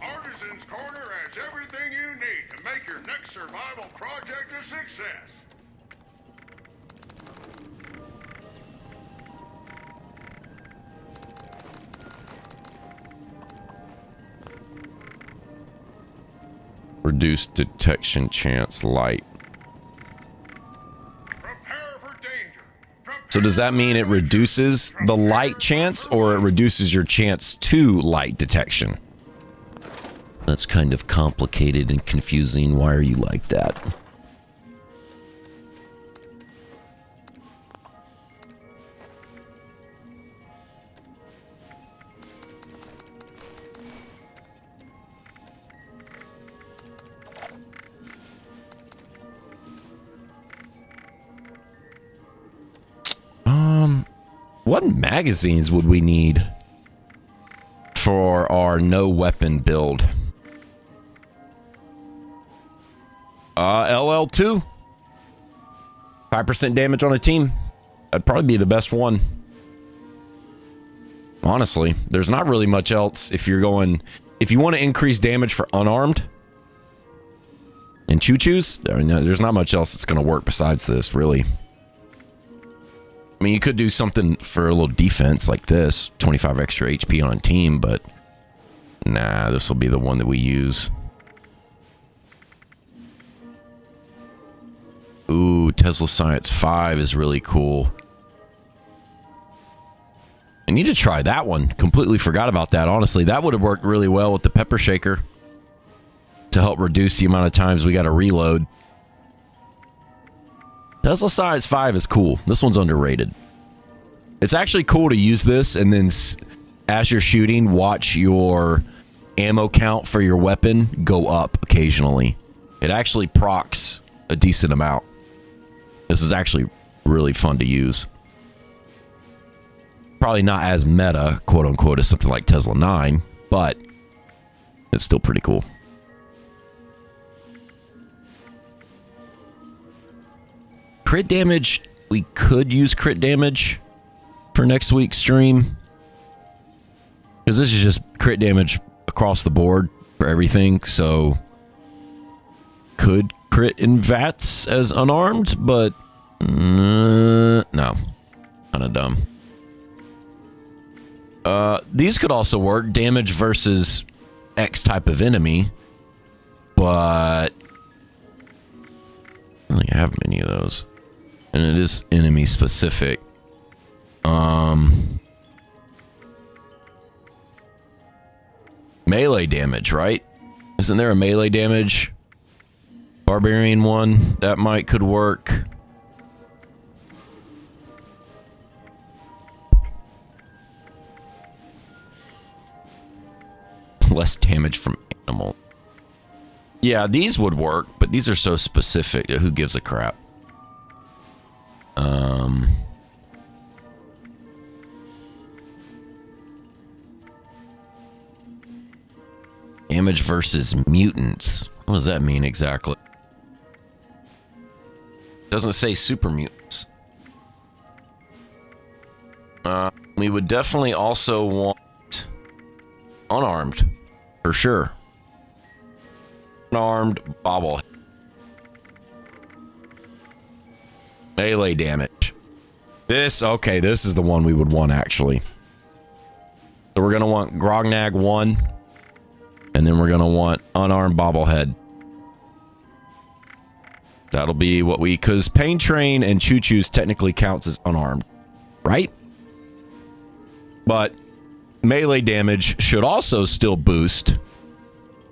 Artisan's Corner has everything you need to make your next survival project a success. Reduced detection chance light. Prepare for danger. Prepare So does that mean it reduces the light chance or it reduces your chance to light detection? That's kind of complicated and confusing. Why are you like that? What magazines would we need for our no weapon build? LL2. 5% damage on a team. That'd probably be the best one. Honestly, there's not really much else if you're going... If you want to increase damage for unarmed and choo-choos, there's not much else that's going to work besides this, really. I mean, you could do something for a little defense like this, 25 extra HP on a team, but nah, this will be the one that we use. Ooh, Tesla Science 5 is really cool. I need to try that one. Completely forgot about that, honestly. That would have worked really well with the pepper shaker to help reduce the amount of times we got to reload. Tesla Science 5 is cool. This one's underrated. It's actually cool to use this and then as you're shooting, watch your ammo count for your weapon go up occasionally. It actually procs a decent amount. This is actually really fun to use. Probably not as meta, quote unquote, as something like Tesla 9, but it's still pretty cool. Crit damage, we could use crit damage for next week's stream. Because this is just crit damage across the board for everything. So, could crit in VATS as unarmed, but no. Kind of dumb. These could also work. Damage versus X type of enemy. But I don't think I have many of those. And it is enemy specific. Melee damage, right? Isn't there a melee damage barbarian one that could work? Less damage from animal. Yeah, these would work, but these are so specific that who gives a crap? Damage versus mutants. What does that mean exactly? Doesn't say super mutants. We would definitely also want unarmed, for sure. Unarmed bobble. Melee damage. This is the one we would want, actually. So we're going to want Grognag 1. And then we're going to want unarmed bobblehead. That'll be what we... Because Pain Train and Choo Choo's technically counts as unarmed. Right? But melee damage should also still boost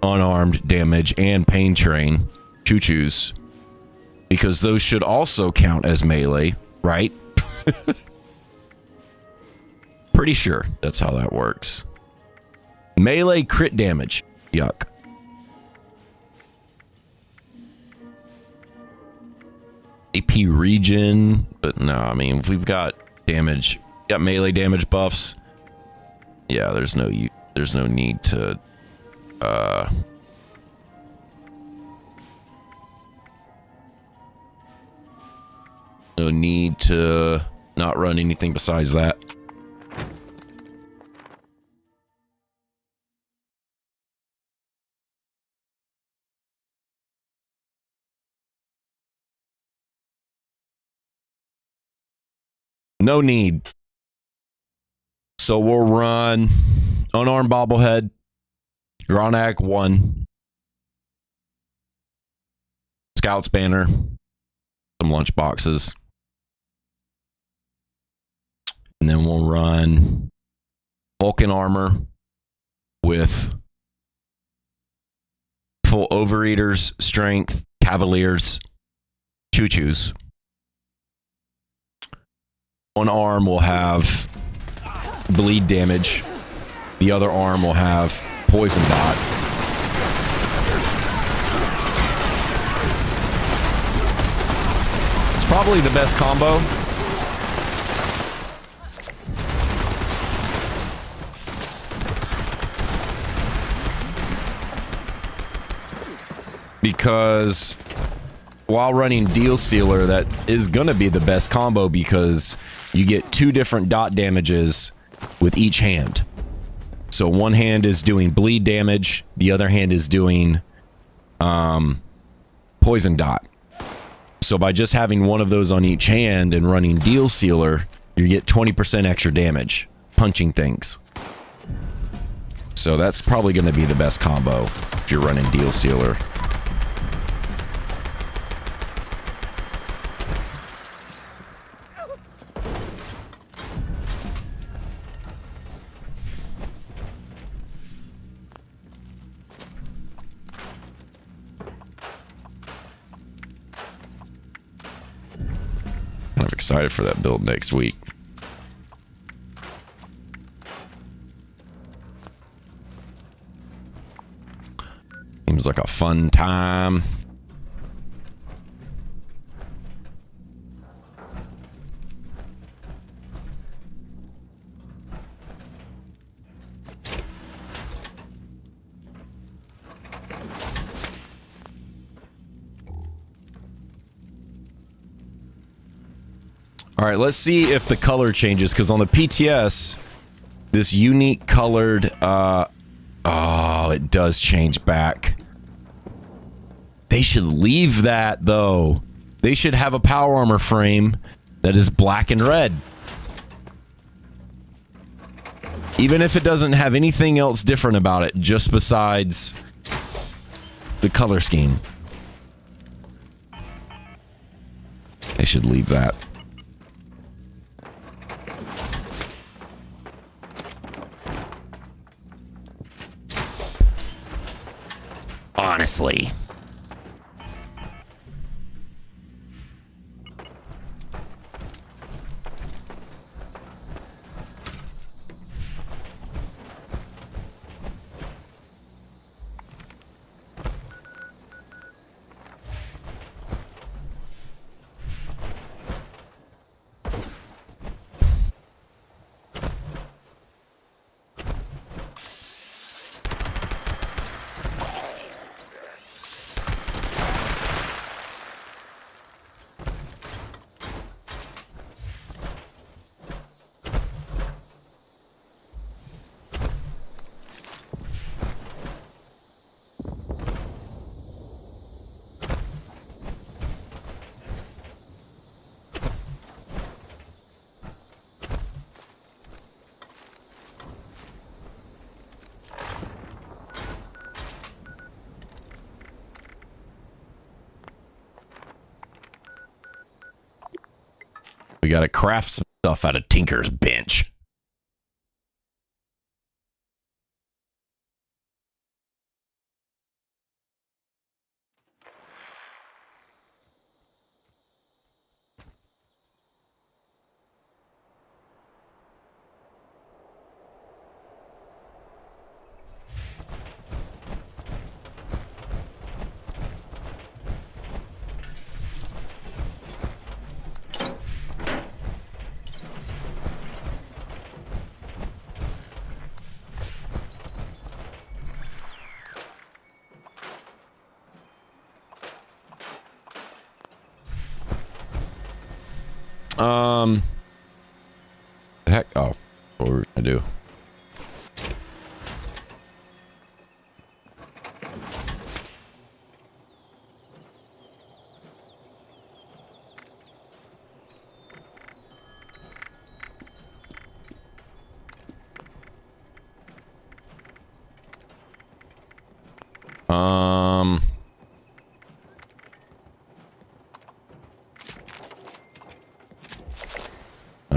unarmed damage and Pain Train, Choo Choo's. Because those should also count as melee, right? Pretty sure that's how that works. Melee crit damage. Yuck. AP regen. But no, I mean, if we've got damage, got melee damage buffs. Yeah, there's no need to no need to not run anything besides that. No need. So we'll run unarmed bobblehead, Grognag 1, Scout's banner, some lunch boxes. And then we'll run Vulcan armor with full overeaters, strength, cavaliers, choo-choos. One arm will have bleed damage. The other arm will have poison dot. It's probably the best combo. Because while running Deal Sealer, that is going to be the best combo because you get 2 different dot damages with each hand. So one hand is doing bleed damage, the other hand is doing poison dot. So by just having one of those on each hand and running Deal Sealer, you get 20% extra damage punching things. So that's probably going to be the best combo if you're running Deal Sealer. I'm excited for that build next week. Seems like a fun time. All right, let's see if the color changes, because on the PTS, this unique colored, oh, it does change back. They should leave that, though. They should have a power armor frame that is black and red. Even if it doesn't have anything else different about it, just besides the color scheme. They should leave that. Honestly. We gotta craft some stuff out of Tinker's bench. The heck? Oh, what were we gonna do?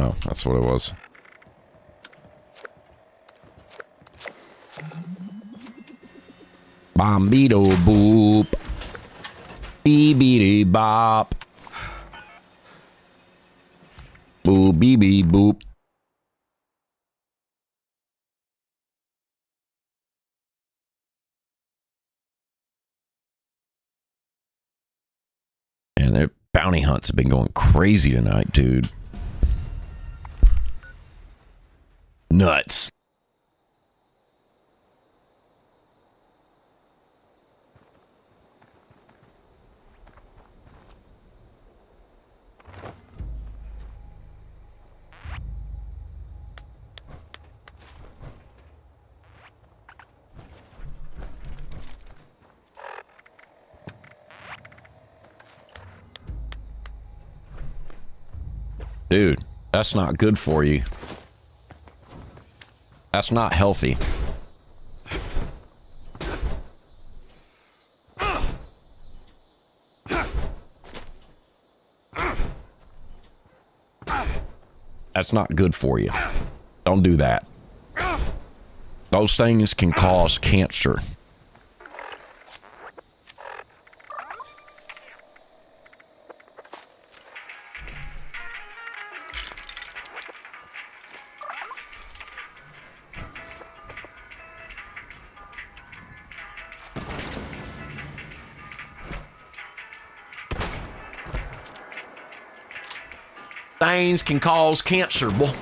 Oh, that's what it was. Bombito boop. Beebity bop. Boop beep boop. And their bounty hunts have been going crazy tonight, dude. Nuts. Dude, that's not good for you. That's not healthy. That's not good for you. Don't do that. Those things can cause cancer. Things can cause cancer, boy.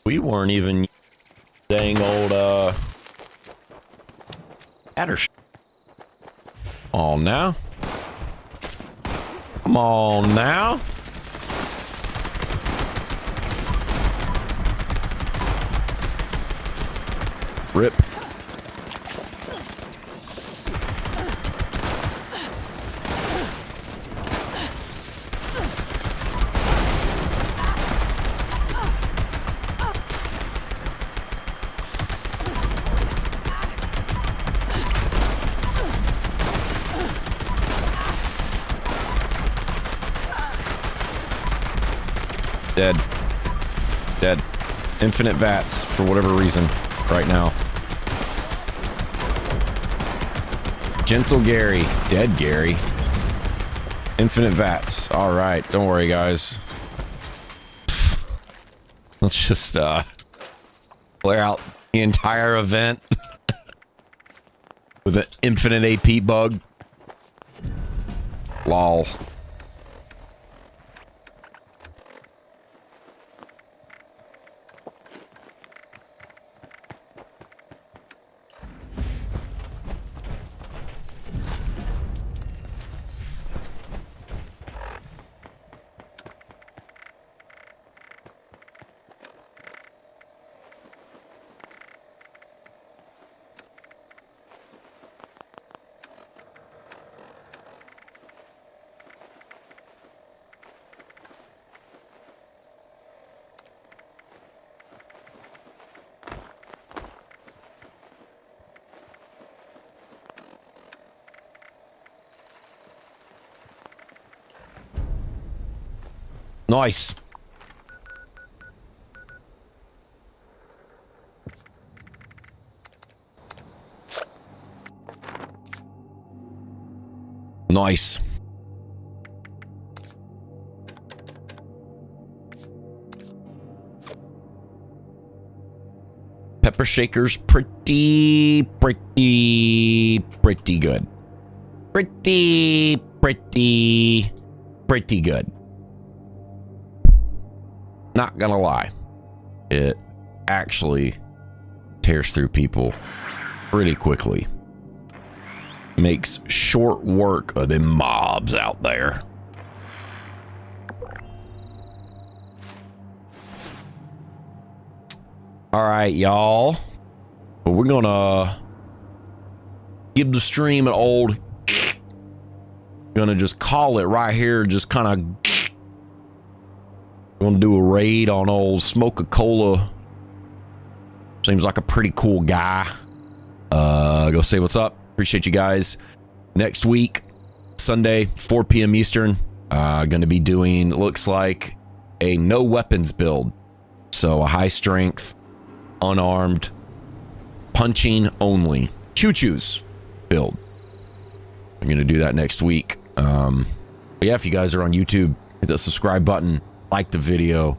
We weren't even dang old adder. On now. Come on now. Rip. Dead. Dead. Infinite VATS for whatever reason right now. Gentle Gary. Dead Gary. Infinite VATS. Alright, don't worry guys. Let's just clear out the entire event with an infinite AP bug. Lol. Nice. Nice. Pepper shaker's pretty good. Pretty good. Not gonna lie. It actually tears through people pretty quickly. makes short work of them mobs out there. All right, y'all. But we're gonna give the stream an old. Gonna just call it right here. Just kind of. Gonna do a raid on old Smoke-a-Cola. Seems like a pretty cool guy. Go say what's up. Appreciate you guys. Next week, Sunday, 4 p.m. Eastern. Gonna be doing, looks like, a no weapons build. So a high strength, unarmed, punching only, choo-choos build. I'm gonna do that next week. But yeah, if you guys are on YouTube, hit the subscribe button, like the video.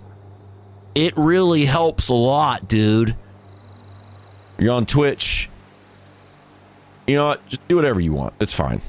It really helps a lot, dude. You're on Twitch. You know what? Just do whatever you want. It's fine.